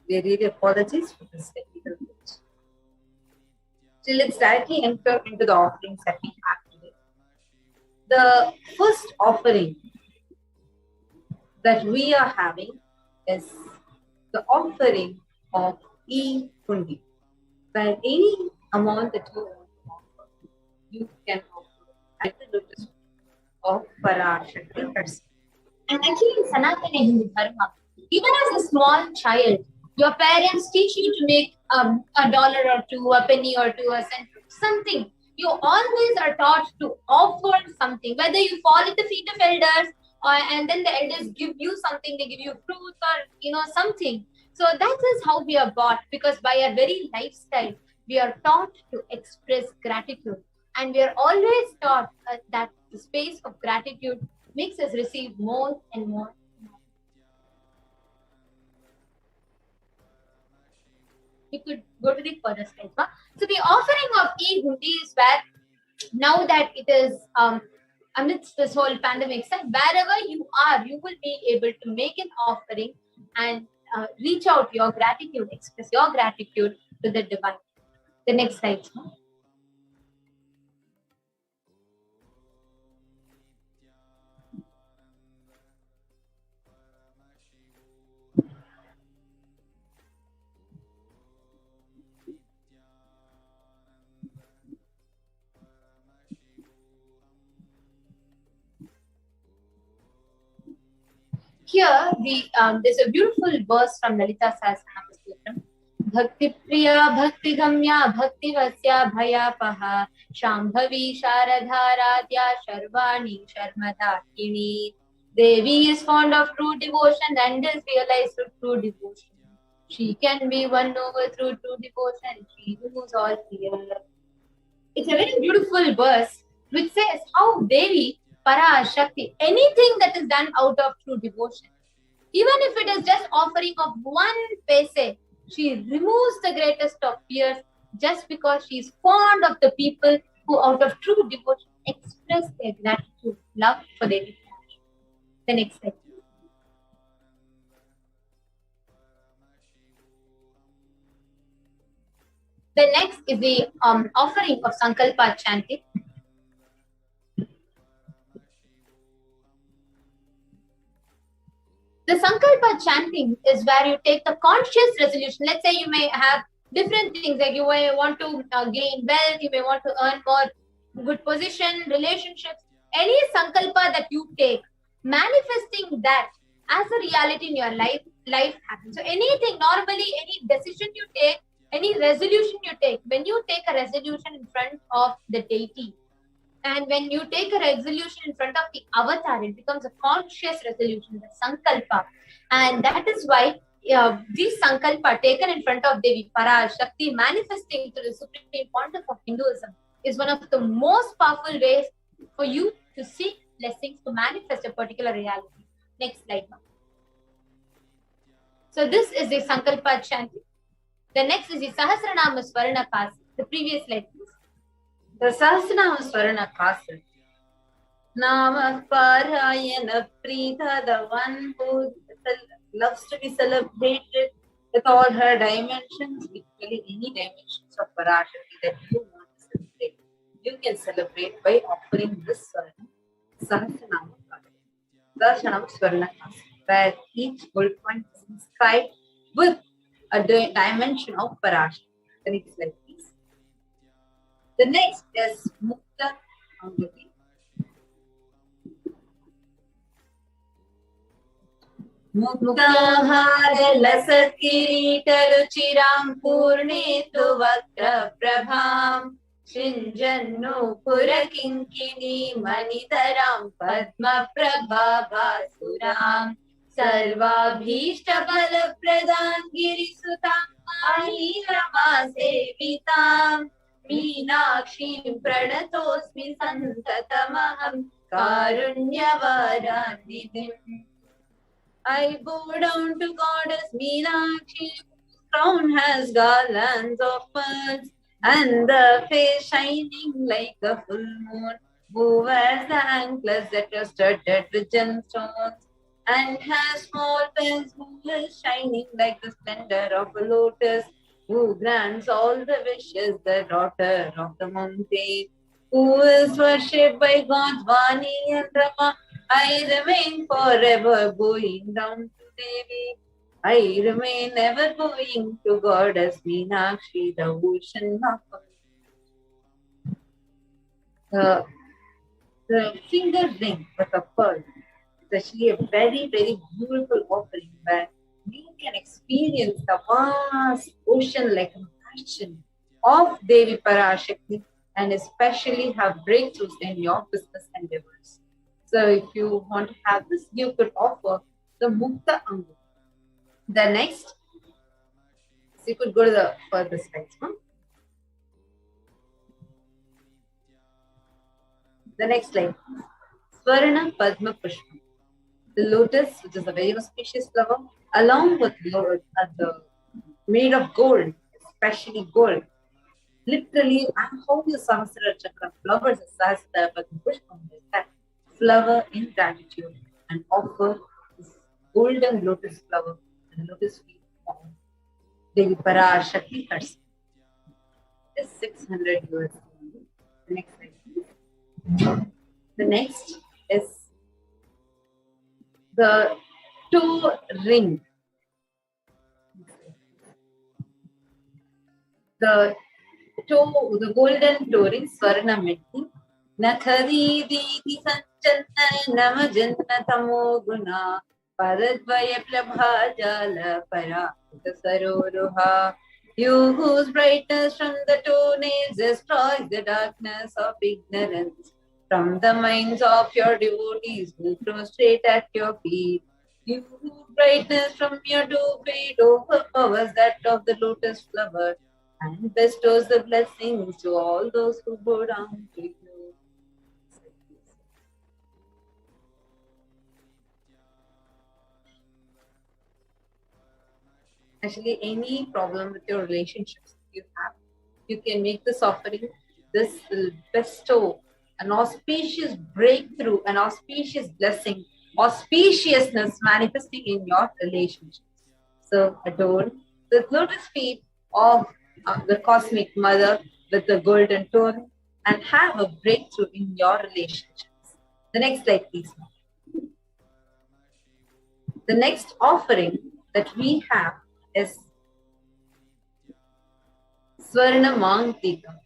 [SPEAKER 2] We really apologize for this technical glitch. So let's directly enter into the offerings that we have today. The first offering that we are having is the offering of e-hundi. Where any amount that you want to offer, you can offer at the lotus of Parashakti person.
[SPEAKER 3] And actually in Sanatana Hindu Dharma, even as a small child, your parents teach you to make $1 or two, a penny or two, a cent, something. You always are taught to offer something, whether you fall at the feet of elders and then the elders give you something, they give you fruits or something. So that is how we are bought, because by our very lifestyle, we are taught to express gratitude. And we are always taught that the space of gratitude makes us receive more and more. You could go to the further slide. So the offering of e-hundi is where, now that it is amidst this whole pandemic, wherever you are, you will be able to make an offering and reach out your gratitude, express your gratitude to the divine. The next slide. Here, there's a beautiful verse from Lalita Sahasranama. Bhakti Priya Bhakti Gamya Bhakti Vasya Bhayapaha Shambhavi Sharadharadya Sharvani Sharmadakini. Devi is fond of true devotion and is realized through true devotion. She can be won over through true devotion. She removes all fear. It's a very beautiful verse which says how Devi, Parashakti, anything that is done out of true devotion, even if it is just offering of 1 paise, she removes the greatest of fears just because she is fond of the people who out of true devotion express their gratitude, love for their Lord. The next slide. The next is the offering of Sankalpa chanting. The Sankalpa chanting is where you take the conscious resolution. Let's say you may have different things, like you may want to gain wealth, you may want to earn more good position, relationships, any sankalpa that you take, manifesting that as a reality in your life happens. So anything, normally any decision you take, any resolution you take, when you take a resolution in front of the deity, and when you take a resolution in front of the avatar, it becomes a conscious resolution, the sankalpa. And that is why this sankalpa taken in front of Devi Parashakti, manifesting to the supreme pontiff of Hinduism, is one of the most powerful ways for you to seek blessings to manifest a particular reality. Next slide now. So this is the sankalpa chanting. The next is the Sahasranama Swarana Kasi. The previous slide, please. The Sahasranama Swarana Kasi. Nama Parayana Preetha, the one who loves to be celebrated with all her dimensions, literally any dimensions of Parashakti that you want to celebrate. You can celebrate by offering this Sahasranama Kasi. Darshanam Swarana Kasi, where each gold point is inscribed with a dimension of Parashakti. The next slide, please. The next is Mukta Angati. Muktaharalasakiritaruchiram purnetu vakra prabham Shinjannu purakinkini manitaram padma prabhavasuram Sarvabhishta bala pradan girisutam Mahirama sevitam Meenakshim pranatosmi santatamaham Karunyavaranidhim. I bow down to goddess Meenakshi, whose crown has garlands of pearls, and the face shining like a full moon, who wears the anklets that are studded with gemstones, and has small bells, who is shining like the splendor of a lotus, who grants all the wishes, the daughter of the mountain, who is worshipped by gods Vani and Rama. I remain forever bowing down to Devi. I remain ever bowing to goddess Meenakshi, the ocean of the finger ring with a pearl is actually a very, very beautiful offering where you can experience the vast ocean like compassion of Devi Parashakti and especially have breakthroughs in your business endeavors. So if you want to have this, you could offer the Mukta Angu. The next, so you could go to the further slides. The next slide. Swarana Padma Pushpa. The lotus, which is a very auspicious flower, along with the made of gold, especially gold. Literally, and how the Sahasrara Chakra flowers as Sahasrara Padma Pushpa is that flower in gratitude and offer this golden lotus flower and lotus feet of Devi Parashakti herself. This is 600 USD. The next slide, please. The next is the toe ring. The golden toe ring, Swarna Metti. Nakhari Diti Sanchana Namajanna Tamo Guna Paradvaya Prabha Jala Parakita Saroruha. You whose brightness from the toenails destroys the darkness of ignorance. From the minds of your devotees who prostrate at your feet. You whose brightness from your two-feet overpowers that of the lotus flower and bestows the blessings to all those who bow down to you. Actually, any problem with your relationships you have, you can make this offering. This will bestow an auspicious breakthrough, an auspicious blessing, auspiciousness manifesting in your relationships. So adore the lotus feet of the cosmic mother with the golden toe and have a breakthrough in your relationships. The next slide, please. The next offering that we have is
[SPEAKER 10] Swarna Mantika,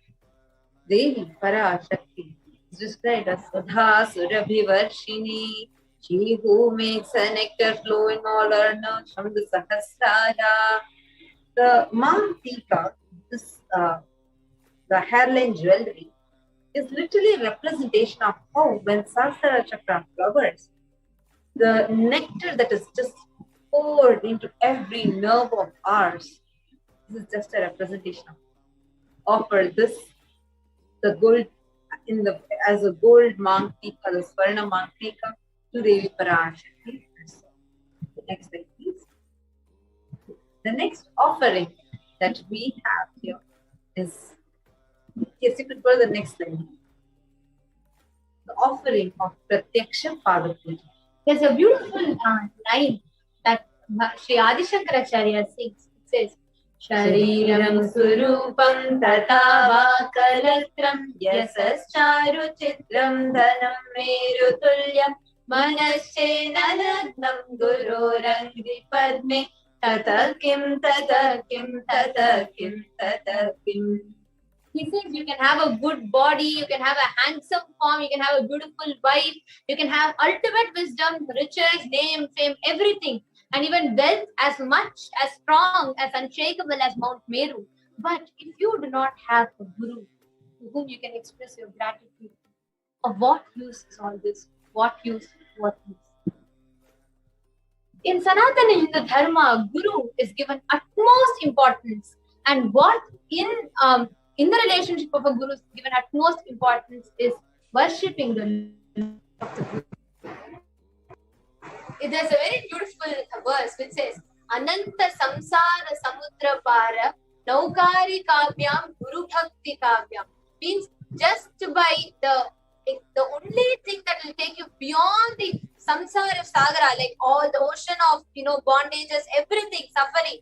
[SPEAKER 10] Devi Parashakti, is described as Sudha Surabhivarshini, she who makes a nectar flow in all her nerves from the Sahasrara. The Mantika, this the hairline jewelry, is literally a representation of how when Sahasrara Chakra flowers, the nectar that is just poured into every nerve of ours. This is just a representation of offer this the gold in the as a gold Mantika, the Swarna Mantika to Devi Parashakti. The next slide, please. The next offering that we have here is, yes, you could go to the next slide. The offering of Pratyaksha Pada Puja.
[SPEAKER 7] There's a beautiful line that Sri Adi Shankaracharya sings. It says, Shariram surupam tatava kalatram yasascharu chitram dhanam merutulyam manasche nalagnam guru rangri padme tatakim tatakim tatakim tatakim. He says you can have a good body, you can have a handsome form, you can have a beautiful wife, you can have ultimate wisdom, riches, name, fame, everything. And even wealth as much, as strong, as unshakable as Mount Meru. But if you do not have a guru to whom you can express your gratitude, of what use is all this? What use? What use? In Sanatana Hindu Dharma, guru is given utmost importance. And what in the relationship of a guru is given utmost importance is worshipping the Lord of the Guru. There's a very beautiful verse which says, Ananta samsara samudra para naukari kavyam guru bhakti kavyam. Means just by the only thing that will take you beyond the samsara sagara, like all the ocean of bondages, everything, suffering,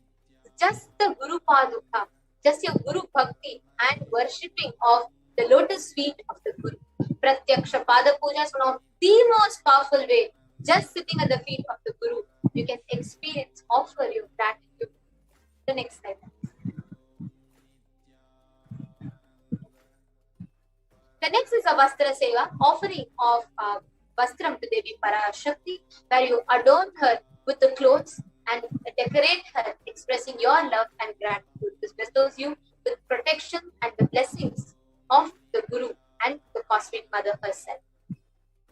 [SPEAKER 7] just the guru paduka, just your guru bhakti and worshipping of the lotus feet of the guru. Pratyaksha pada puja is one of the most powerful way. Just sitting at the feet of the Guru, you can experience, offer your gratitude. The next slide. The next is a Vastra Seva, offering of Vastram to Devi Parashakti, where you adorn her with the clothes and decorate her, expressing your love and gratitude. This bestows you with protection and the blessings of the Guru and the Cosmic Mother herself.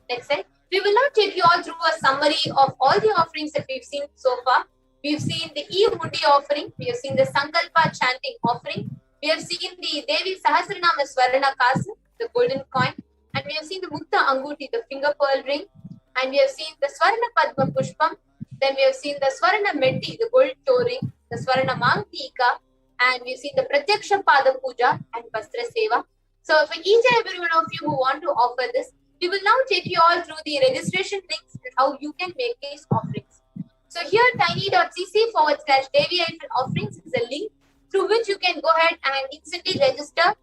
[SPEAKER 7] Next slide. We will not take you all through a summary of all the offerings that we've seen so far. We've seen the E-Mundi offering. We have seen the Sankalpa chanting offering. We have seen the Devi Sahasranama Swarna Kasa, the golden coin. And we have seen the Mukta Anguti, the finger pearl ring. And we have seen the Swarna Padma Pushpam. Then we have seen the Swarna Metti, the gold toe ring, the Swarna Mantika. And we've seen the Pratyaksha Pada Puja and Vastra Seva. So for each and every one of you who want to offer this, we will now take you all through the registration links and how you can make these offerings. So here tiny.cc/Devi-offerings is a link through which you can go ahead and instantly register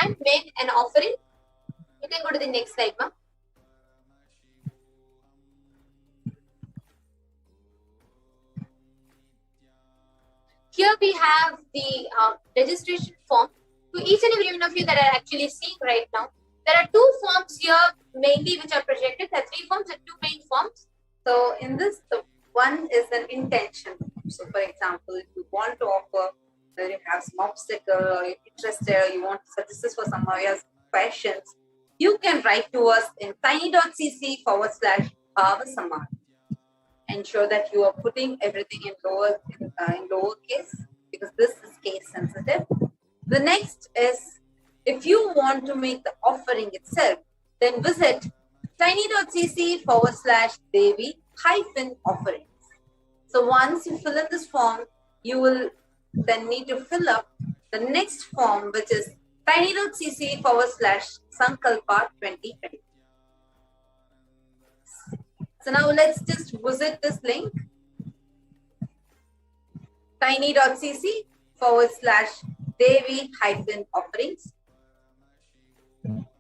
[SPEAKER 7] and make an offering. You can go to the next slide, ma'am. Here we have the registration form. To each and every one of you that are actually seeing right now, there are two forms here mainly which are projected. There are three forms and two main forms. So in this, the one is an intention. So for example, if you want to offer, whether you have some obstacle or you're interested or you want to suggest this for some of your questions, you can write to us in tiny.cc/BHAVASAMADHI. Ensure that you are putting everything in lowercase because this is case sensitive. The next is, if you want to make the offering itself, then visit tiny.cc/Devi-offerings. So once you fill in this form, you will then need to fill up the next form, which is tiny.cc/Sankalpa 2020. So now let's just visit this link. tiny.cc/Devi-offerings.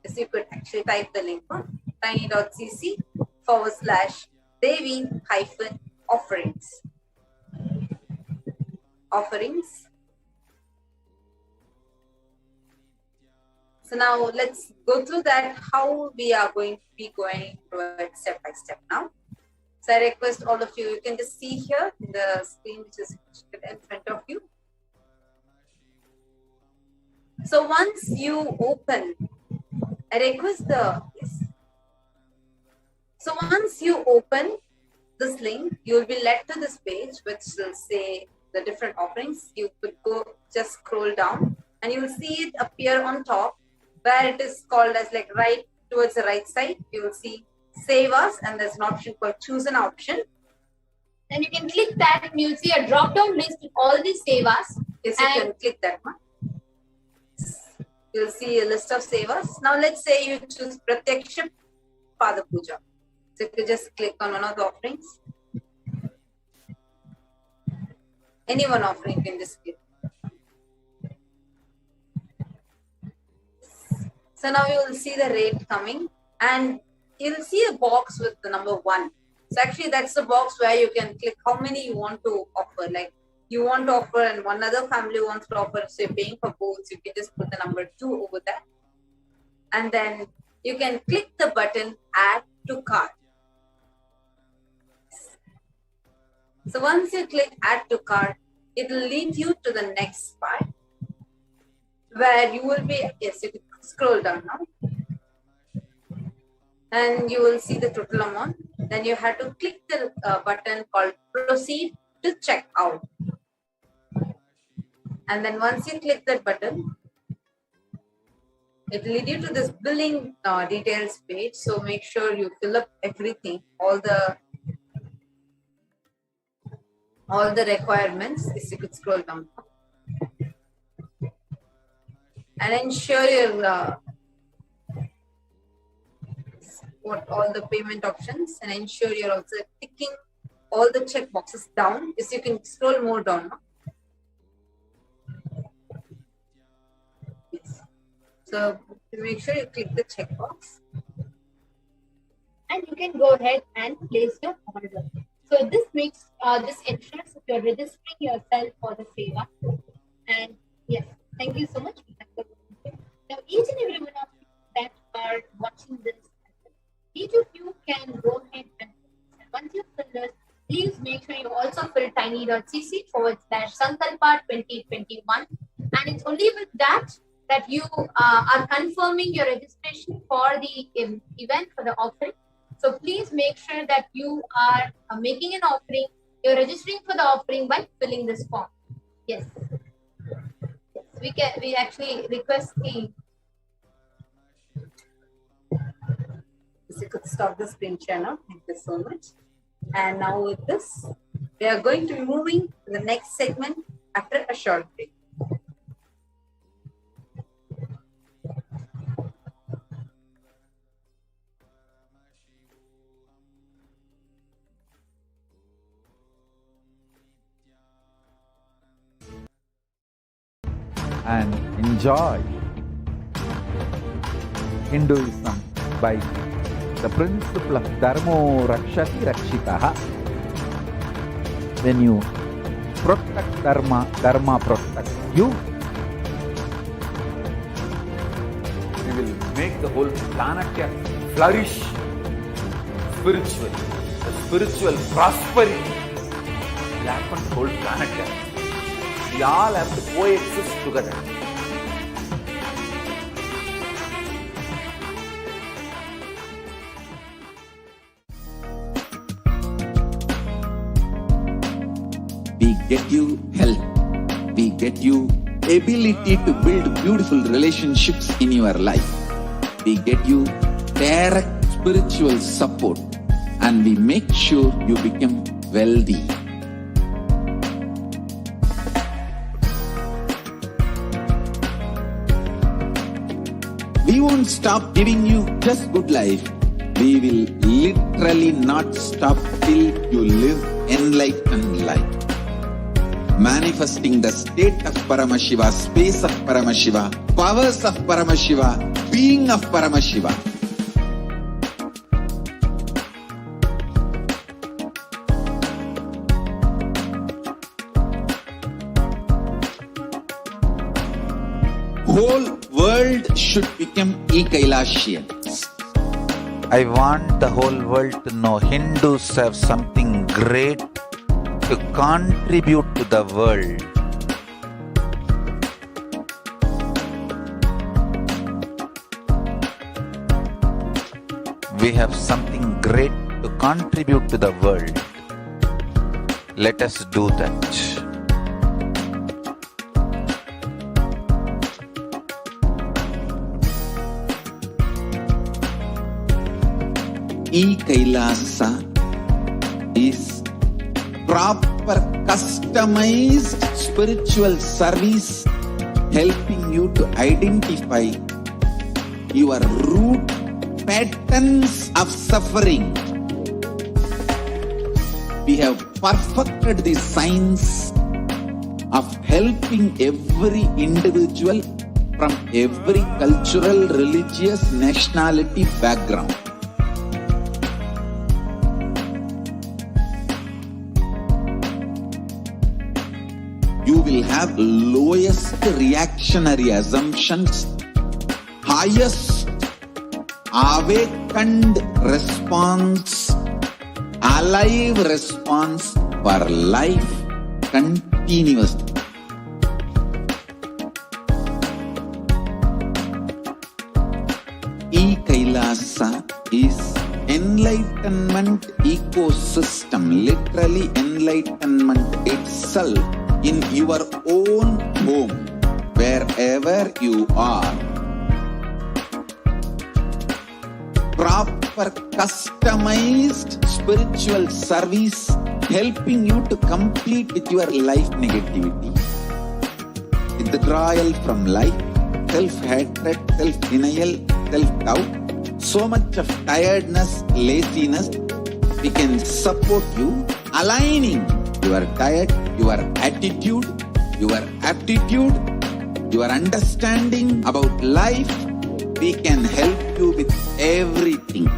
[SPEAKER 7] Yes, you could actually type the link on tiny.cc/Devi-offerings. Offerings.
[SPEAKER 10] So now let's go through that, how we are going to be going through it step by step now. So I request all of you, you can just see here in the screen which is in front of you. So once you open, I request yes. So once you open this link, you will be led to this page which will say the different offerings. You could go just scroll down and you will see it appear on top where it is called as like right towards the right side. You will see Save Us and there's an option called Choose an Option.
[SPEAKER 3] Then you can click that and you'll see a drop down list with all these Save Us.
[SPEAKER 10] Yes, you can click that one. You'll see a list of Save Us. Now let's say you choose Pratyaksha Pada Puja. So if you just click on one of the offerings, any one offering you can just click. So now you will see the rate coming and you'll see a box with the number 1. So actually that's the box where you can click how many you want to offer. Like you want to offer and one other family wants to offer, so you're paying for both. So you can just put the number 2 over there. And then you can click the button Add to Cart. So once you click Add to Cart, it will lead you to the next part where you will be, yes, you can scroll down now. And you will see the total amount. Then you have to click the button called Proceed to check out. And then once you click that button, it will lead you to this billing details page. So make sure you fill up everything, all the requirements. If you could scroll down. And ensure your all the payment options, and ensure you're also ticking all the check boxes down. Yes, you can scroll more down now. Yes. So make sure you click the checkbox.
[SPEAKER 3] And you can go ahead and place your order. So this makes this ensures that you're registering yourself for the seva. And yes, thank you so much. Now each and every one of you that are watching this, each of you can go ahead and once you fill this, please make sure you also fill tiny.cc/Sankalpa 2021. And it's only with that you are confirming your registration for the event, for the offering. So please make sure that you are making an offering, you're registering for the offering by filling this form. Yes. Yes. We actually request the.
[SPEAKER 10] You could stop the screen share now. Thank you so much. And now with this, we are going to be moving to the next segment after a short break.
[SPEAKER 11] And enjoy Hinduism by the principle of Dharmo Rakshati Rakshitaha. When you protect Dharma, Dharma protects you. We will make the whole planet flourish spiritually. The spiritual prosperity will happen to the whole planet. We all have to coexist together.
[SPEAKER 8] We get you health. We get you ability to build beautiful relationships in your life. We get you direct spiritual support, and we make sure you become wealthy. We won't stop giving you just good life. We will literally not stop till you live enlightened life. Manifesting the state of Paramashiva, space of Paramashiva, powers of Paramashiva, being of Paramashiva. Whole world world should become Kailasians.
[SPEAKER 4] I want the whole world to know Hindus have something great to contribute to the world. We have something great to contribute to the world. Let us do that.
[SPEAKER 8] Kailasa is proper customized spiritual service helping you to identify your root patterns of suffering. We have perfected the science of helping every individual from every cultural, religious, nationality background. You will have lowest reactionary assumptions, highest awakened response, alive response for life continuously. Kailasa is enlightenment ecosystem, literally enlightenment itself in your own home, wherever you are. Proper customized spiritual service helping you to complete with your life negativity, withdrawal from life, self-hatred, self-denial, self-doubt, so much of tiredness, laziness. We can support you aligning your diet, your attitude, your aptitude, your understanding about life. We can help you with everything.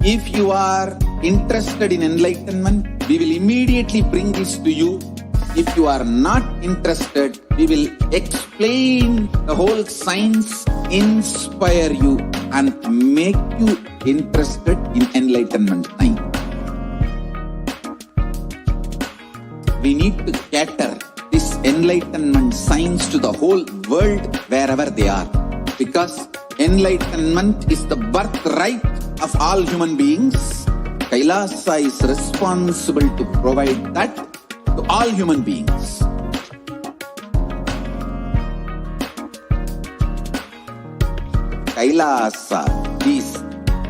[SPEAKER 8] If you are interested in enlightenment, we will immediately bring this to you. If you are not interested, we will explain the whole science, inspire you and make you interested in enlightenment time. We need to cater this enlightenment science to the whole world wherever they are, because enlightenment is the birthright of all human beings. Kailasa is responsible to provide that to all human beings. Kailasa is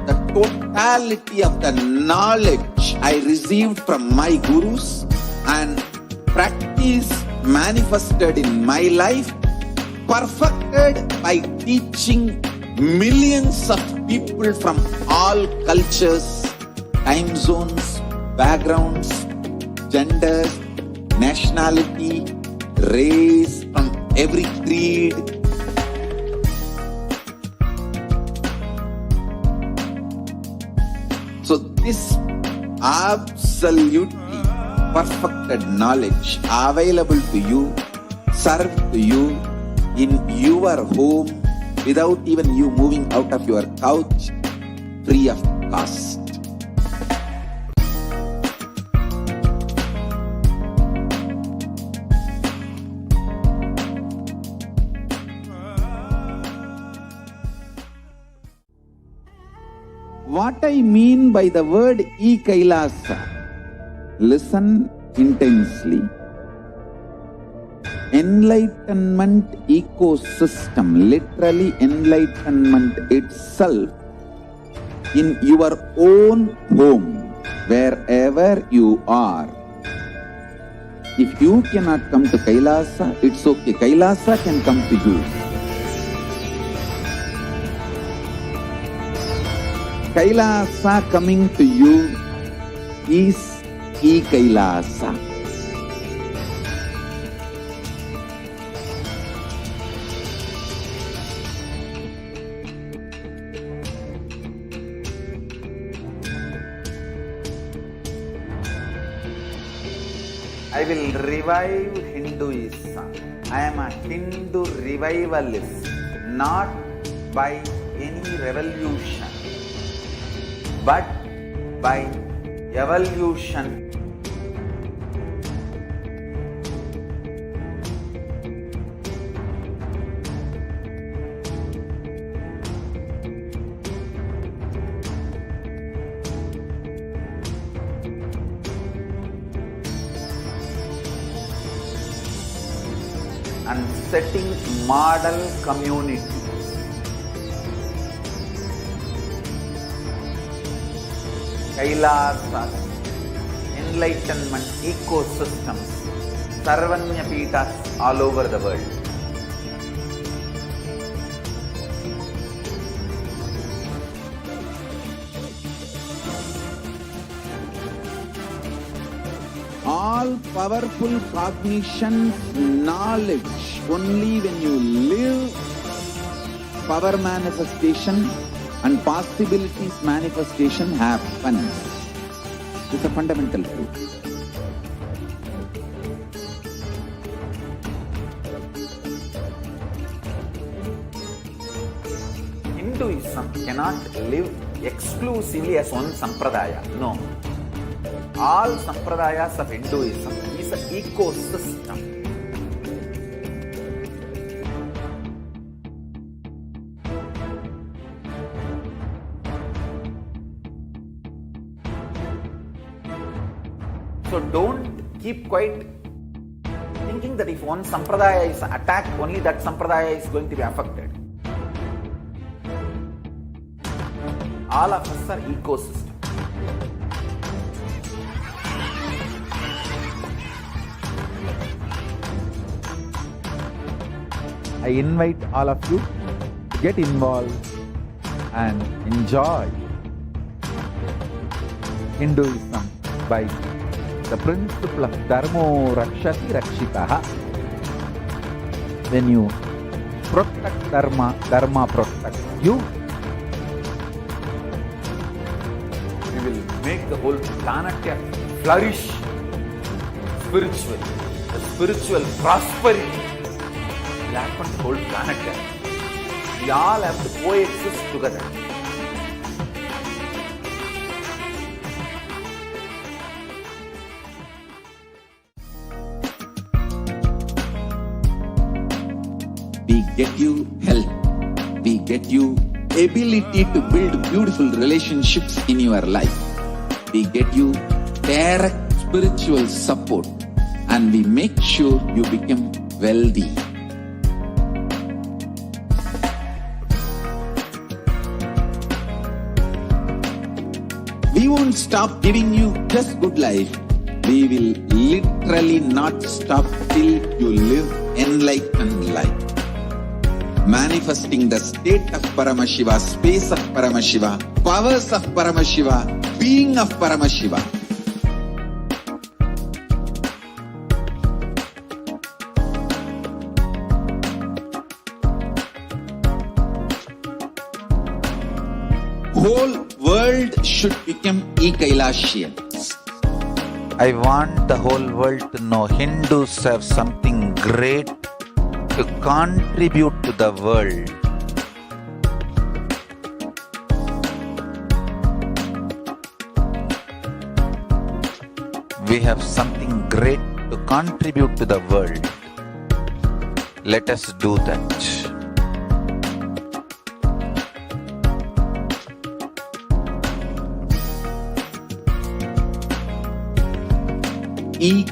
[SPEAKER 8] the totality of the knowledge I received from my gurus and practice manifested in my life, perfected by teaching millions of people from all cultures, time zones, backgrounds, genders, nationality, race, from every creed. So this absolutely perfected knowledge available to you, served to you in your home, without even you moving out of your couch, free of cost. What I mean by the word Kailasa, listen intensely. Enlightenment ecosystem, literally enlightenment itself in your own home, wherever you are. If you cannot come to Kailasa, it's okay. Kailasa can come to you. Kailasa coming to you is Kailasa.
[SPEAKER 4] I will revive Hinduism. I am a Hindu revivalist, not by any revolution, but by evolution. And setting model community. Kailasa, enlightenment ecosystems, Sarvanya Pitas all over the world.
[SPEAKER 8] All powerful cognition, knowledge, only when you live power manifestation and possibilities manifestation happens. It's a fundamental truth.
[SPEAKER 4] Hinduism cannot live exclusively as one sampradaya. No. All sampradayas of Hinduism is an ecosystem. So don't keep quiet thinking that if one sampradaya is attacked, only that sampradaya is going to be affected. All of us are ecosystem.
[SPEAKER 11] I invite all of you to get involved and enjoy Hinduism by the principle of Dharmo Rakshati Rakshitaha. When you protect Dharma, Dharma protects you.
[SPEAKER 4] We will make the whole planet flourish spiritually. The spiritual prosperity will happen to the whole planet. We all have to coexist together.
[SPEAKER 8] We get you health. We get you ability to build beautiful relationships in your life. We get you direct spiritual support, and we make sure you become wealthy. We won't stop giving you just good life. We will literally not stop till you live enlightened life. Manifesting the state of Paramashiva, space of Paramashiva, powers of Paramashiva, being of Paramashiva. Whole world should become Kailasians.
[SPEAKER 4] I want the whole world to know Hindus have something great to contribute to the world. We have something great to contribute to the world. Let us do that.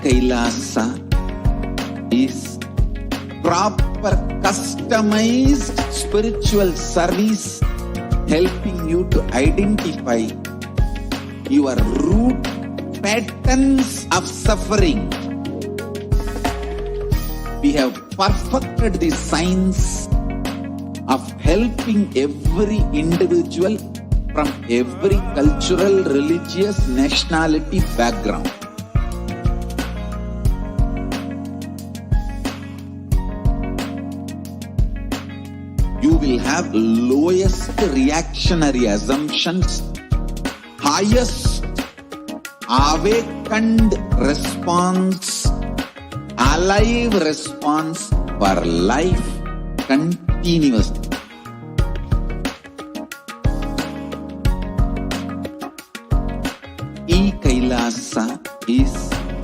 [SPEAKER 8] Kailasa is proper customized spiritual service helping you to identify your root patterns of suffering. We have perfected the science of helping every individual from every cultural, religious, nationality background. You will have lowest reactionary assumptions, highest awakened response, alive response for life continuously. Kailasa is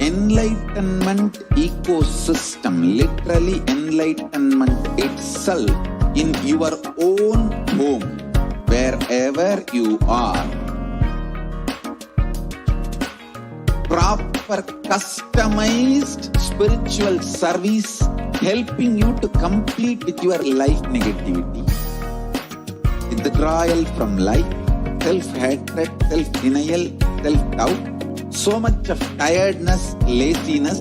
[SPEAKER 8] enlightenment ecosystem, literally enlightenment itself in your own home, wherever you are. Proper customized spiritual service helping you to complete with your life negativity. Withdrawal from life, self-hatred, self-denial, self-doubt, so much of tiredness, laziness,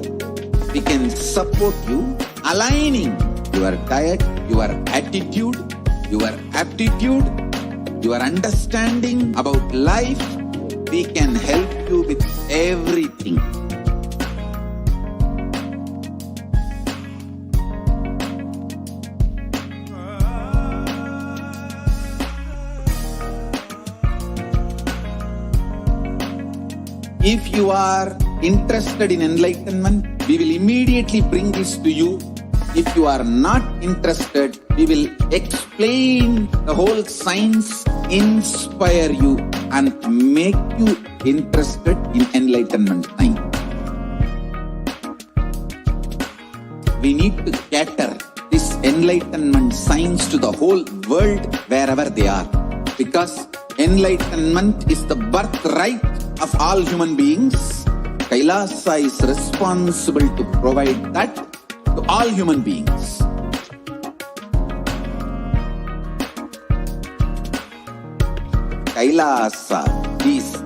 [SPEAKER 8] we can support you, aligning your diet, your attitude, your aptitude, your understanding about life. We can help you with everything. If you are interested in enlightenment, we will immediately bring this to you. If you are not interested, we will explain the whole science, inspire you and make you interested in enlightenment science. We need to cater this enlightenment science to the whole world wherever they are, because enlightenment is the birthright of all human beings. Kailasa is responsible to provide that to all human beings. Kailasa is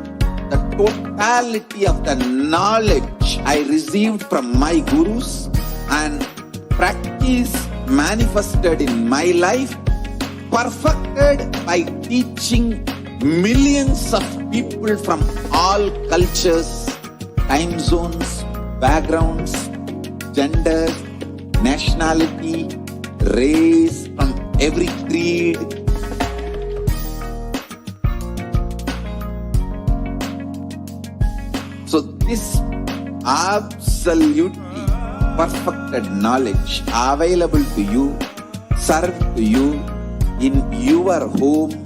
[SPEAKER 8] the totality of the knowledge I received from my gurus and practice manifested in my life, perfected by teaching millions of people from all cultures, time zones, backgrounds, genders, nationality, race, from every creed. So this absolutely perfected knowledge available to you, served to you in your home,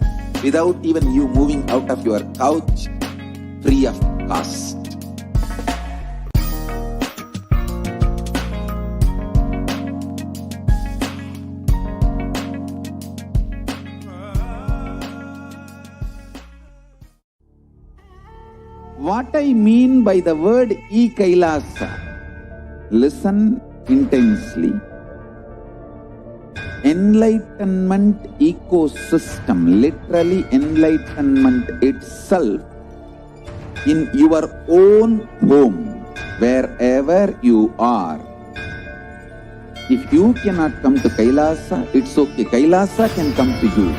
[SPEAKER 8] without even you moving out of your couch, free of cost. What I mean by the word Kailasa, listen intensely. Enlightenment ecosystem, literally enlightenment itself in your own home, wherever you are. If you cannot come to Kailasa, it's okay. Kailasa can come to you.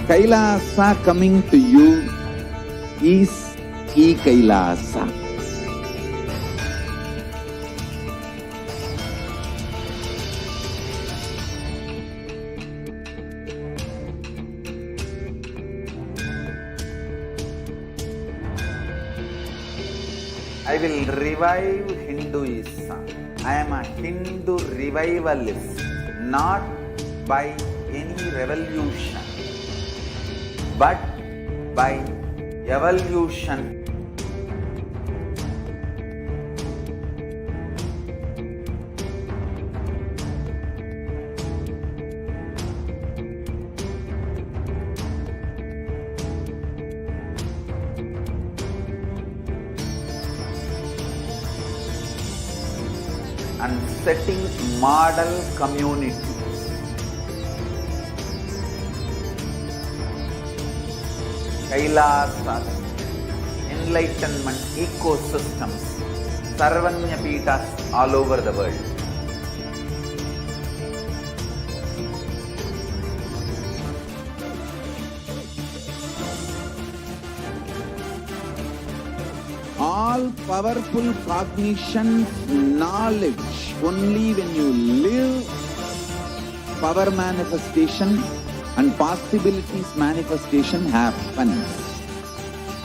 [SPEAKER 8] Kailasa coming to you is Kailasa. I will revive Hinduism. I am a Hindu revivalist, not by any revolution, but by evolution. And setting model communities. Kailasa, enlightenment ecosystems, Sarvanya Peethas all over the world. all powerful cognition, knowledge. Only when you live, power manifestation and possibilities manifestation happens.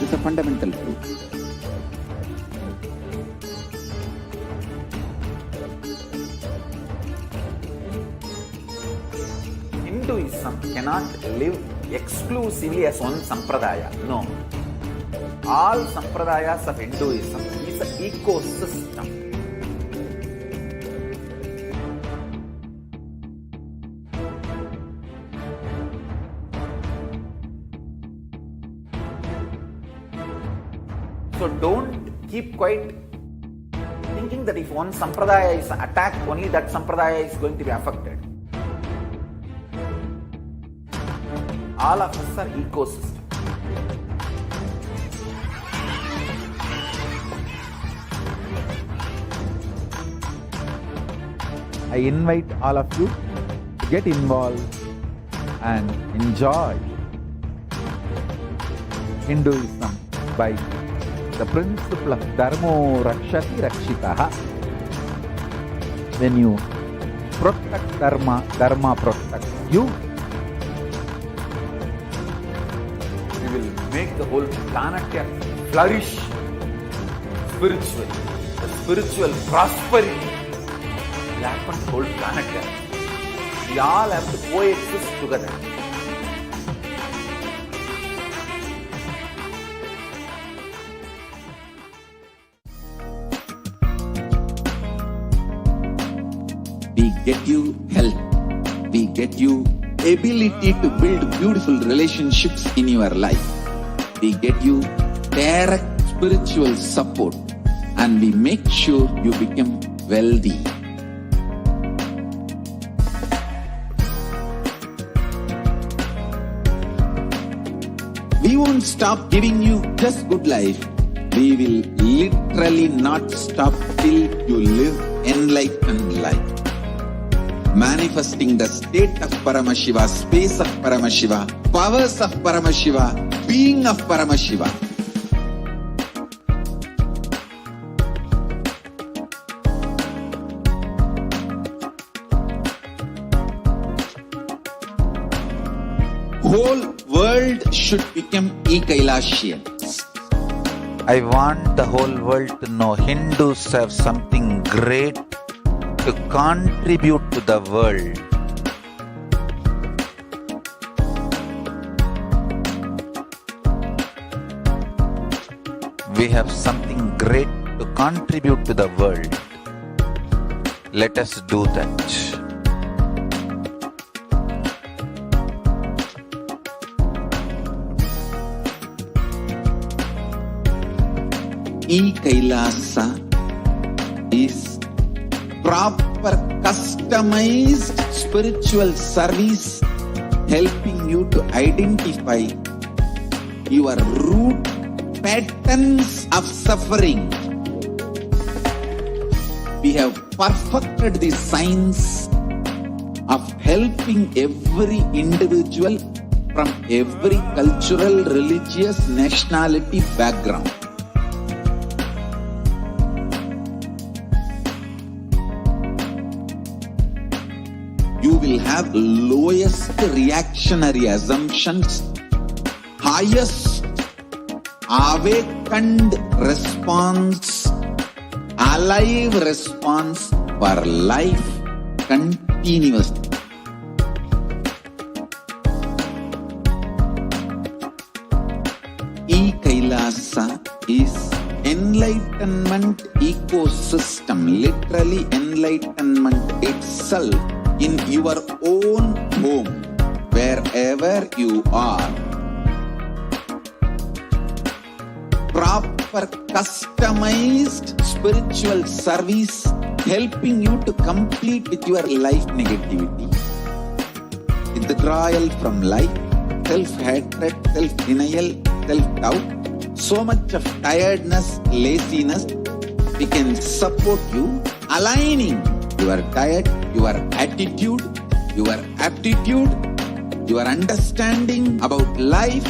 [SPEAKER 8] It's a fundamental truth.
[SPEAKER 4] Hinduism cannot live exclusively as one sampradaya. No. All sampradayas of Hinduism is an ecosystem. So don't keep quiet thinking that if one sampradaya is attacked, only that sampradaya is going to be affected. All of us are ecosystem. I invite all of you to get involved and enjoy Hinduism by the principle of Dharmo Rakshati Rakshitaha. When you protect Dharma, Dharma protects you. We will make the whole planet flourish spiritually. The spiritual prosperity will happen to the whole planet. We all have to coexist together.
[SPEAKER 8] We get you health. We get you ability to build beautiful relationships in your life. We get you direct spiritual support, and we make sure you become wealthy. We won't stop giving you just good life. We will literally not stop till you live enlightened life. Manifesting the state of Paramashiva, space of Paramashiva, powers of Paramashiva, being of Paramashiva. Whole world should become Kailasians.
[SPEAKER 4] I want the whole world to know Hindus have something great to contribute to the world. We have something great to contribute to the world. Let us do that.
[SPEAKER 8] Kailasa is proper customized spiritual service helping you to identify your root patterns of suffering. We have perfected the science of helping every individual from every cultural, religious, nationality background. You will have lowest reactionary assumptions, highest awakened response, alive response for life continuously. Kailasa is enlightenment ecosystem, literally enlightenment itself in your own home, wherever you are. Proper customized spiritual service helping you to complete with your life negativity. Withdrawal from life, self-hatred, self-denial, self-doubt, so much of tiredness, laziness, we can support you aligning your diet, your attitude, your aptitude, your understanding about life.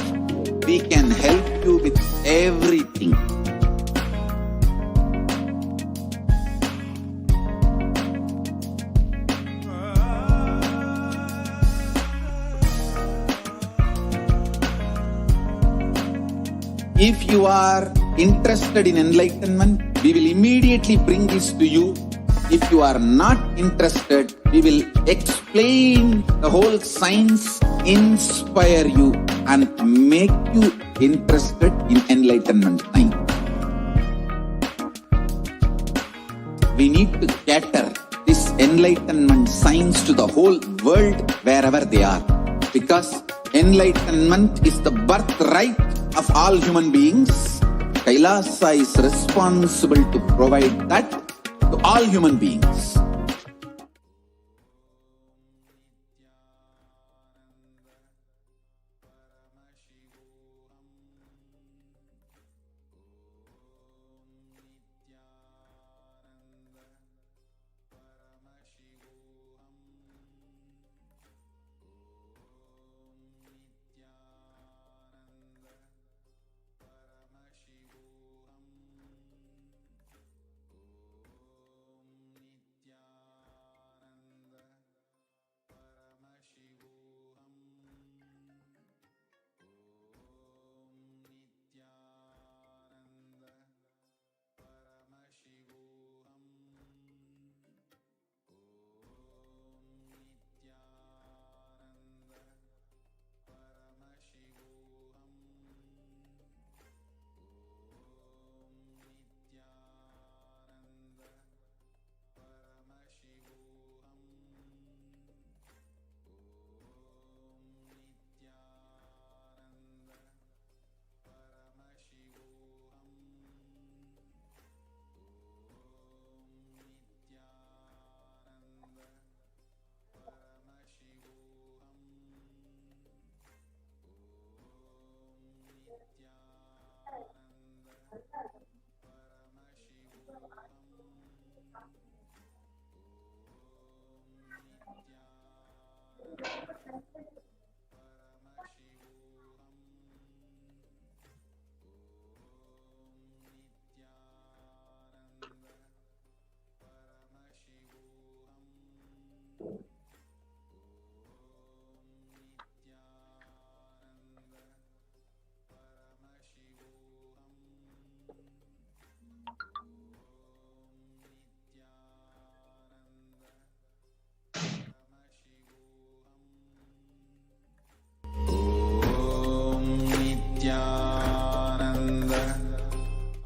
[SPEAKER 8] We can help you with everything. If you are interested in enlightenment, we will immediately bring this to you. If you are not interested, we will explain the whole science, inspire you and make you interested in enlightenment time. We need to cater this enlightenment science to the whole world wherever they are. Because enlightenment is the birthright of all human beings. Kailasa is responsible to provide that to all human beings.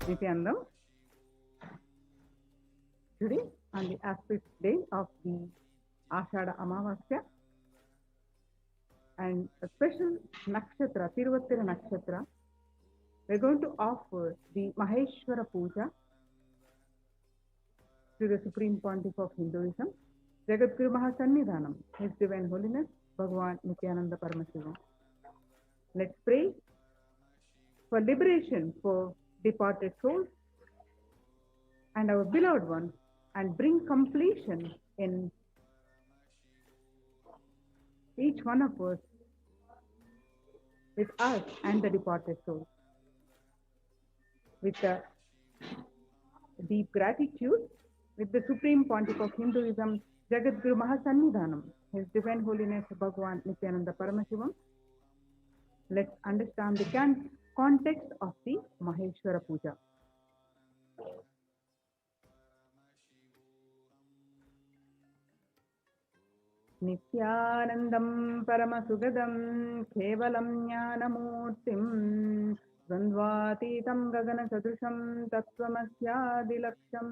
[SPEAKER 12] Nithyanandam. Today, on the auspicious day of the Ashada Amavasya and a special nakshatra, Tiruvattira nakshatra, we're going to offer the Maheshwara Puja to the Supreme Pontiff of Hinduism, Jagadguru Mahasannidhanam, His Divine Holiness, Bhagavan Nithyananda Paramashivam. Let's pray for liberation for departed souls and our beloved ones, and bring completion in each one of us, with us and the departed souls. With a deep gratitude, with the Supreme Pontiff of Hinduism, Jagadguru Mahasannidhanam, His Divine Holiness Bhagavan Nithyananda Paramashivam, let's understand the context of the Maheshwara Puja. Nithyanandam Paramasugadam Kevalam Jnanamurtim Dvandvatitam Gagana Sadrusham Tattvamashyadilaksham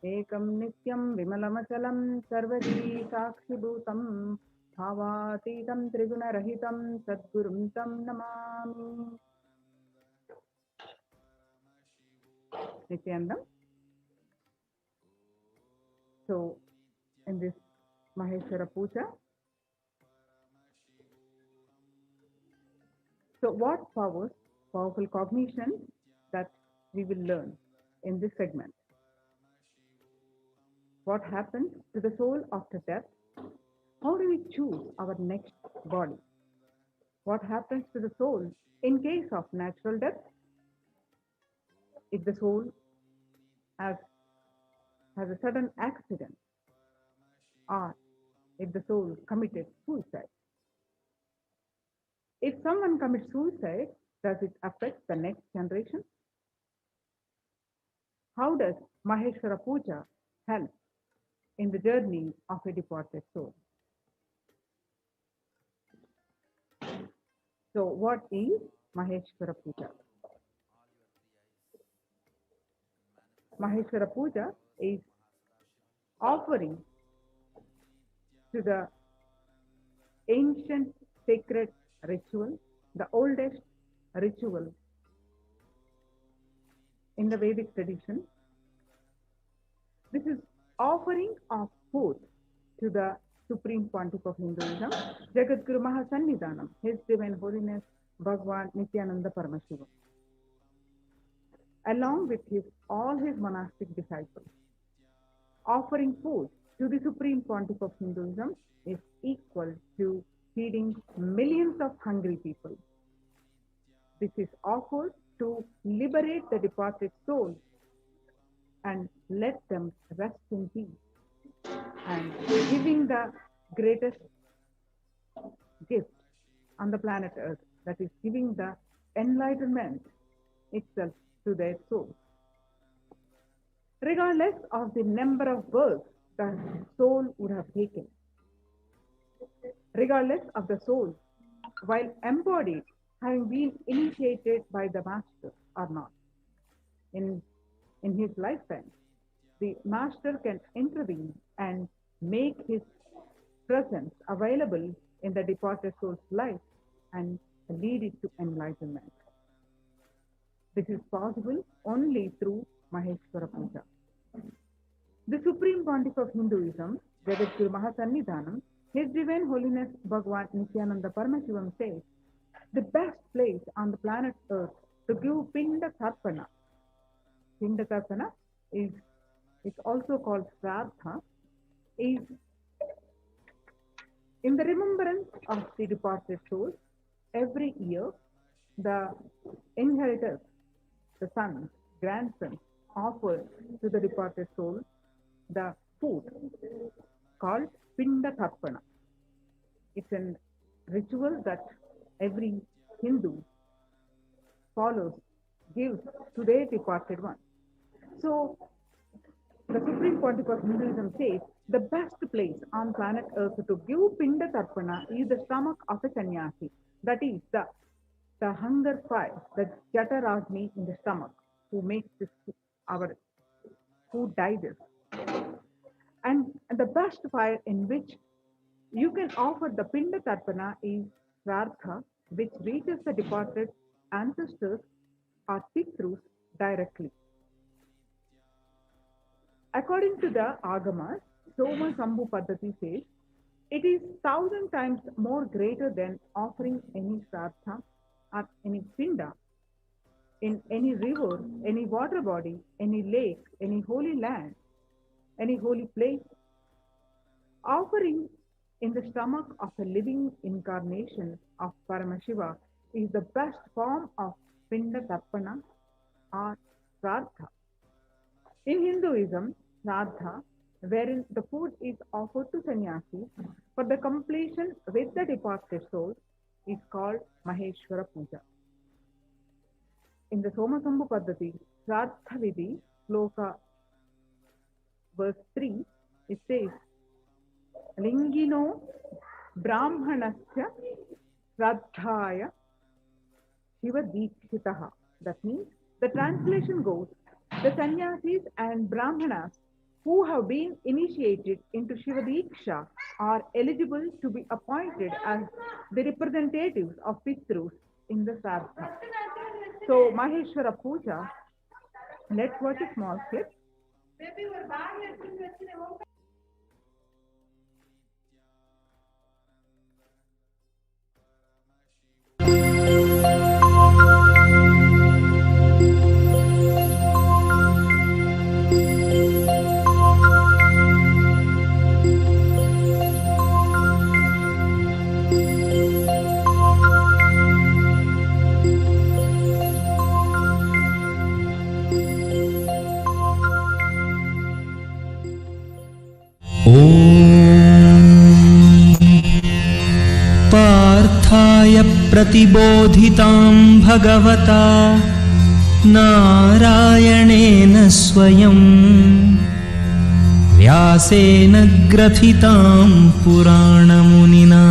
[SPEAKER 12] Ekam Nityam Vimalamachalam Sarvadi Sakshibhutam Bhavatitam Triguna Rahitam Sadgurum Tam Namami. Nithyanandam. So, in this Maheshwara Puja, so what powerful cognition that we will learn in this segment? What happens to the soul after death? How do we choose our next body? What happens to the soul in case of natural death? If the soul has a sudden accident, or if the soul committed suicide. If someone commits suicide, Does it affect the next generation? How does Maheshwara Puja help in the journey of a departed soul? So, what is Maheshwara Puja? Maheshwara Puja is offering to the ancient sacred ritual, the oldest ritual in the Vedic tradition. This is offering of food to the Supreme Pontiff of Hinduism, Jagadguru Mahasannidhanam, His Divine Holiness Bhagwan Nithyananda Paramashivam, along with all his monastic disciples. Offering food to the Supreme Pontiff of Hinduism is equal to feeding millions of hungry people. This is offered to liberate the departed souls and let them rest in peace, and giving the greatest gift on the planet Earth, that is giving the enlightenment itself to their souls. Regardless of the number of births the soul would have taken, regardless of the soul, while embodied, having been initiated by the master or not, in his lifetime, the master can intervene and make his presence available in the departed soul's life and lead it to enlightenment. This is possible only through Maheshwara Puja. The Supreme Pontiff of Hinduism, Jagadguru Mahasannidhanam, His Divine Holiness Bhagwan Nithyananda Paramashivam says, the best place on the planet Earth to give Pinda Tarpana. Pinda Tarpana is also called Shraddha, is in the remembrance of the departed soul. Every year, the inheritors, the sons, grandsons, offer to the departed soul the food called Pinda Tarpana. It's a ritual that every Hindu follows, gives to their departed one. So, the Supreme Pontiff of Hinduism says the best place on planet Earth to give Pinda Tarpana is the stomach of a sannyasi. That is the hunger fire, the Jataragni in the stomach, who makes this our food digest. And the best fire in which you can offer the Pinda Tarpana is Shraddha, which reaches the departed ancestors or Pitrus directly. According to the Agamas, Soma Sambhu Paddhati says, it is 1,000 times more greater than offering any Shraddha or any Pinda in any river, any water body, any lake, any holy land, any holy place. Offering in the stomach of a living incarnation of Paramashiva is the best form of Pinda Tarpana or Shraddha. In Hinduism, Shraddha, wherein the food is offered to sannyasis for the completion with the departed soul, is called Maheshwara Puja. In the Soma Sambhu Paddhati, Shraddha Vidhi, Sloka, verse 3, it says, Lingino Brahmanasya Shraddhaya Shiva Dikshitaha. That means, the translation goes, the sannyasis and Brahmanas who have been initiated into Shiva Diksha are eligible to be appointed as the representatives of Pitrus in the Shraddha. So, Maheshwara Puja, let's watch a small clip.
[SPEAKER 13] प्रतिबोधितां भगवता नारायणेन स्वयं व्यासेन ग्रथितां पुराणमुनिना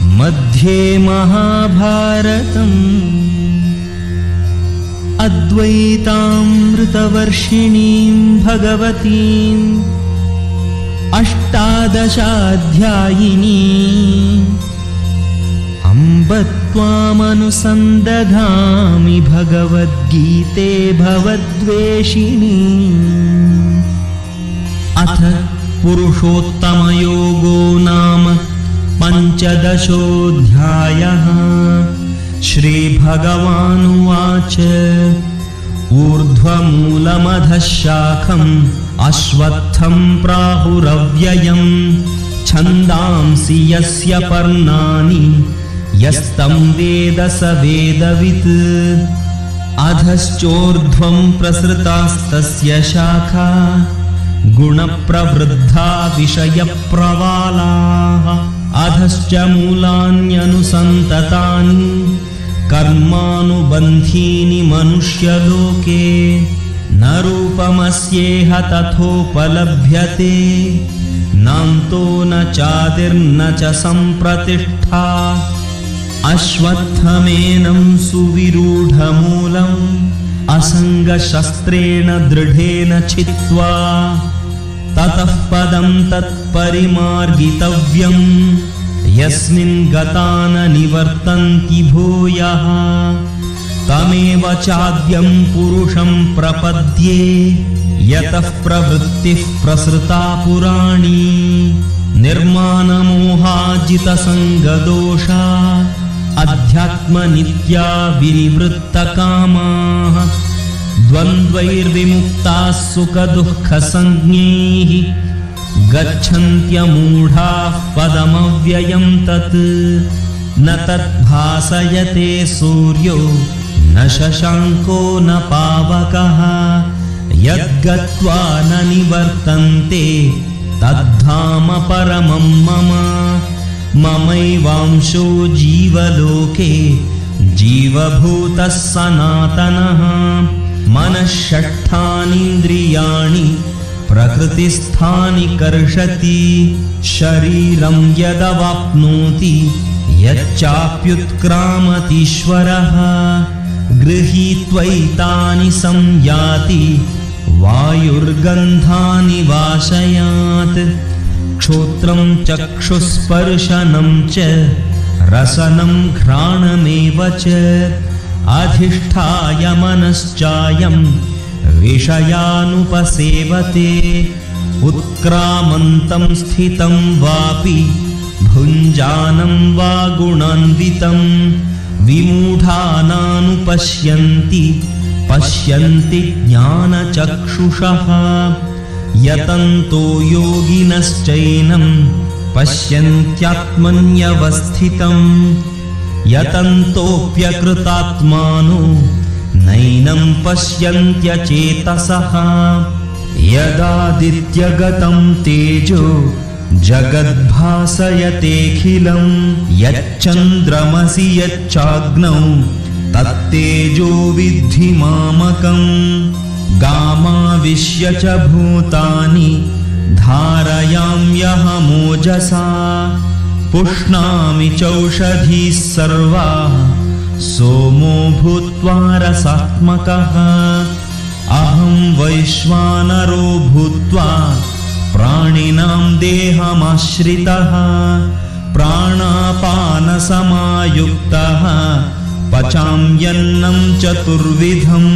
[SPEAKER 13] मध्ये महाभारतम् अद्वैतामृतवर्षिणीं भगवतीम् अष्टादशाध्यायिनी अम्ब त्वामनुसन्दधामि भगवद्गीते भवद्वेषिणी। अथ पुरुषोत्तमयोगो नाम पञ्चदशोऽध्यायः। श्रीभगवानुवाच ऊर्ध्वमूलमधः शाखम् अश्वत्थं प्राहुरव्ययम् छन्दांसि यस्य पर्णानि यस्तं वेद स वेदवित्। अधश्चोर्ध्वं प्रसृतास्तस्य शाखा गुणप्रवृद्धा विषयप्रवालाः। अधश्च मूलान्यनुसन्ततानि कर्मानुबन्धीनि मनुष्यलोके न रूपमस्येह तथोपलभ्यते नान्तो न चादिर्न च सम्प्रतिष्ठा। अश्वत्थमेनं सुविरूढमूलम् असङ्गशस्त्रेण दृढेन छित्त्वा ततः पदं तत्परिमार्गितव्यम् यस्मिन् गता न निवर्तन्ति भूयः। तमेव चाद्यं पुरुषं प्रपद्ये यतः प्रवृत्तिः प्रसृता पुराणी। निर्मानमोहाजितसङ्गदोषा अध्यात्मनित्या विनिवृत्तकामाः द्वन्द्वैर्विमुक्ताः सुखदुःखसंज्ञैः गच्छन्त्यमूढाः पदमव्ययं तत्। न तद्भासयते सूर्यो न शशाङ्को न पावकः यद्गत्वा न निवर्तन्ते तद्धाम परमं मम। ममैवांशो जीवलोके जीवभूतः सनातनः। मनः षट्ठानीन्द्रियाणि प्रकृतिस्थानि कर्षति। शरीरं यदवाप्नोति यच्चाप्युत्क्रामतीश्वरः गृहीत्वैतानि संयाति वायुर्गन्धानि वाशयात्। क्षोत्रं चक्षुस्पर्शनं च रसनं घ्राणमेव च अधिष्ठाय मनश्चायं विषयानुपसेवते। उत्क्रामन्तं स्थितं वापि भुञ्जानं वा गुणान्वितं विमूढानानुपश्यन्ति पश्यन्ति ज्ञानचक्षुषः। यतन्तो योगिनश्चैनं पश्यन्त्यात्मन्यवस्थितं यतन्तोऽप्यकृतात्मानो नैनं पश्यन्त्यचेतसः। यदादित्यगतं तेजो जगद्भासयतेऽखिलं यच्चन्द्रमसि यच्चाग्नौ तत्तेजो विद्धि मामकम्। गामाविश्य च भूतानि धारयाम्यहमोजसा पुष्णामि चौषधीः सर्वाः सोमो भूत्वा रसात्मकः। अहं वैश्वानरो भूत्वा प्राणिनां देहमाश्रितः प्राणापानसमायुक्तः पचाम्यन्नं चतुर्विधम्।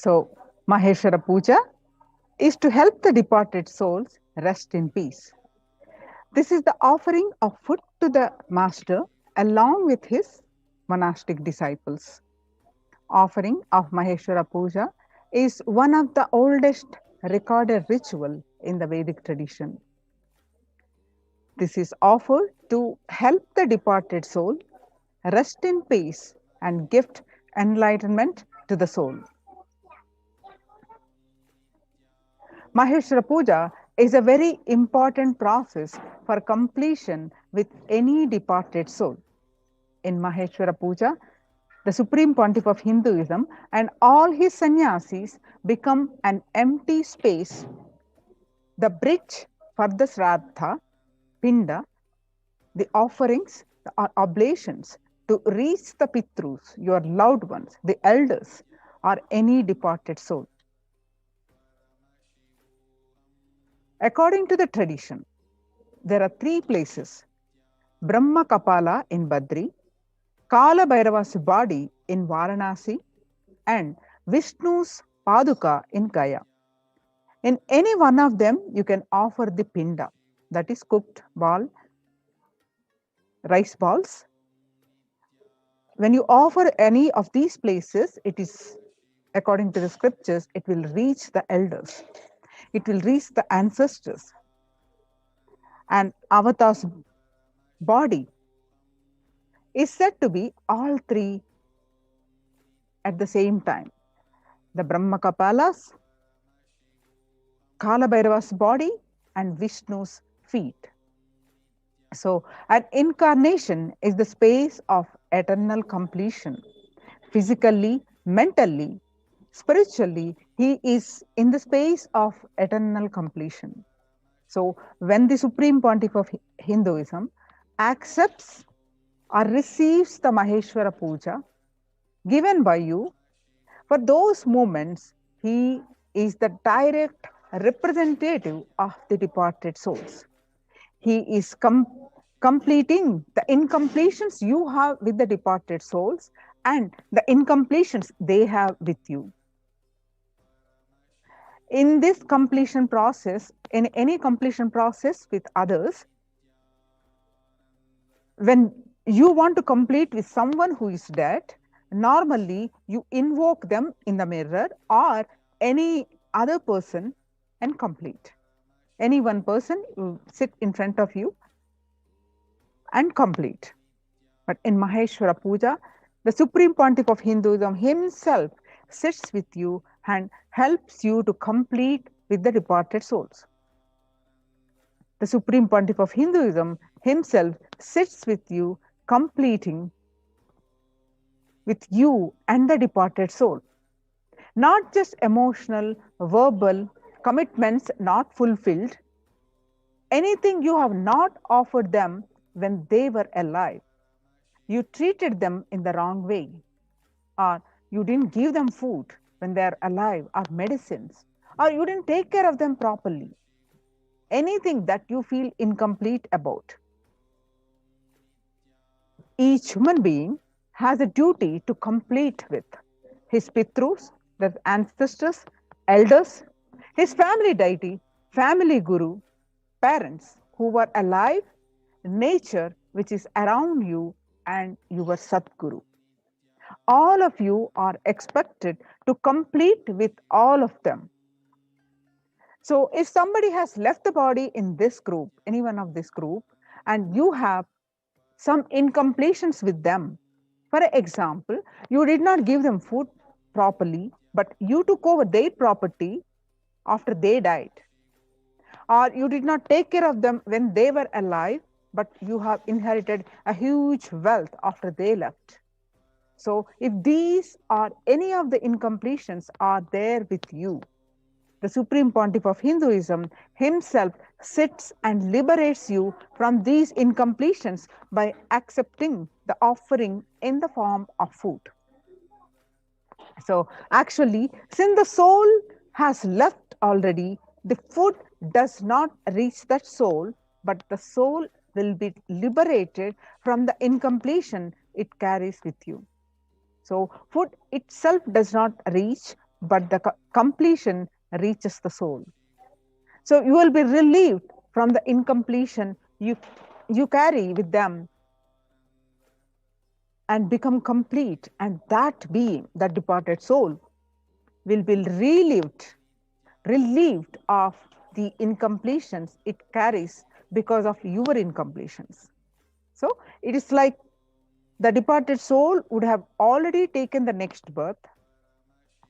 [SPEAKER 12] So, Maheshwara Puja is to help the departed souls rest in peace. This is the offering of food to the master along with his monastic disciples. Offering of Maheshwara Puja is one of the oldest recorded ritual in the Vedic tradition. This is offered to help the departed soul rest in peace and gift enlightenment to the soul. Maheshwara Puja is a very important process for completion with any departed soul. In Maheshwara Puja, the Supreme Pontiff of Hinduism and all his sannyasis become an empty space, the bridge for the Sraddha, Pinda, the offerings, the oblations to reach the Pitrus, your loved ones, the elders, or any departed soul. According to the tradition, there are three places: Brahma Kapala in Badri, Kala Bhairava's body in Varanasi, and Vishnu's Paduka in Gaya. In any one of them, you can offer the pinda, that is cooked ball, rice balls. When you offer any of these places, it is, according to the scriptures, it will reach the elders. It will reach the ancestors. And Avatar's body is said to be all three at the same time: the Brahma Kapalas, Kala Bhairava's body, and Vishnu's feet. So, an incarnation is the space of eternal completion. Physically, mentally, spiritually, he is in the space of eternal completion. So, when the Supreme Pontiff of Hinduism accepts or receives the Maheshwara Puja given by you, for those moments, he is the direct representative of the departed souls. He is completing the incompletions you have with the departed souls and the incompletions they have with you. In this completion process, in any completion process with others, when you want to complete with someone who is dead, normally you invoke them in the mirror or any other person and complete. Any one person will sit in front of you and complete. But in Maheshwara Puja, the Supreme Pontiff of Hinduism himself sits with you and helps you to complete with the departed souls. The Supreme Pontiff of Hinduism himself sits with you, completing with you and the departed soul. Not just emotional, verbal commitments not fulfilled, anything you have not offered them when they were alive. You treated them in the wrong way, or you didn't give them food when they are alive, or medicines, or you didn't take care of them properly. Anything that you feel incomplete about. Each human being has a duty to complete with his Pitrus, the ancestors, elders, his family deity, family guru, parents who were alive, nature which is around you, and your Satguru. All of you are expected to complete with all of them. So if somebody has left the body in this group, any one of this group, and you have some incompletions with them, for example, you did not give them food properly, but you took over their property after they died, or you did not take care of them when they were alive, but you have inherited a huge wealth after they left. So if these or any of the incompletions are there with you, the Supreme Pontiff of Hinduism himself sits and liberates you from these incompletions by accepting the offering in the form of food. So actually, since the soul has left already, the food does not reach that soul, but the soul will be liberated from the incompletion it carries with you. So food itself does not reach, but the completion reaches the soul. So you will be relieved from the incompletion you carry with them and become complete, and that being, that departed soul, will be relieved of the incompletions it carries because of your incompletions. So it is like the departed soul would have already taken the next birth.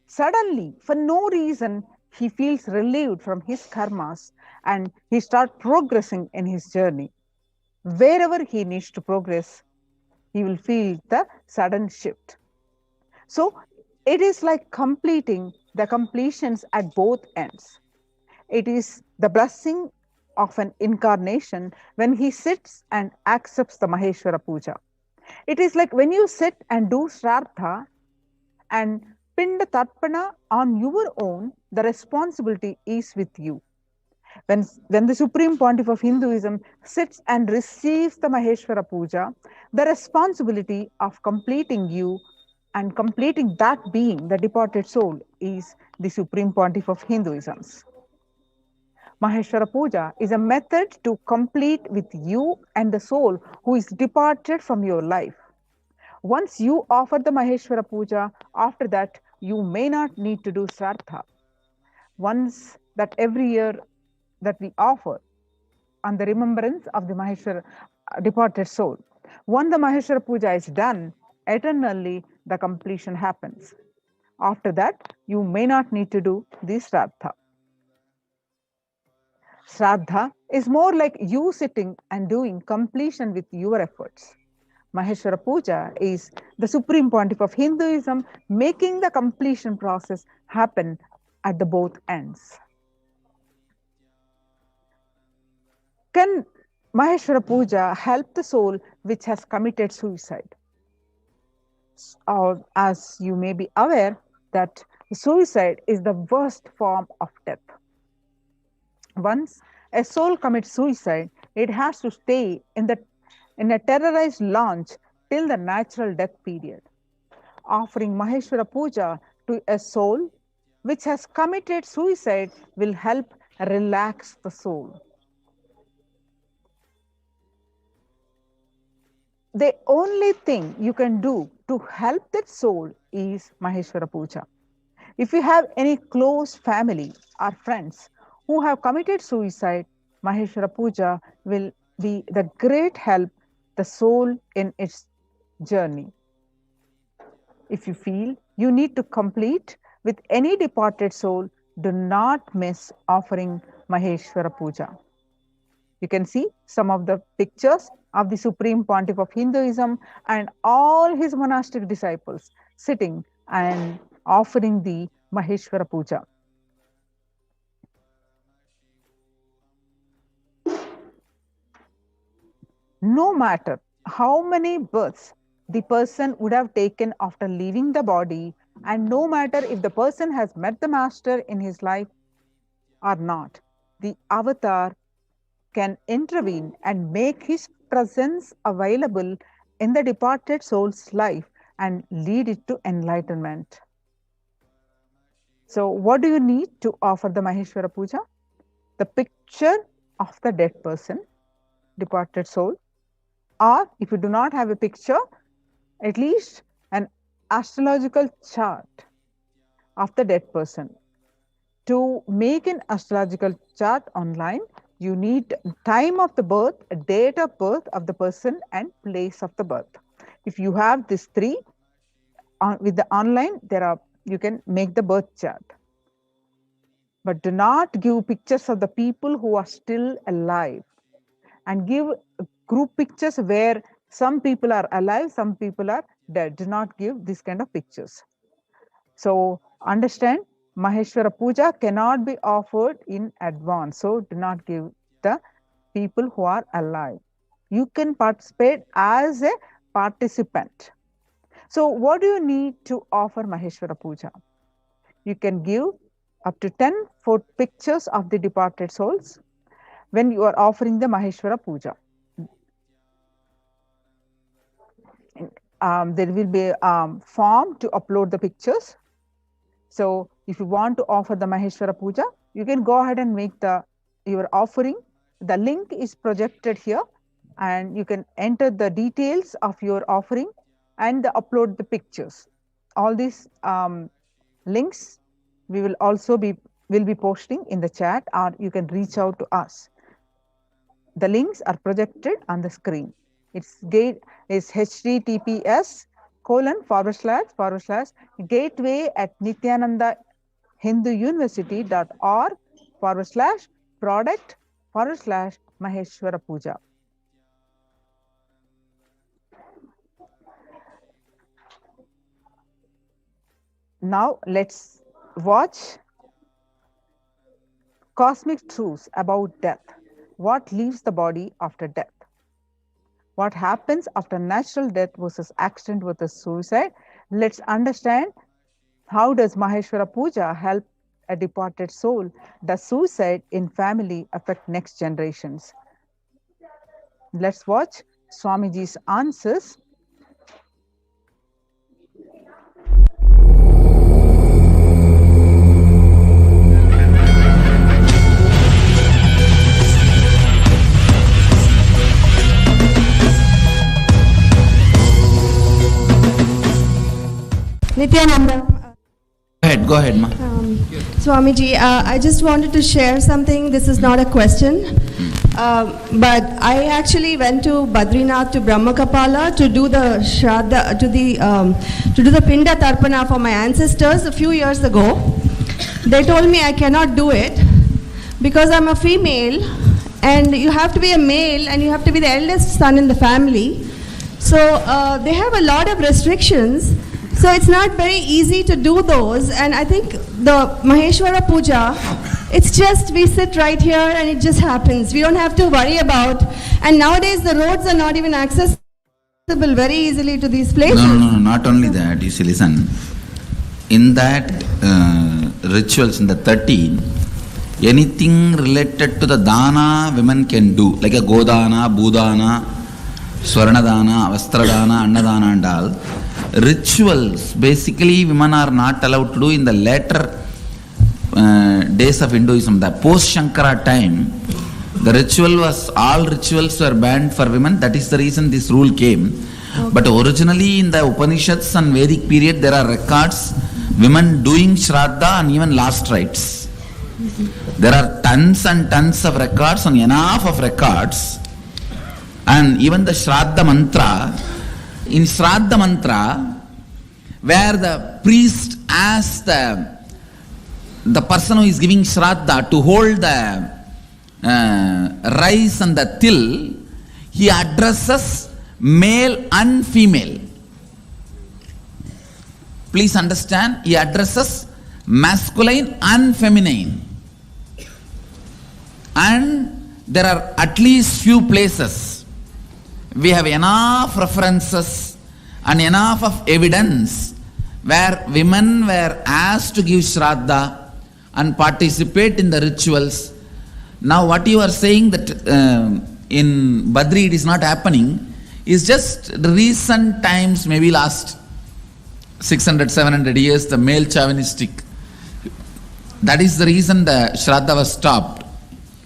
[SPEAKER 12] Suddenly, for no reason, he feels relieved from his karmas and he starts progressing in his journey. Wherever he needs to progress, he will feel the sudden shift. So it is like completing the completions at both ends. It is the blessing of an incarnation when he sits and accepts the Maheshwara Puja. It is like when you sit and do Shraddha and Pinda Tarpana on your own, the responsibility is with you. When the Supreme Pontiff of Hinduism sits and receives the Maheshwara Puja, the responsibility of completing you and completing that being, the departed soul, is the Supreme Pontiff of Hinduism. Maheshwara Puja is a method to complete with you and the soul who is departed from your life. Once you offer the Maheshwara Puja, after that, you may not need to do Shraddha. Once that every year that we offer on the remembrance of the Maheshwara departed soul. Once the Maheshwara Puja is done, eternally the completion happens. After that, you may not need to do the Shraddha. Shraddha is more like you sitting and doing completion with your efforts. Maheshwara Puja is the Supreme Pontiff of Hinduism making the completion process happen at the both ends. Can Maheshwara Puja help the soul which has committed suicide? As you may be aware that suicide is the worst form of death. Once a soul commits suicide, it has to stay in a terrorized launch till the natural death period. Offering Maheshwara Puja to a soul which has committed suicide will help relax the soul. The only thing you can do to help that soul is Maheshwara Puja. If you have any close family or friends who have committed suicide, Maheshwara Puja will be the great help the soul in its journey. If you feel you need to complete with any departed soul, do not miss offering Maheshwara Puja. You can see some of the pictures of the Supreme Pontiff of Hinduism and all his monastic disciples sitting and offering the Maheshwara Puja. No matter how many births the person would have taken after leaving the body, and no matter if the person has met the master in his life or not, the avatar can intervene and make his presence available in the departed soul's life and lead it to enlightenment. So what do you need to offer the Maheshwara Puja? The picture of the dead person, departed soul, or if you do not have a picture, at least an astrological chart of the dead person. To make an astrological chart online, you need time of the birth, date of birth of the person, and place of the birth. If you have these three with the online, you can make the birth chart. But do not give pictures of the people who are still alive, and give group pictures where some people are alive, some people are dead. Do not give this kind of pictures. So understand, Maheshwara Puja cannot be offered in advance. So do not give the people who are alive. You can participate as a participant. So what do you need to offer Maheshwara Puja? You can give up to 10 pictures of the departed souls when you are offering the Maheshwara Puja. There will be a form to upload the pictures. So if you want to offer the Maheshwara Puja, you can go ahead and make your offering. The link is projected here, and you can enter the details of your offering and upload the pictures. All these links we will also be posting in the chat, or you can reach out to us. The links are projected on the screen. Its gate is https://gateway@nithyanandahinduuniversity.org/product/Maheshwara Puja. Now let's watch Cosmic Truths About Death. What leaves the body after death? What happens after natural death versus accident versus suicide? Let's understand, how does Maheshwara Puja help a departed soul? Does suicide in family affect next generations? Let's watch Swamiji's answers.
[SPEAKER 14] Nithyananda.
[SPEAKER 4] Go ahead, ma.
[SPEAKER 14] Swamiji, I just wanted to share something. This is not a question, but I actually went to Badrinath, to Brahmakapala, to do the Shraddha, to do the Pinda Tarpana for my ancestors a few years ago. They told me I cannot do it because I'm a female, and you have to be a male, and you have to be the eldest son in the family. So they have a lot of restrictions. So it's not very easy to do those, and I think the Maheshwara Puja, it's just we sit right here and it just happens. We don't have to worry about, and nowadays the roads are not even accessible very easily to these places.
[SPEAKER 4] No, not only that. You see, listen, in that rituals, in the 13, anything related to the dana women can do, like a godana, budana, swarnadana, vastradana, annadana and all. Rituals, basically women are not allowed to do in the later days of Hinduism. The post-Shankara time, the all rituals were banned for women. That is the reason this rule came. Okay. But originally in the Upanishads and Vedic period, there are records, women doing Shraddha and even last rites. There are tons and tons of records and enough of records. And even the Shraddha mantra, in Shraddha mantra, where the priest asks the person who is giving Shraddha to hold the rice and the til, he addresses male and female. Please understand, he addresses masculine and feminine. And there are at least few places we have enough references and enough of evidence where women were asked to give Shraddha and participate in the rituals. Now what you are saying that in Badri it is not happening is just recent times, maybe last 600, 700 years, the male chauvinistic. That is the reason the Shraddha was stopped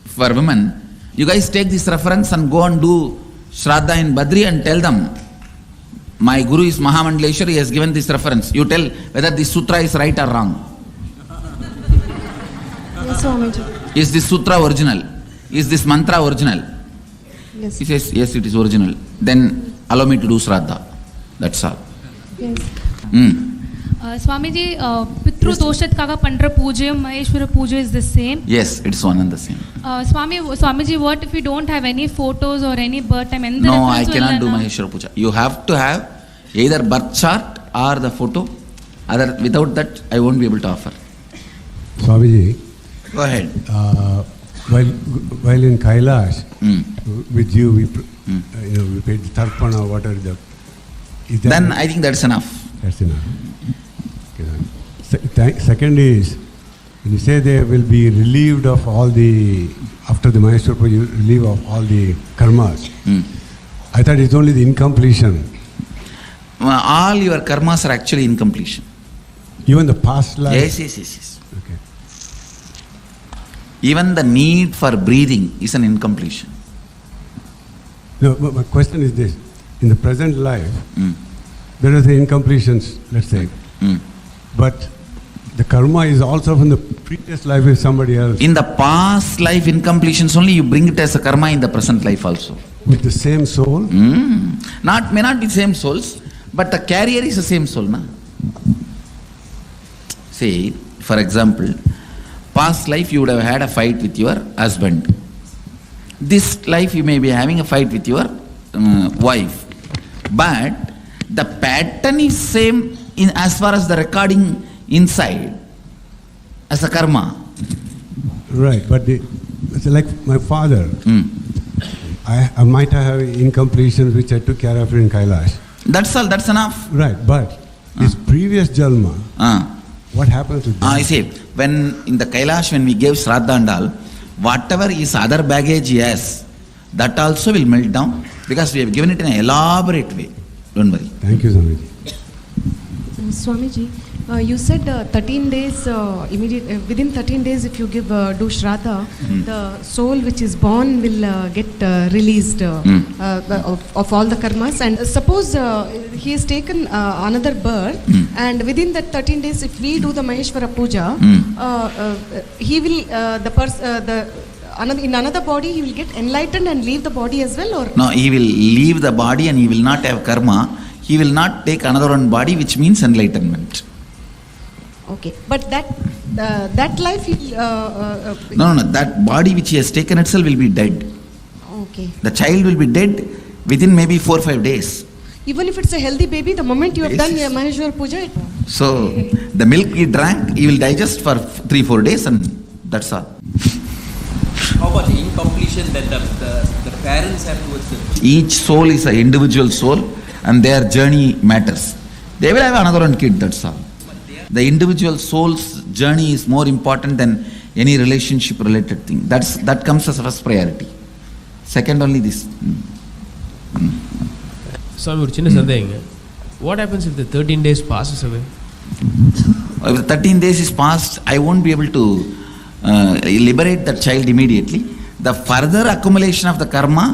[SPEAKER 4] for women. You guys take this reference and go and do Shraddha in Badri and tell them, my Guru is Mahamandaleshwar, he has given this reference. You tell whether this sutra is right or wrong.
[SPEAKER 14] Yes, Swamiji.
[SPEAKER 4] Is this sutra original? Is this mantra original?
[SPEAKER 14] Yes.
[SPEAKER 4] He says, yes, it is original. Then allow me to do Shraddha. That's all.
[SPEAKER 14] Yes.
[SPEAKER 15] Swamiji, Pitru Doshat Kaga Pandra Puja, Maheshwara Puja is the same?
[SPEAKER 4] Yes, it's one and the same.
[SPEAKER 15] Swamiji, what if we don't have any photos or any birth time?
[SPEAKER 4] No, I cannot do Maheshwara Puja. You have to have either birth chart or the photo. Without that, I won't be able to offer.
[SPEAKER 16] Swamiji,
[SPEAKER 4] go ahead.
[SPEAKER 16] While in Kailas, with you, we paid the tarpana, whatever the.
[SPEAKER 4] Then I think that's enough.
[SPEAKER 16] That's enough. Okay. Second is, when you say they will be relieved of all the, after the Maheshwara Puja, relieved of all the karmas. I thought it's only the incompletion.
[SPEAKER 4] All your karmas are actually incompletion.
[SPEAKER 16] Even the past life?
[SPEAKER 4] Yes. Okay. Even the need for breathing is an incompletion.
[SPEAKER 16] No, but my question is this. In the present life, there are the incompletions, let's say. But the karma is also from the previous life with somebody else.
[SPEAKER 4] In the past life incompletions only, you bring it as a karma in the present life also.
[SPEAKER 16] with the same soul?
[SPEAKER 4] May not be same souls, but the carrier is the same soul, na? Say, for example, past life you would have had a fight with your husband. This life you may be having a fight with your wife. But the pattern is same in as far as the recording inside as the karma.
[SPEAKER 16] Right, but it's like my father. I might have incompletions which I took care of in Kailasa.
[SPEAKER 4] That's all, that's enough.
[SPEAKER 16] Right, but this previous Jalma, what happens to that?
[SPEAKER 4] I say, when in the Kailasa, when we gave Shraddha and all, whatever is other baggage he has, that also will melt down because we have given it in an elaborate way. Don't worry.
[SPEAKER 16] Thank you, Swamiji.
[SPEAKER 14] Swamiji, you said 13 days, within 13 days if you do Shraddha, the soul which is born will get released of all the karmas. And suppose he has taken another birth, and within that 13 days if we do the Maheshwara Puja, he will, in another body he will get enlightened and leave the body as well, or?
[SPEAKER 4] No, he will leave the body and he will not have karma. He will not take another one body, which means enlightenment.
[SPEAKER 14] Okay, but that life
[SPEAKER 4] No, that body which he has taken itself will be dead.
[SPEAKER 14] Okay.
[SPEAKER 4] The child will be dead within maybe 4 or 5 days.
[SPEAKER 14] Even if it's a healthy baby, the moment you have done your Maheshwar Puja,
[SPEAKER 4] So the milk he drank, he will digest for 3 or 4 days, and that's all.
[SPEAKER 17] How about the incompletion that the parents have towards the children?
[SPEAKER 4] Each soul is an individual soul, and their journey matters. They will have another one kid, that's all. The individual soul's journey is more important than any relationship related thing. That comes as first priority. Second only this.
[SPEAKER 17] Swami, ஒரு சின்ன சந்தேகங்க. What happens if the 13 days passes away?
[SPEAKER 4] If the 13 days is passed, I won't be able to liberate that child immediately. The further accumulation of the karma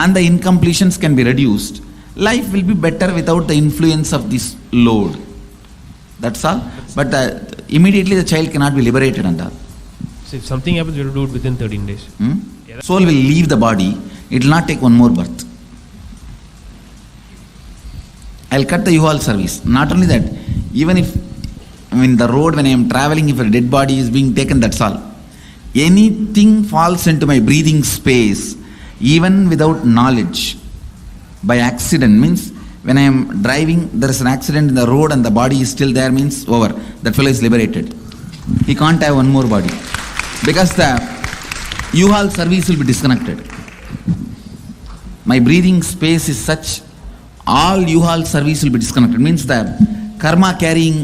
[SPEAKER 4] and the incompletions can be reduced. Life will be better without the influence of this load. That's all. But immediately the child cannot be liberated and all.
[SPEAKER 17] So if something happens, we have to do it within 13 days.
[SPEAKER 4] Soul will leave the body. It will not take one more birth. I'll cut the U-Haul service. Not only that, even if in the road when I am traveling, if a dead body is being taken, that's all. Anything falls into my breathing space, even without knowledge, by accident, means when I am driving, there is an accident in the road and the body is still there, means over. That fellow is liberated. He can't have one more body. Because the U-Haul service will be disconnected. My breathing space is such, all U-Haul service will be disconnected. Means the karma carrying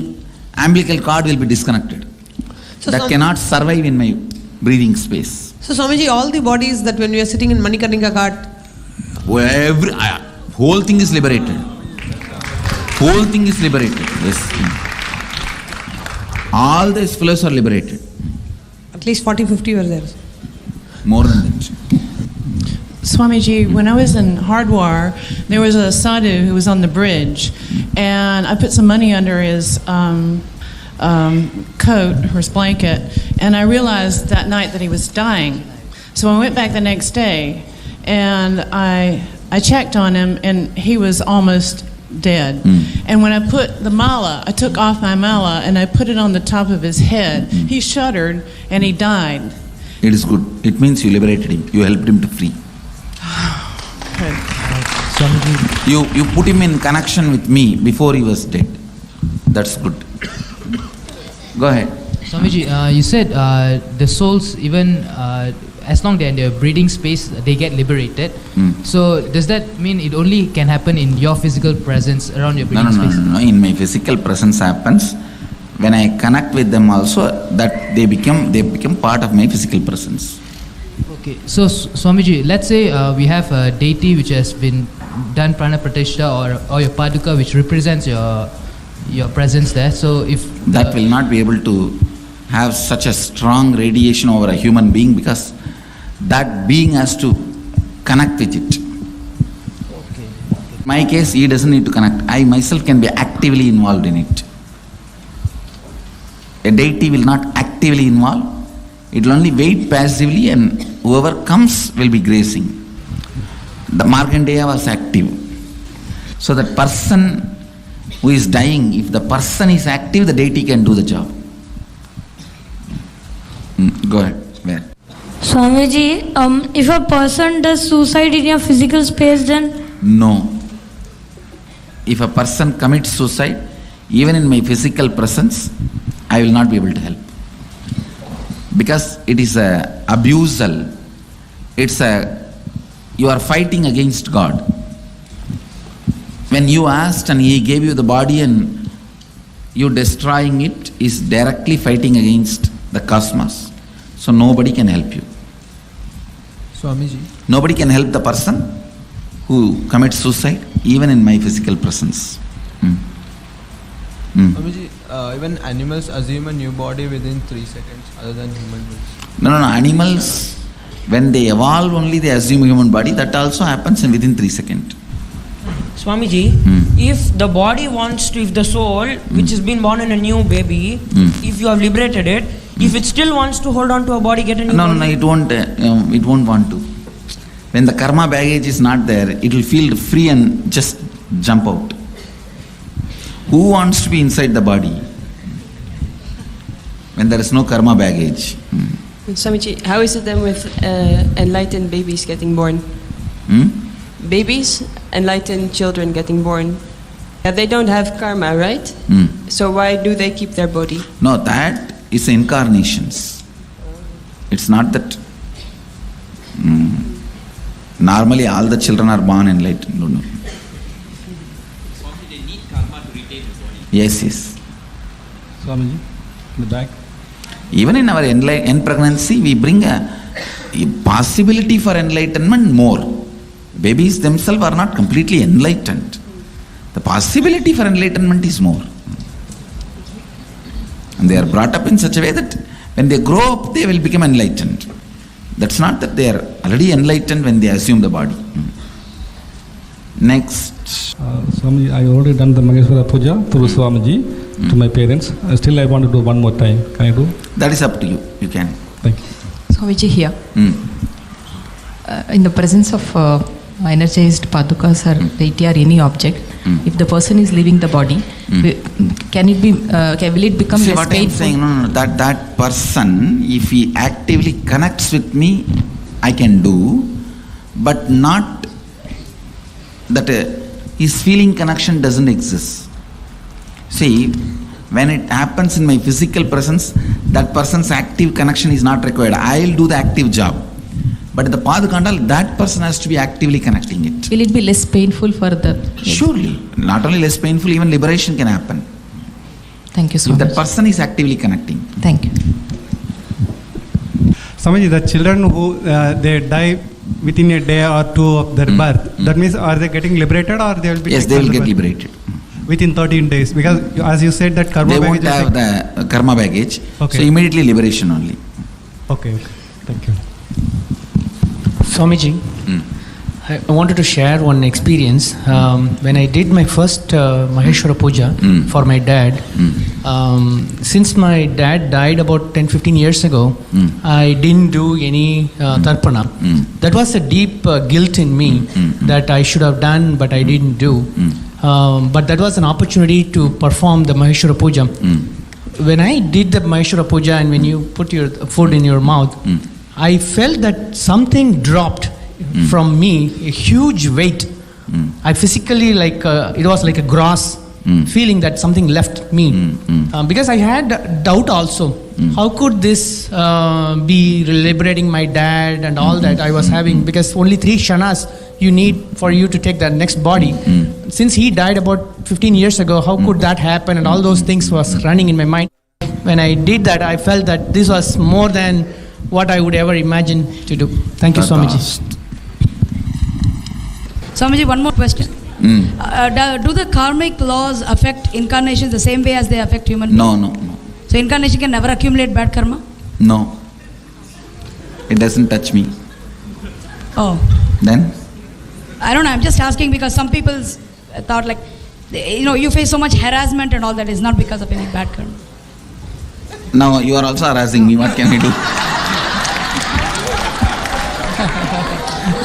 [SPEAKER 4] umbilical cord will be disconnected. So that cannot survive in my breathing space.
[SPEAKER 18] So Swamiji, all the bodies that when we are sitting in Manikarnika Ghat,
[SPEAKER 4] whole thing is liberated. Whole thing is liberated. Yes. All these fellows are liberated.
[SPEAKER 18] At least 40-50 were there.
[SPEAKER 4] More than that.
[SPEAKER 19] Swamiji, when I was in Hardwar, there was a sadhu who was on the bridge, and I put some money under his coat, or his blanket, and I realized that night that he was dying. So I went back the next day, and I checked on him, and he was almost dead. And when I put the mala, I took off my mala, and I put it on the top of his head. He shuddered, and he died.
[SPEAKER 4] It is good. It means you liberated him. You helped him to free. You put him in connection with me before he was dead. That's good. Go ahead.
[SPEAKER 20] Swamiji, you said the souls, even as long they're in their breathing space, they get liberated. So does that mean it only can happen in your physical presence around your breathing space?
[SPEAKER 4] No. In my physical presence happens. When I connect with them also, that they become part of my physical presence.
[SPEAKER 20] Okay, so Swamiji, let's say we have a deity which has been done prana pratishtha or your paduka which represents your presence there. So if
[SPEAKER 4] that will not be able to have such a strong radiation over a human being, because that being has to connect with it.
[SPEAKER 20] Okay.
[SPEAKER 4] My case, he doesn't need to connect. I myself can be actively involved in it. A deity will not actively involve. It will only wait passively, and whoever comes will be gracing. The Markandeya was active. So that person who is dying, if the person is active, the deity can do the job. Go ahead. Where?
[SPEAKER 21] Swamiji, if a person does suicide in your physical space, then?
[SPEAKER 4] No. If a person commits suicide, even in my physical presence, I will not be able to help. Because it is a abusal. You are fighting against God. When you asked and He gave you the body and you destroying it is directly fighting against the cosmos. So nobody can help you.
[SPEAKER 22] Swamiji.
[SPEAKER 4] Nobody can help the person who commits suicide, even in my physical presence.
[SPEAKER 22] Swamiji, even animals assume a new body within 3 seconds other than human beings.
[SPEAKER 4] No. Animals, when they evolve only, they assume a human body. That also happens within 3 seconds.
[SPEAKER 23] Swamiji, if the body wants to, if the soul, which has been born in a new baby, if you have liberated it, if it still wants to hold on to a body, get a new body?
[SPEAKER 4] No, it won't want to. When the karma baggage is not there, it will feel free and just jump out. Who wants to be inside the body when there is no karma baggage?
[SPEAKER 24] Swamiji, how is it then with enlightened babies getting born? Babies, enlightened children getting born, they don't have karma, right? So why do they keep their body?
[SPEAKER 4] No, that is incarnations. It's not that. Normally all the children are born enlightened. No.
[SPEAKER 17] Swamiji, they need karma to retain the body.
[SPEAKER 4] Yes.
[SPEAKER 22] Swamiji, in the back.
[SPEAKER 4] Even in our end pregnancy, we bring a possibility for enlightenment more. Babies themselves are not completely enlightened. The possibility for enlightenment is more. And they are brought up in such a way that when they grow up, they will become enlightened. That's not that they are already enlightened when they assume the body. Next.
[SPEAKER 22] Swamiji, I already done the Maheshwara Puja through Swamiji to my parents. Still I want to do one more time. Can I do?
[SPEAKER 4] That is up to you. You can.
[SPEAKER 22] Thank you.
[SPEAKER 25] Swamiji here. In the presence of energized padukas or deity or any object, if the person is leaving the body, will it become less painful? I'm saying,
[SPEAKER 4] no, that person, if he actively connects with me, I can do, but not that his feeling connection doesn't exist. See, when it happens in my physical presence, that person's active connection is not required. I'll do the active job. But the Padukandal, that person has to be actively connecting it.
[SPEAKER 25] Will it be less painful for the...
[SPEAKER 4] Surely. Not only less painful, even liberation can happen.
[SPEAKER 25] Thank you so
[SPEAKER 4] much.
[SPEAKER 25] If
[SPEAKER 4] that person is actively connecting.
[SPEAKER 25] Thank you.
[SPEAKER 26] Swamiji, the children who they die within a day or two of their birth, that means are they getting liberated or they will be...
[SPEAKER 4] Yes, they will get liberated.
[SPEAKER 26] Within 13 days. Because as you said that karma baggage...
[SPEAKER 4] They won't have the karma baggage.
[SPEAKER 26] Okay.
[SPEAKER 4] So immediately liberation only.
[SPEAKER 26] Okay. Thank you.
[SPEAKER 23] Swamiji, I wanted to share one experience. When I did my first Maheshwara Puja for my dad, since my dad died about 10-15 years ago, I didn't do any tarpana. That was a deep guilt in me that I should have done, but I didn't do. But that was an opportunity to perform the Maheshwara Puja. When I did the Maheshwara Puja and when you put your food in your mouth, I felt that something dropped from me, a huge weight. I physically, it was like a gross feeling that something left me. Because I had doubt also. How could this be liberating my dad and all that I was having? Because only 3 kshanas you need for you to take the next body. Since he died about 15 years ago, how could that happen? And all those things was running in my mind. When I did that, I felt that this was more than what I would ever imagine to do. Thank you, Swamiji.
[SPEAKER 27] Swamiji, one more question. Do the karmic laws affect incarnations the same way as they affect human beings?
[SPEAKER 4] No.
[SPEAKER 27] So incarnation can never accumulate bad karma?
[SPEAKER 4] No. It doesn't touch me.
[SPEAKER 27] Oh.
[SPEAKER 4] Then?
[SPEAKER 27] I don't know. I'm just asking because some people thought you face so much harassment and all that is not because of any bad karma.
[SPEAKER 4] Now you are also harassing me. What can I do?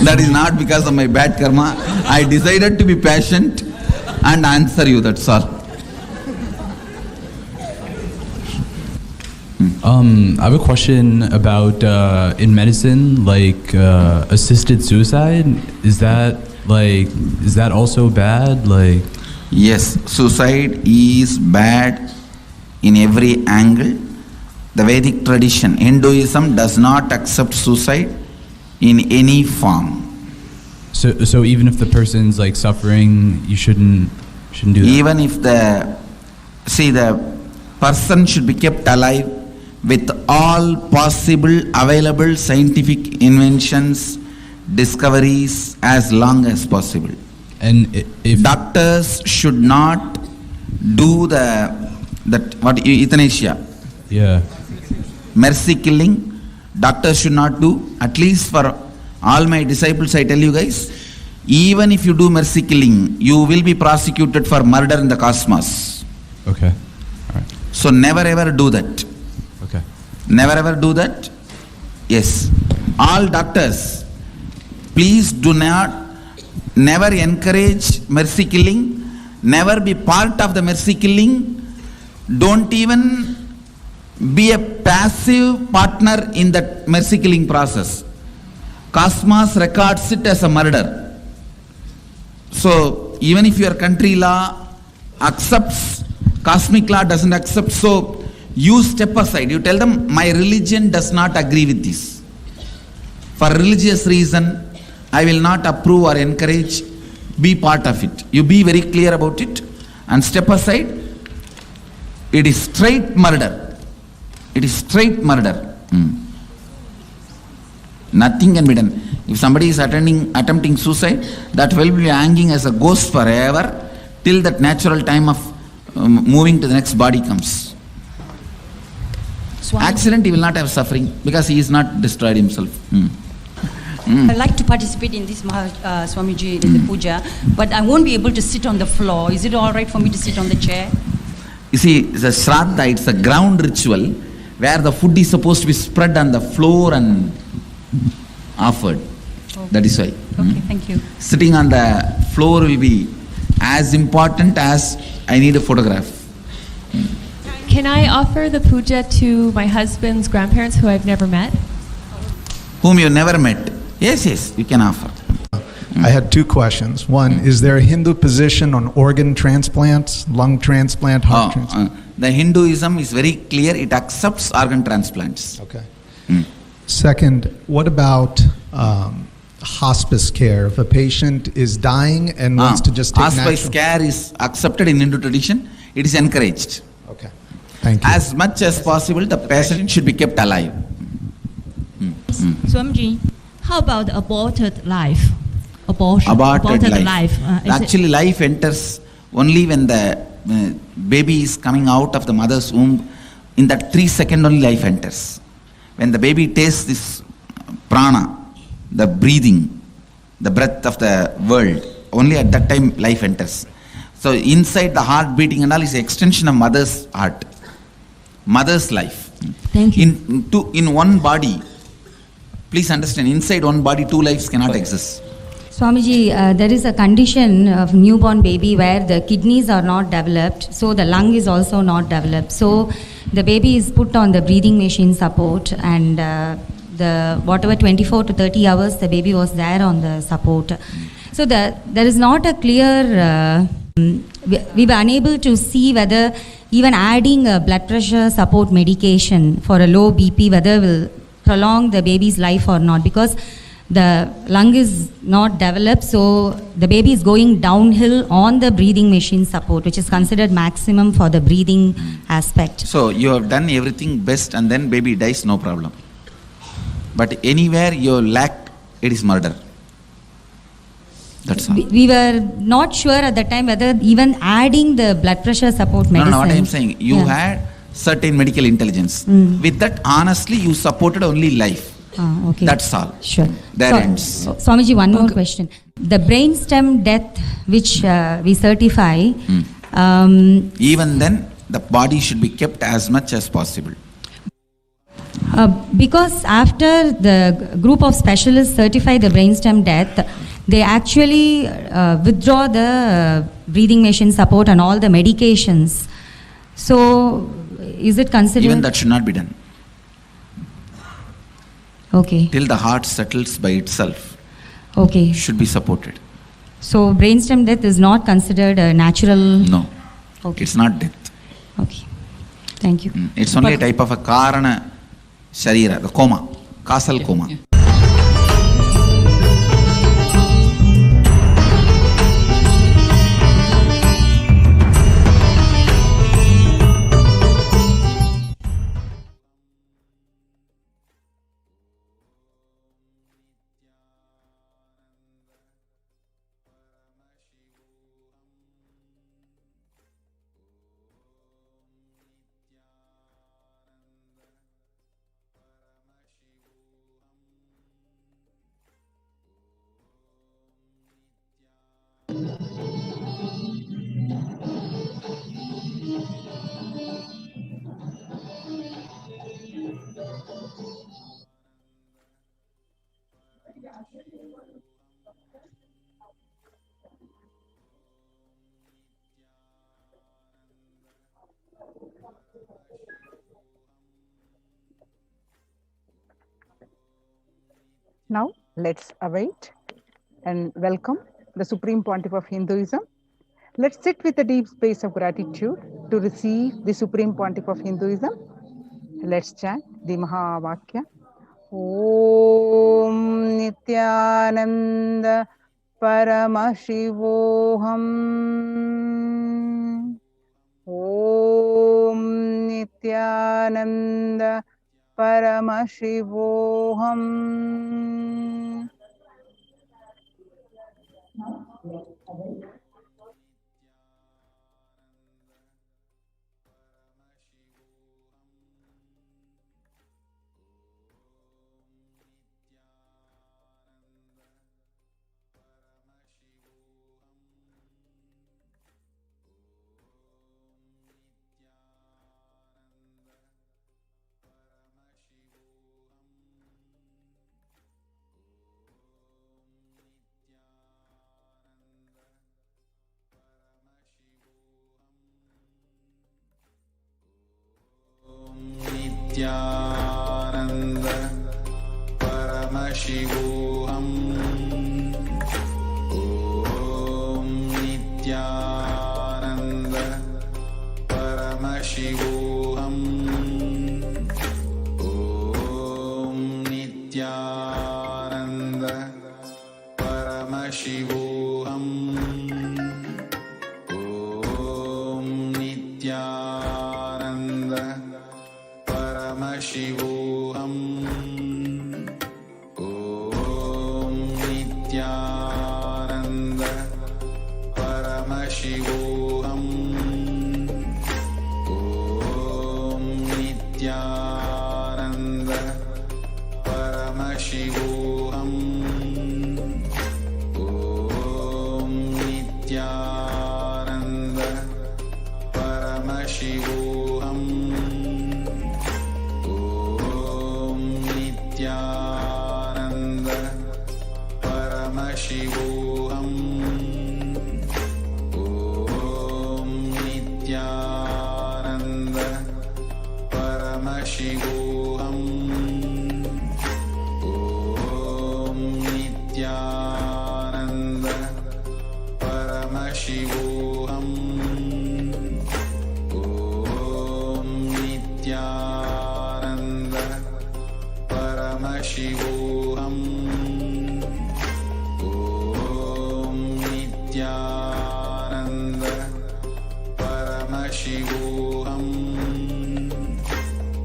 [SPEAKER 8] That is not because of my bad karma. I decided to be patient and answer you, that's all.
[SPEAKER 1] I have a question about in medicine, like assisted suicide. Is that also bad? Like,
[SPEAKER 8] yes, suicide is bad in every angle. The Vedic tradition, Hinduism does not accept suicide in any form.
[SPEAKER 1] So even if the person's like suffering, you shouldn't do that.
[SPEAKER 8] Even if the person should be kept alive with all possible available scientific inventions, discoveries as long as possible.
[SPEAKER 1] And if
[SPEAKER 8] doctors should not do euthanasia.
[SPEAKER 1] Yeah.
[SPEAKER 8] Mercy killing, doctors should not do. At least for all my disciples, I tell you guys, even if you do mercy killing, you will be prosecuted for murder in the cosmos.
[SPEAKER 1] Okay. All right.
[SPEAKER 8] So never ever do that.
[SPEAKER 1] Okay.
[SPEAKER 8] Never ever do that. Yes. All doctors, please do never encourage mercy killing. Never be part of the mercy killing. Don't even be a passive partner in that mercy killing process. Cosmos records it as a murder. So even if your country law accepts, cosmic law doesn't accept, so you step aside. You tell them, my religion does not agree with this. For religious reason, I will not approve or encourage, be part of it. You be very clear about it and step aside. It is straight murder. It is straight murder. Nothing can be done. If somebody is attempting suicide, that will be hanging as a ghost forever till that natural time of moving to the next body comes. Accident, he will not have suffering because he is not destroyed himself.
[SPEAKER 2] I'd like to participate in this Swamiji in the puja, but I won't be able to sit on the floor. Is it all right for me to sit on the chair?
[SPEAKER 8] You see, the Shraddha, it's a ground ritual where the food is supposed to be spread on the floor and offered. Okay. That is why.
[SPEAKER 2] Okay, thank you.
[SPEAKER 8] Sitting on the floor will be as important as I need a photograph.
[SPEAKER 3] Can I offer the puja to my husband's grandparents who I've never met?
[SPEAKER 8] Whom you never met? Yes, you can offer.
[SPEAKER 5] I had two questions. One, is there a Hindu position on organ transplants, lung transplant, heart transplant?
[SPEAKER 8] The Hinduism is very clear. It accepts organ transplants.
[SPEAKER 5] Okay. Second, what about hospice care? If a patient is dying and wants to just take
[SPEAKER 8] hospice care is accepted in Hindu tradition. It is encouraged.
[SPEAKER 5] Okay. Thank you.
[SPEAKER 8] As much as possible, the patient should be kept alive.
[SPEAKER 6] Swamiji, how about aborted life?
[SPEAKER 8] Aborted life. Actually, life enters only when the baby is coming out of the mother's womb. In that 3 seconds only life enters. When the baby tastes this prana, the breathing, the breath of the world, only at that time life enters. So inside the heart beating and all is an extension of mother's heart, mother's life.
[SPEAKER 6] Thank you.
[SPEAKER 8] In one body, please understand, inside one body, two lives cannot exist.
[SPEAKER 2] Swamiji, there is a condition of newborn baby where the kidneys are not developed, so the lung is also not developed. So the baby is put on the breathing machine support, and the whatever 24 to 30 hours the baby was there on the support. So there is not a clear, we were unable to see whether even adding a blood pressure support medication for a low BP, whether will prolong the baby's life or not, because the lung is not developed, so the baby is going downhill on the breathing machine support, which is considered maximum for the breathing aspect.
[SPEAKER 8] So you have done everything best and then baby dies, no problem. But anywhere you lack, it is murder. That's all.
[SPEAKER 2] We were not sure at the time whether even adding the blood pressure support medicine.
[SPEAKER 8] No, what I am saying, you had certain medical intelligence. With that, honestly, you supported only life.
[SPEAKER 2] Okay.
[SPEAKER 8] That's all.
[SPEAKER 2] Sure.
[SPEAKER 8] There ends.
[SPEAKER 2] Swamiji, one more question. The brainstem death which we certify.
[SPEAKER 8] Even then, the body should be kept as much as possible.
[SPEAKER 2] Because after the group of specialists certify the brainstem death, they actually withdraw the breathing machine support and all the medications. So, is it considered?
[SPEAKER 4] Even that should not be done.
[SPEAKER 2] Okay.
[SPEAKER 4] Till the heart settles by itself.
[SPEAKER 2] Okay.
[SPEAKER 4] Should be supported.
[SPEAKER 2] So, brainstem death is not considered a natural.
[SPEAKER 4] No.
[SPEAKER 2] Okay.
[SPEAKER 4] It's not death.
[SPEAKER 2] Okay. Thank you.
[SPEAKER 4] It's only a type of a karana sharira, the coma, causal coma. Yeah.
[SPEAKER 7] Now, let's await and welcome the Supreme Pontiff of Hinduism. Let's sit with a deep space of gratitude to receive the Supreme Pontiff of Hinduism. Let's chant the Mahavakya. Om Nithyananda Paramashivoham. Om Nithyananda Paramashivoham.
[SPEAKER 8] Nithyananda Paramashivoham. Om Nithyananda Paramashivoham. Om Nithyananda Paramashivoham. Om Nithyananda Paramashivoham. Om Nithyananda Paramashivoham. Om Nithyananda Paramashivoham. Om Nithyananda Paramashivoham. Om Nithyananda Paramashivoham. Om Nithyananda Paramashivoham. Om Nithyananda Paramashivoham. Om Nithyananda Paramashivoham. Om Nithyananda Paramashivoham.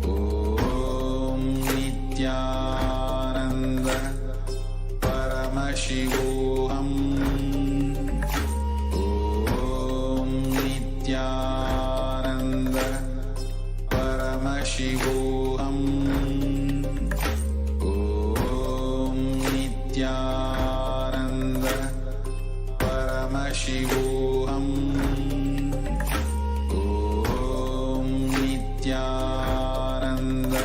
[SPEAKER 8] Om Nithyananda Paramashivoham. Om Nithyananda Paramashivoham. Om Nithyananda Paramashivoham. Om Nithyananda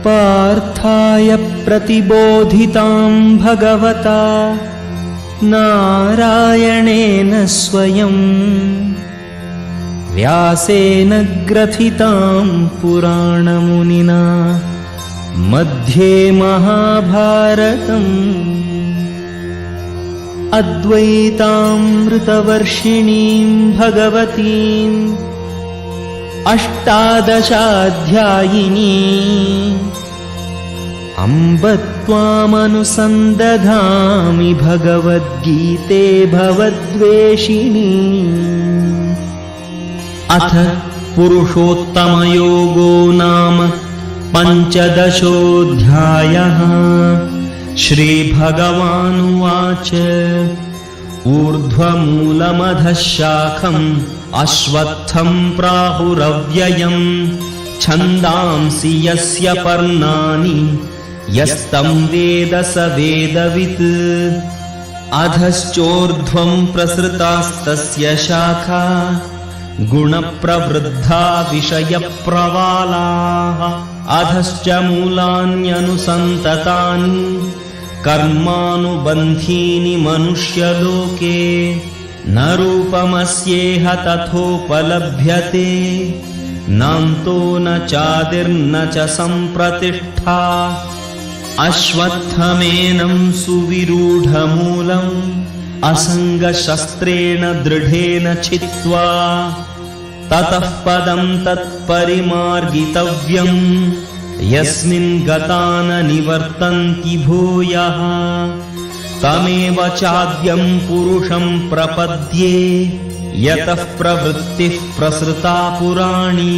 [SPEAKER 9] पार्थाय प्रतिबोधितां भगवता नारायणेन स्वयं व्यासेन ग्रथितां पुराणमुनिना मध्ये महाभारतम् अद्वैतामृतवर्षिणीं भगवतीम् अष्टादशाध्यायिनी अम्ब त्वामनुसन्दधामि भगवद्गीते भवद्वेषिणी। अथ पुरुषोत्तमयोगो नाम पञ्चदशोऽध्यायः। श्रीभगवानुवाच ऊर्ध्वमूलमधः शाखम् अश्वत्थं प्राहुरव्ययम् छन्दांसि यस्य पर्णानि यस्तं वेद स वेदवित्। अधश्चोर्ध्वं प्रसृतास्तस्य शाखा गुणप्रवृद्धा विषयप्रवालाः। अधश्च मूलान्यनुसन्ततानि कर्मानुबन्धीनि मनुष्यलोके न रूपमस्येह तथोपलभ्यते नान्तो न चादिर्न च सम्प्रतिष्ठा। अश्वत्थमेनं सुविरूढमूलम् असङ्गशस्त्रेण दृढेन छित्त्वा ततः पदं तत्परिमार्गितव्यम् यस्मिन् गता न निवर्तन्ति भूयः। तमेव चाद्यं पुरुषं प्रपद्ये यतः प्रवृत्तिः प्रसृता पुराणी।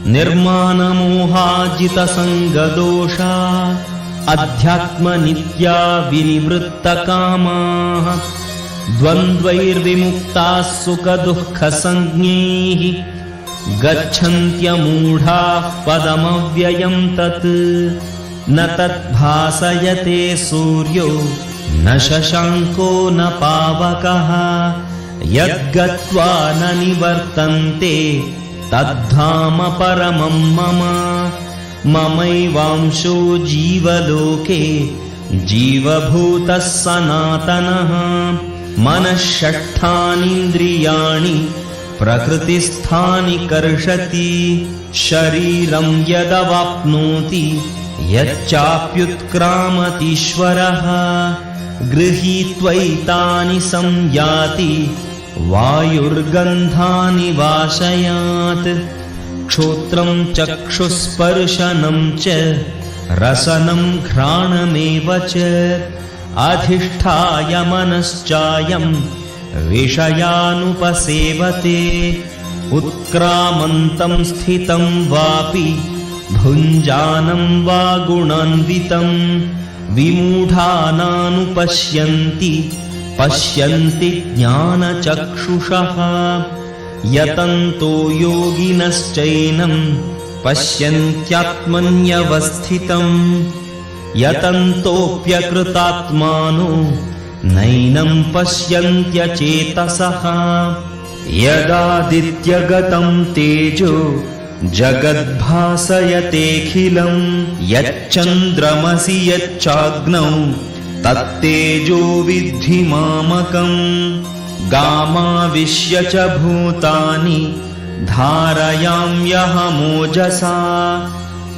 [SPEAKER 9] निर्मानमोहाजितसङ्गदोषा अध्यात्मनित्या विनिवृत्तकामाः द्वन्द्वैर्विमुक्ताः सुखदुःखसञ्ज्ञैः गच्छन्त्यमूढाः पदमव्ययं तत्। न तद्भासयते सूर्यो न शशाङ्को न पावकः यद्गत्वा न निवर्तन्ते तद्धाम परमं मम। ममैवांशो जीवलोके जीवभूतः सनातनः। मनःषष्ठानीन्द्रियाणि प्रकृतिस्थानि कर्षति। शरीरं यदवाप्नोति यच्चाप्युत्क्रामतीश्वरः गृहीत्वैतानि संयाति वायुर्गन्धानि वाशयात्। क्षोत्रं चक्षुस्पर्शनं च रसनं घ्राणमेव च अधिष्ठाय मनश्चायं विषयानुपसेवते। उत्क्रामन्तं स्थितं वापि भुञ्जानं वा गुणान्वितं विमूढानानुपश्यन्ति पश्यन्ति ज्ञानचक्षुषः। यतन्तो योगिनश्चैनं पश्यन्त्यात्मन्यवस्थितं यतन्तोऽप्यकृतात्मानो नैनं पश्यन्त्यचेतसः। यदादित्यगतं तेजो जगद्भासयतेऽखिलं यच्चन्द्रमसि यच्चाग्नौ तत्तेजो विद्धि मामकम्। गामाविश्य च भूतानि धारयाम्यहमोजसा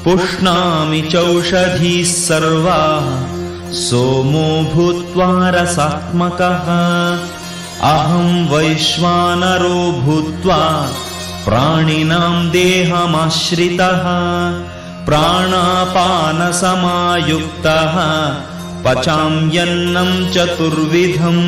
[SPEAKER 9] पुष्णामि चौषधीः सर्वाः सोमो भूत्वा रसात्मकः। अहं वैश्वानरो भूत्वा प्राणिनां देहमाश्रितः प्राणापानसमायुक्तः पचाम्यन्नं चतुर्विधम्।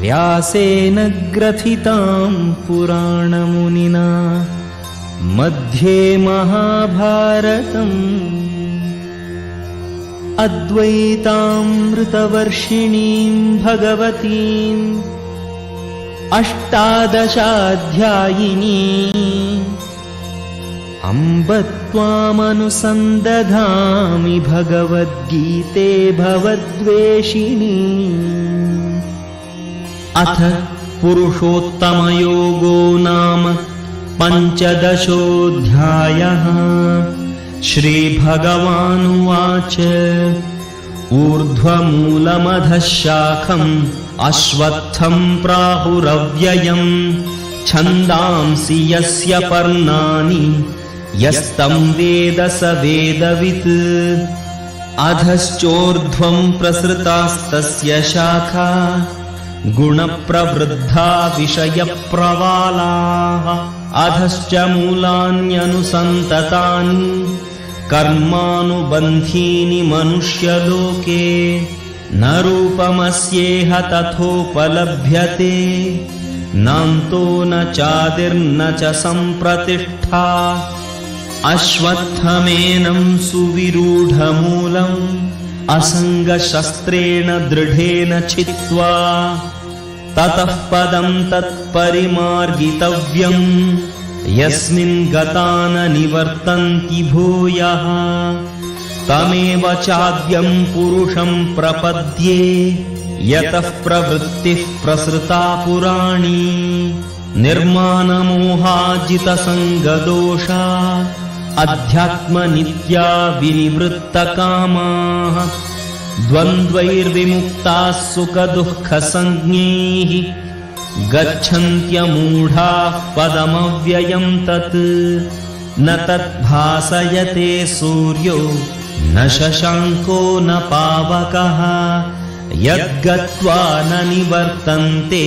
[SPEAKER 9] व्यासेन ग्रथितां पुराणमुनिना मध्ये महाभारतम् अद्वैतामृतवर्षिणीं भगवतीम् अष्टादशाध्यायिनी अम्ब त्वामनुसन्दधामि भगवद्गीते भवद्वेषिणी। अथ पुरुषोत्तमयोगो नाम पञ्चदशोऽध्यायः। श्रीभगवानुवाच ऊर्ध्वमूलमधः शाखम् अश्वत्थं प्राहुरव्ययम् छन्दांसि यस्य पर्णानि यस्तं वेद स वेदवित्। अधश्चोर्ध्वं प्रसृतास्तस्य शाखा गुणप्रवृद्धा विषयप्रवालाः। अधश्च मूलान्यनुसन्ततानि कर्मानुबन्धीनि मनुष्यलोके। न रूपमस्येह तथोपलभ्यते नान्तो न चादिर्न च सम्प्रतिष्ठा। अश्वत्थमेनं सुविरूढमूलम् असङ्गशस्त्रेण दृढेन छित्त्वा ततः पदं तत्परिमार्गितव्यम् यस्मिन् गता न निवर्तन्ति भूयः। तमेव चाद्यं पुरुषं प्रपद्ये यतः प्रवृत्तिः प्रसृता पुराणी। निर्मानमोहाजितसङ्गदोषा अध्यात्मनित्या विनिवृत्तकामाः। द्वन्द्वैर्विमुक्ताः सुखदुःखसञ्ज्ञैः गच्छन्त्यमूढाः पदमव्ययं तत्। न तद्भासयते सूर्यो न शशाङ्को न पावकः यद्गत्वा न निवर्तन्ते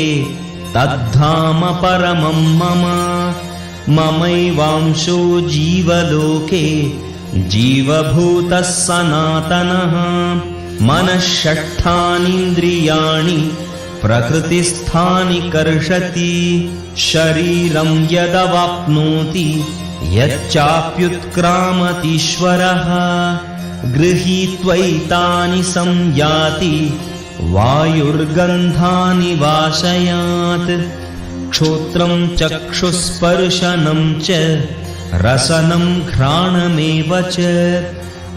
[SPEAKER 9] तद्धाम परमं मम। ममैवांशो जीवलोके जीवभूतः सनातनः। मनः षट्ठानीन्द्रियाणि प्रकृतिस्थानि कर्षति। शरीरं यदवाप्नोति यच्चाप्युत्क्रामतीश्वरः गृहीत्वैतानि संयाति वायुर्गन्धानि वाशयात्। क्षोत्रं चक्षुस्पर्शनं च रसनं घ्राणमेव च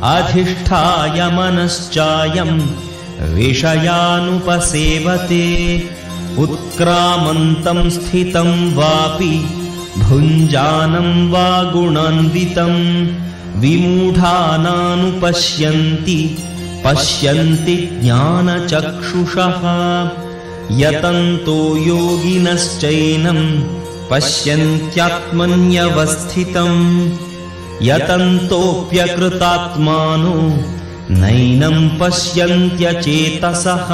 [SPEAKER 9] अधिष्ठाय मनश्चायं विषयानुपसेवते। उत्क्रामन्तं स्थितं वापि भुञ्जानं वा गुणान्वितं विमूढानानुपश्यन्ति पश्यन्ति ज्ञानचक्षुषः। यतन्तो योगिनश्चैनं पश्यन्त्यात्मन्यवस्थितं यतन्तोऽप्यकृतात्मानो नैनं पश्यन्त्यचेतसः।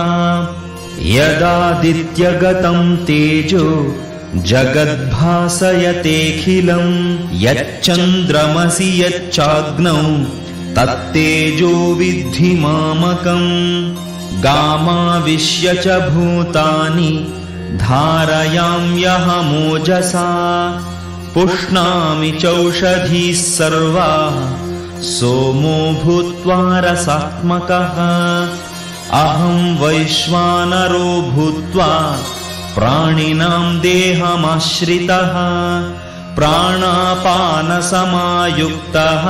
[SPEAKER 9] यदादित्यगतं तेजो जगद्भासयतेऽखिलं यच्चन्द्रमसि यच्चाग्नौ तत्तेजो विद्धि मामकम्। गामाविश्य च भूतानि धारयाम्यहमोजसा पुष्णामि चौषधीः सर्वाः सोमो भूत्वा रसात्मकः। अहं वैश्वानरो भूत्वा प्राणिनां देहमाश्रितः प्राणापानसमायुक्तः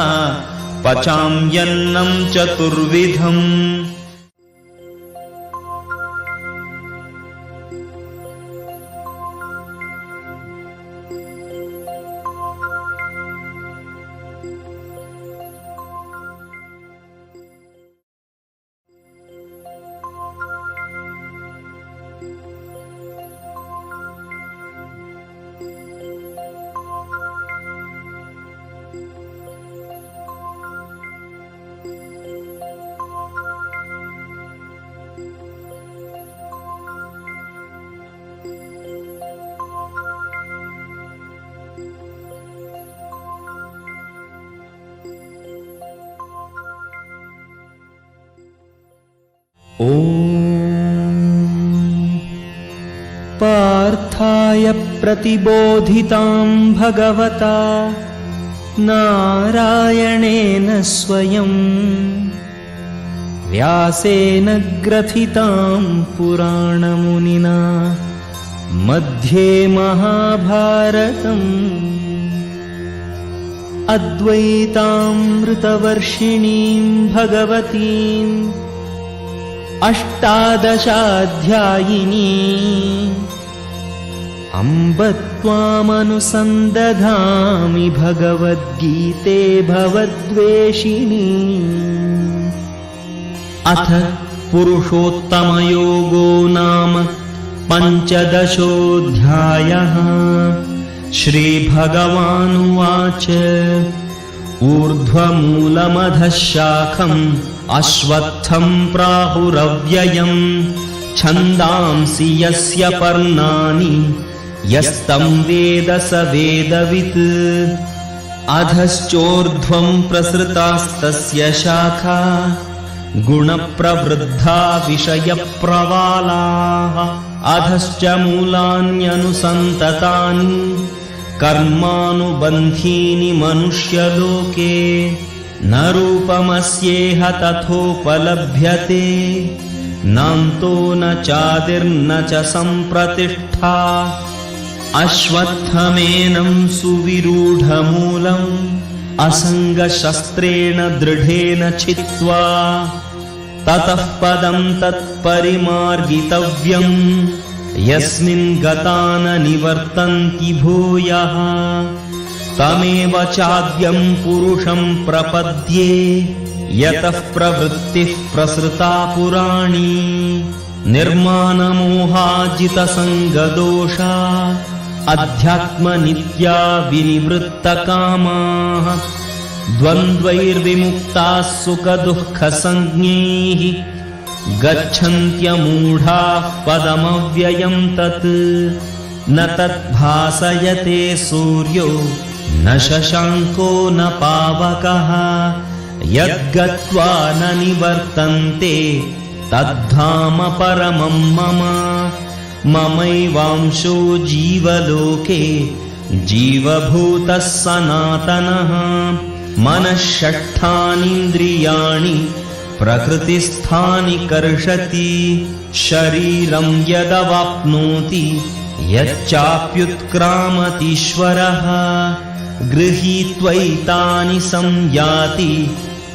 [SPEAKER 9] पचाम्यन्नं चतुर्विधम्। अर्थाय प्रतिबोधितां भगवता नारायणेन स्वयं व्यासेन ग्रथितां पुराणमुनिना मध्ये महाभारतम् अद्वैतामृतवर्षिणीं भगवतीम् अष्टादशाध्यायिनी अम्ब त्वामनुसन्दधामि भगवद्गीते भवद्वेषिणी। अथ पुरुषोत्तमयोगो नाम पञ्चदशोऽध्यायः। श्रीभगवानुवाच ऊर्ध्वमूलमधः शाखम् अश्वत्थं प्राहुरव्ययम् छन्दांसि यस्य पर्णानि यस्तं वेद स वेदवित्। अधश्चोर्ध्वं प्रसृतास्तस्य शाखा गुणप्रवृद्धा विषयप्रवालाः। अधश्च मूलान्यनुसन्ततानि कर्मानुबन्धीनि मनुष्यलोके न रूपमस्येह तथोपलभ्यते नान्तो न चादिर्न च सम्प्रतिष्ठा। अश्वत्थमेनं सुविरूढमूलम् असङ्गशस्त्रेण दृढेन छित्त्वा ततः पदं तत्परिमार्गितव्यम् यस्मिन् गता न निवर्तन्ति भूयः। तमेव चाद्यं पुरुषं प्रपद्ये यतः प्रवृत्तिः प्रसृता पुराणी। निर्मानमोहाजितसङ्गदोषा अध्यात्मनित्या विनिवृत्तकामाः। द्वन्द्वैर्विमुक्ताः सुखदुःखसञ्ज्ञैः गच्छन्त्यमूढाः पदमव्ययं तत्। न तद्भासयते सूर्यो न शशाङ्को न पावकः यद्गत्वा न निवर्तन्ते तद्धाम परमं मम। ममैवांशो जीवलोके जीवभूतः सनातनः। मनः षट्ठानीन्द्रियाणि प्रकृतिस्थानि कर्षति। शरीरं यदवाप्नोति यच्चाप्युत्क्रामतीश्वरः गृहीत्वैतानि संयाति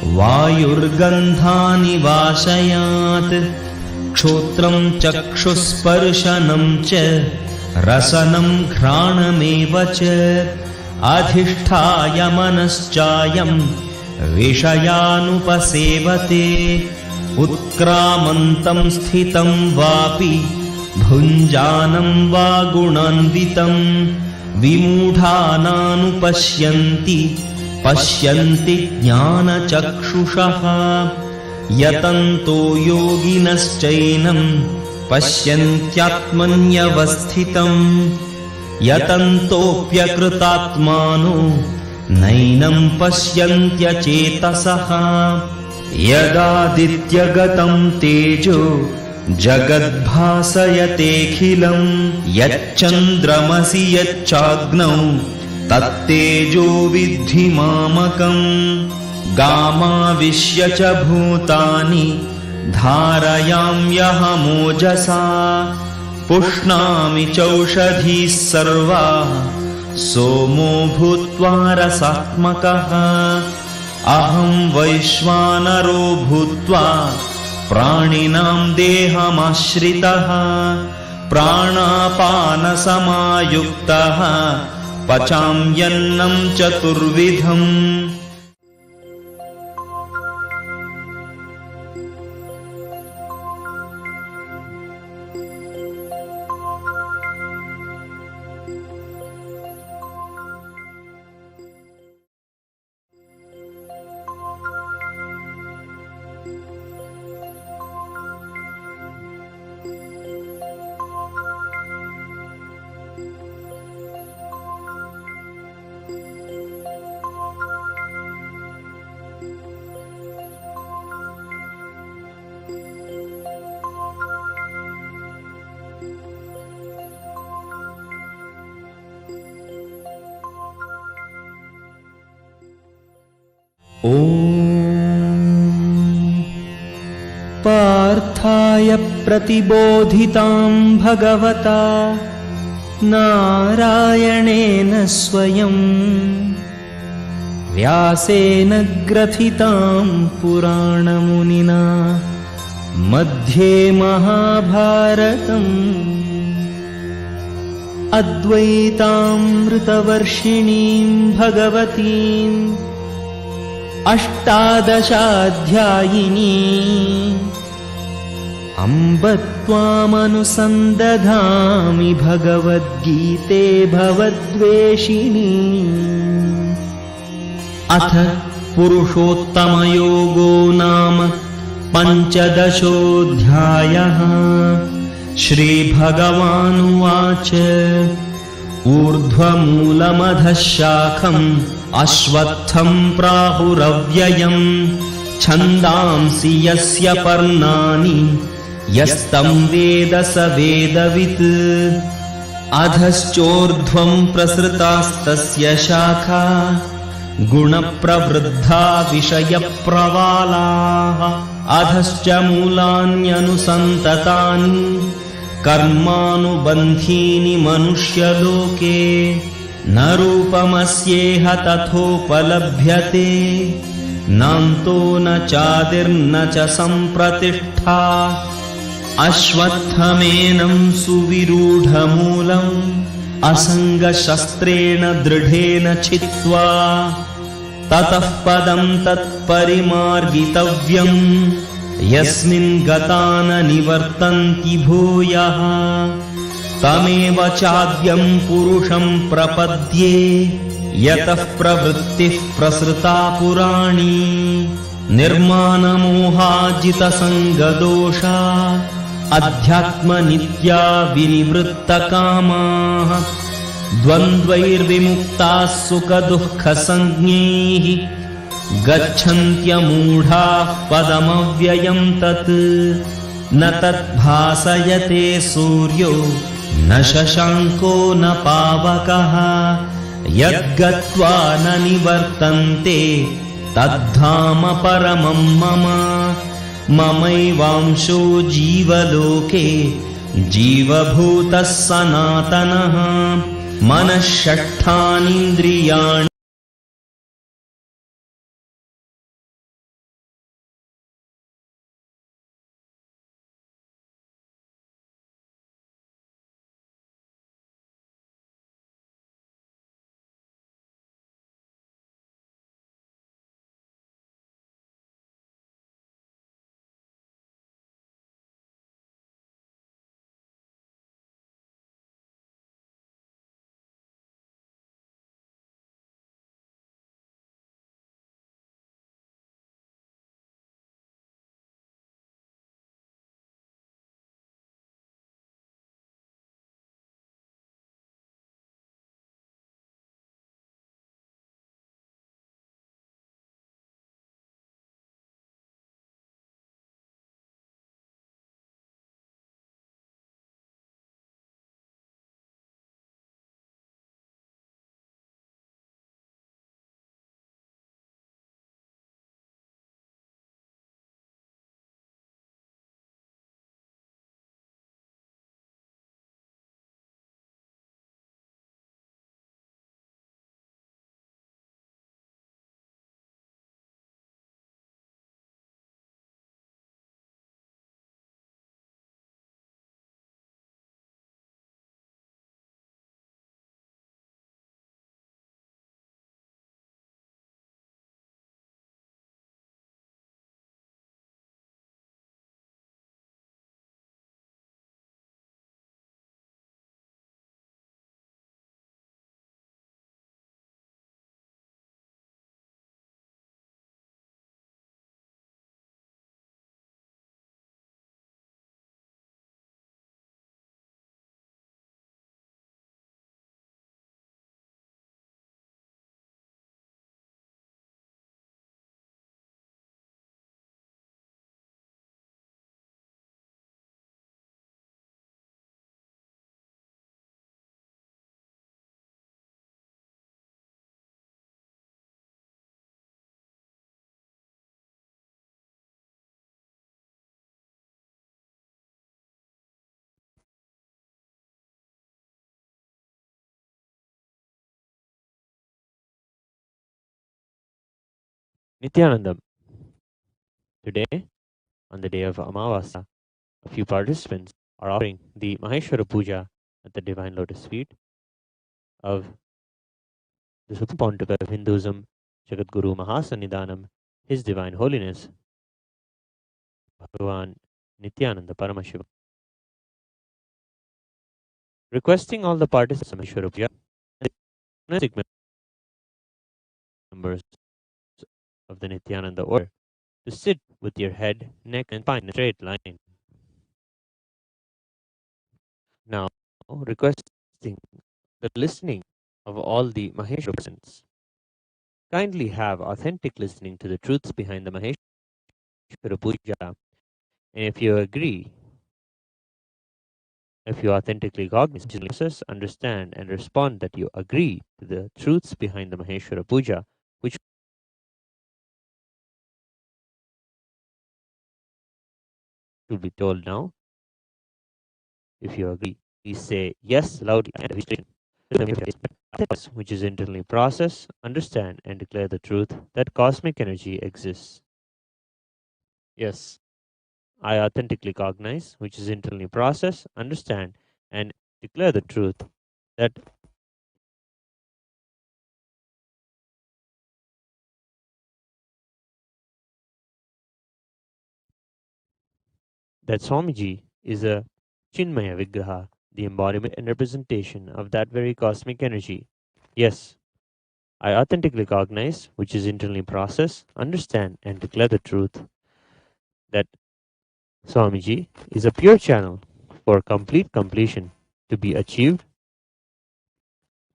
[SPEAKER 9] वायुर्गन्धानि वाशयात्। क्षोत्रं चक्षुस्पर्शनं च रसनं घ्राणमेव च अधिष्ठाय मनश्चायं विषयानुपसेवते। उत्क्रामन्तं स्थितं वापि भुञ्जानं वा गुणान्वितं विमूढानानुपश्यन्ति पश्यन्ति ज्ञानचक्षुषः। यतन्तो योगिनश्चैनं पश्यन्त्यात्मन्यवस्थितं यतन्तोऽप्यकृतात्मानो नैनं पश्यन्त्यचेतसः। यदादित्यगतं तेजो जगद्भासयतेऽखिलं यच्चन्द्रमसि यच्चाग्नौ तत्तेजो विद्धि मामकम्। गामाविश्य च भूतानि धारयाम्यहमोजसा पुष्णामि चौषधीः सर्वाः सोमो भूत्वा रसात्मकः। अहं वैश्वानरो भूत्वा प्राणिनां देहमाश्रितः प्राणापानसमायुक्तः पचाम्यन्नं चतुर्विधम्। ॐ पार्थाय प्रतिबोधितां भगवता नारायणेन स्वयं व्यासेन ग्रथितां पुराणमुनिना मध्ये महाभारतम् अद्वैतामृतवर्षिणीं भगवतीम् अष्टादशाध्यायिनी अम्ब त्वामनुसन्दधामि भगवद्गीते भवद्वेषिणी। अथ पुरुषोत्तमयोगो नाम पञ्चदशोऽध्यायः। श्रीभगवानुवाच ऊर्ध्वमूलमधः शाखम् अश्वत्थं प्राहुरव्ययम् छन्दांसि यस्य पर्णानि यस्तं वेद स वेदवित्। अधश्चोर्ध्वं प्रसृतास्तस्य शाखा गुणप्रवृद्धा विषयप्रवालाः। अधश्च मूलान्यनुसन्ततानि कर्मानुबन्धीनि मनुष्यलोके न रूपमस्येह तथोपलभ्यते नान्तो न चादिर्न च सम्प्रतिष्ठा। अश्वत्थमेनं सुविरूढमूलम् असङ्गशस्त्रेण दृढेन छित्त्वा ततः पदं तत्परिमार्गितव्यम् यस्मिन् गता न निवर्तन्ति भूयः। तमेव चाद्यं पुरुषं प्रपद्ये यतः प्रवृत्तिः प्रसृता पुराणी। निर्मानमोहाजितसङ्गदोषा अध्यात्मनित्या विनिवृत्तकामाः। द्वन्द्वैर्विमुक्ताः सुखदुःखसञ्ज्ञैः गच्छन्त्यमूढाः पदमव्ययं तत्। न तद्भासयते सूर्यो न शशाङ्को न पावकः यद्गत्वा न निवर्तन्ते तद्धाम परमं मम। ममैवांशो जीवलोके जीवभूतः सनातनः। मनः षट्ठानीन्द्रियाणि
[SPEAKER 10] Nithyanandam. Today, on the day of Amavasya, a few participants are offering the Maheshwara Puja at the Divine Lotus feet of the Supreme Pontiff of Hinduism, Jagadguru Mahasannidhanam, His Divine Holiness, Bhagavan Nithyananda Paramashivam. Requesting all the participants of Maheshwara Puja and members of the Nithyananda order to sit with your head, neck, and spine in a straight line. Now, requesting the listening of all the Maheshwara persons. Kindly have authentic listening to the truths behind the Maheshwara Puja. And if you agree, if you authentically cognize, understand, and respond that you agree to the truths behind the Maheshwara Puja, which will be told now. If you agree, please say yes loudly and which is internally process, understand, and declare the truth that cosmic energy exists. Yes, I authentically cognize, which is internally process, understand, and declare the truth that Swamiji is a Chinmaya Vigraha, the embodiment and representation of that very cosmic energy. Yes, I authentically cognize, which is internally process, understand, and declare the truth that Swamiji is a pure channel for complete completion to be achieved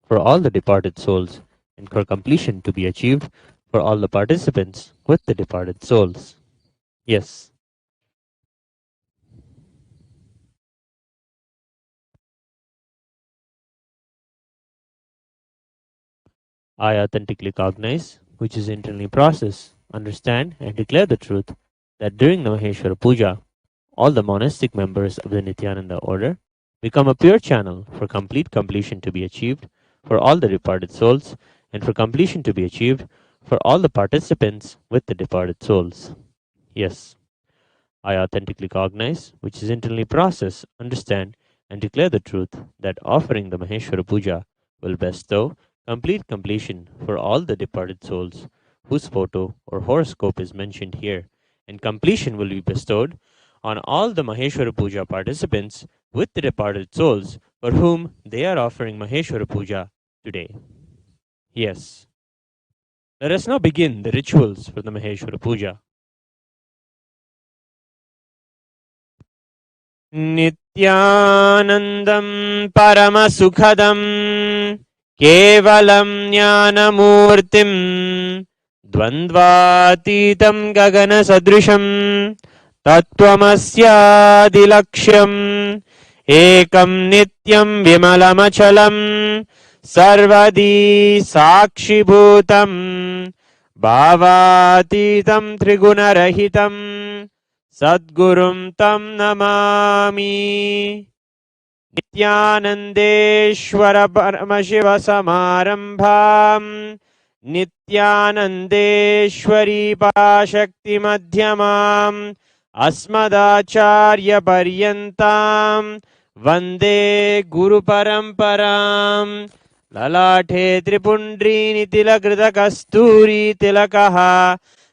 [SPEAKER 10] for all the departed souls, and for completion to be achieved for all the participants with the departed souls. Yes. I authentically cognize, which is internally process, understand, and declare the truth that during the Maheshwara Puja, all the monastic members of the Nithyananda order become a pure channel for complete completion to be achieved for all the departed souls, and for completion to be achieved for all the participants with the departed souls. Yes, I authentically cognize, which is internally process, understand, and declare the truth that offering the Maheshwara Puja will bestow complete completion for all the departed souls whose photo or horoscope is mentioned here, and completion will be bestowed on all the Maheshwara Puja participants with the departed souls for whom they are offering Maheshwara Puja today. Yes. Let us now begin the rituals for the Maheshwara Puja. नित्यानन्दं परमसुखदं केवलं ज्ञानमूर्तिं द्वन्द्वातीतं गगनसदृशं तत्त्वमस्यादिलक्ष्यम् एकं नित्यं विमलमचलं सर्वदी साक्षिभूतं भावातीतं त्रिगुणरहितं सद्गुरुं तं नमामि नित्यानन्देश्वर परमशिवसमारम्भां नित्यानन्देश्वरी पराशक्तिमध्यमाम् अस्मदाचार्यपर्यन्तां वन्दे गुरुपरम्परां ललाटे त्रिपुण्ड्रीनितिलकृतकस्तूरीतिलकः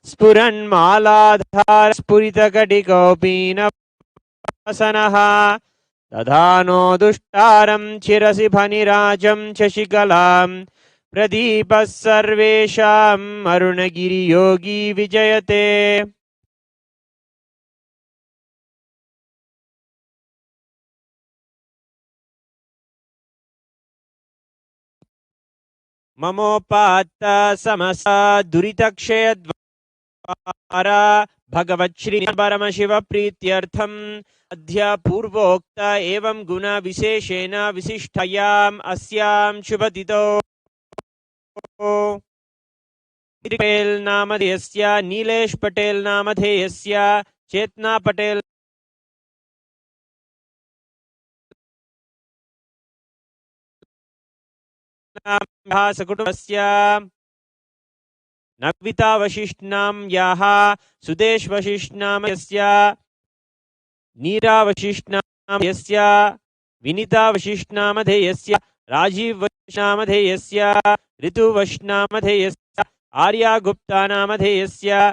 [SPEAKER 10] स्फुरन्मालाधार स्फुरितकटिकौपीनवासनः दधानो दुष्टारं चिरसि भनिराजं शशिकलां प्रदीपः सर्वेषाम् अरुणगिरियोगी विजयते ममोपात्त समसा दुरितक्षयद्वारा भगवच्छ्री परमशिव प्रीत्यर्थम् अद्य पूर्वोक्त एवं गुण विशेषेण विशिष्टयाम् अस्यां शुभतिथौ पटेल नामधेयस्य नीलेश पटेल नामधेयस्य चेतना पटेल सकुटुम्बस्य नविता वशिष्ठनाम याः सुदेश वशिष्ठनाम यस्य नीरा वशिष्ठनाम यस्य विनीता वशिष्ठनामधेयस्य राजीव वशिष्ठनामधेयस्य ऋतु वशिष्ठनामधेयस्य आर्या गुप्ता नामधेयस्य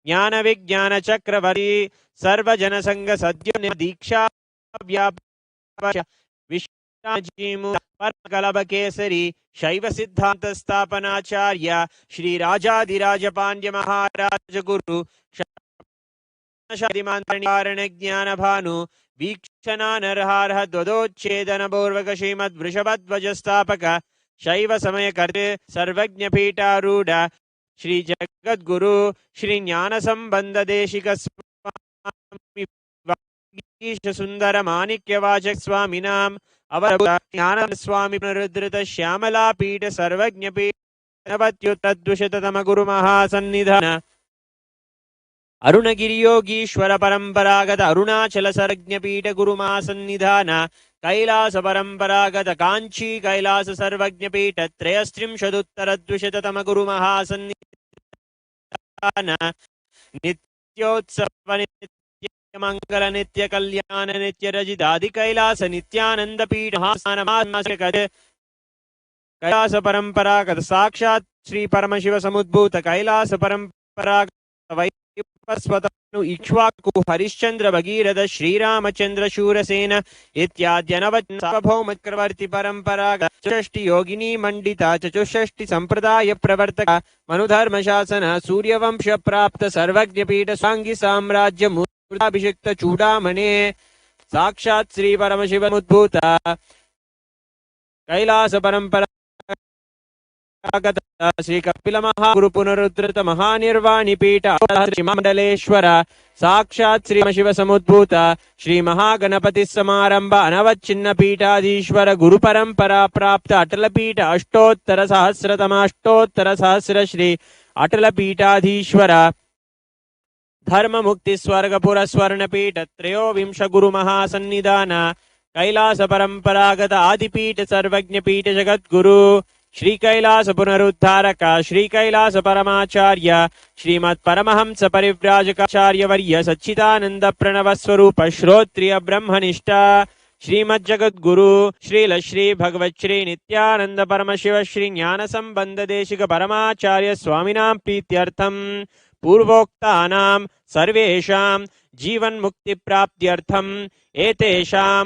[SPEAKER 10] ज्ञान विज्ञान चक्रवर्ती सर्वजन संघ सद्यो दीक्षा विश्वजीमु परमकलभ केसरी शैव सिद्धांत स्थापनाचार्य श्री राजाधिराज पांड्य महाराज गुरु शादिमांतरण ज्ञान भानु वीक्षणा नरहारः द्वदोच्छेदन पूर्वक श्रीमद् वृषभध्वज स्थापक शैव समय कर्ते सर्वज्ञ पीठारूढ़ श्री जगद्गुरु श्री ज्ञान संबंध देशिक स्वामी सुंदर माणिक्य वाचक स्वामी नाम अवधूत ज्ञान स्वामी पुनरुद्धृत श्यामला पीठ सर्वज्ञ पीठ नवत्युत्तद्विशततम गुरु महासन्निधान अरुणगिरि योगीश्वर परंपरागत अरुणाचल सर्वज्ञ पीठ गुरु महासन्निधान कैलास परंपरागत कांची कैलास सर्वज्ञ पीठ त्रयस्त्रिंशदुत्तरद्विशततम गुरु महासन्निधान नित्योत्सव नित्य मंगल नित्य कल्याण नित्य रजितादि कैलास नित्यानंद पीठ कैलास परंपरागत साक्षात श्री परमशिव समुद्भूत कैलास परंपरागत वैवस्वतनु इक्ष्वाकु हरिश्चंद्र भगीरथ श्रीरामचंद्र शूरसेन इत्याद्यनवच सार्वभौम चक्रवर्ती परंपरागत चतुष्टि योगिनी मंडिता चतुष्टि संप्रदाय प्रवर्तक मनुधर्म शासन सूर्यवंश प्राप्त सर्वज्ञ पीठ सांगी साम्राज्य मूर्ताभिषिक्त चूड़ामणे साक्षात श्री परमशिव उद्भूत कैलास परंपरा श्री कपिल महागुरु पुनरुद्धृत महानिर्वाणी पीठ मंडलेश्वर साक्षात श्री शिव समुद्भूत श्री महागणपति समारंभ अनवच्छिन्न पीठाधीश्वर गुरु परंपरा प्राप्त अटल पीठ अष्टोत्तर सहस्र श्री अटल पीठाधीश्वर धर्म मुक्ति स्वर्गपुर स्वर्ण पीठ त्रयोविंश गुरु महासन्निधान कैलास परंपरागत आदिपीठ सर्वज्ञ पीठ जगद्गुरु श्री कैलास पुनरुद्धारक श्री कैलास परमाचार्य श्रीमत् परमहंस परिव्राजकाचार्य वर्य सच्चिदानंद प्रणव स्वरूप श्रोत्रिय ब्रह्मनिष्ठा श्रीमद् जगद्गुरु श्रील श्री भगवत श्री नित्यानंद परमशिव श्री ज्ञान संबंध देशिक परमाचार्य स्वामिनां प्रीत्यर्थम पूर्वोक्तानां सर्वेषां जीवन मुक्ति प्राप्त्यर्थम एतेषां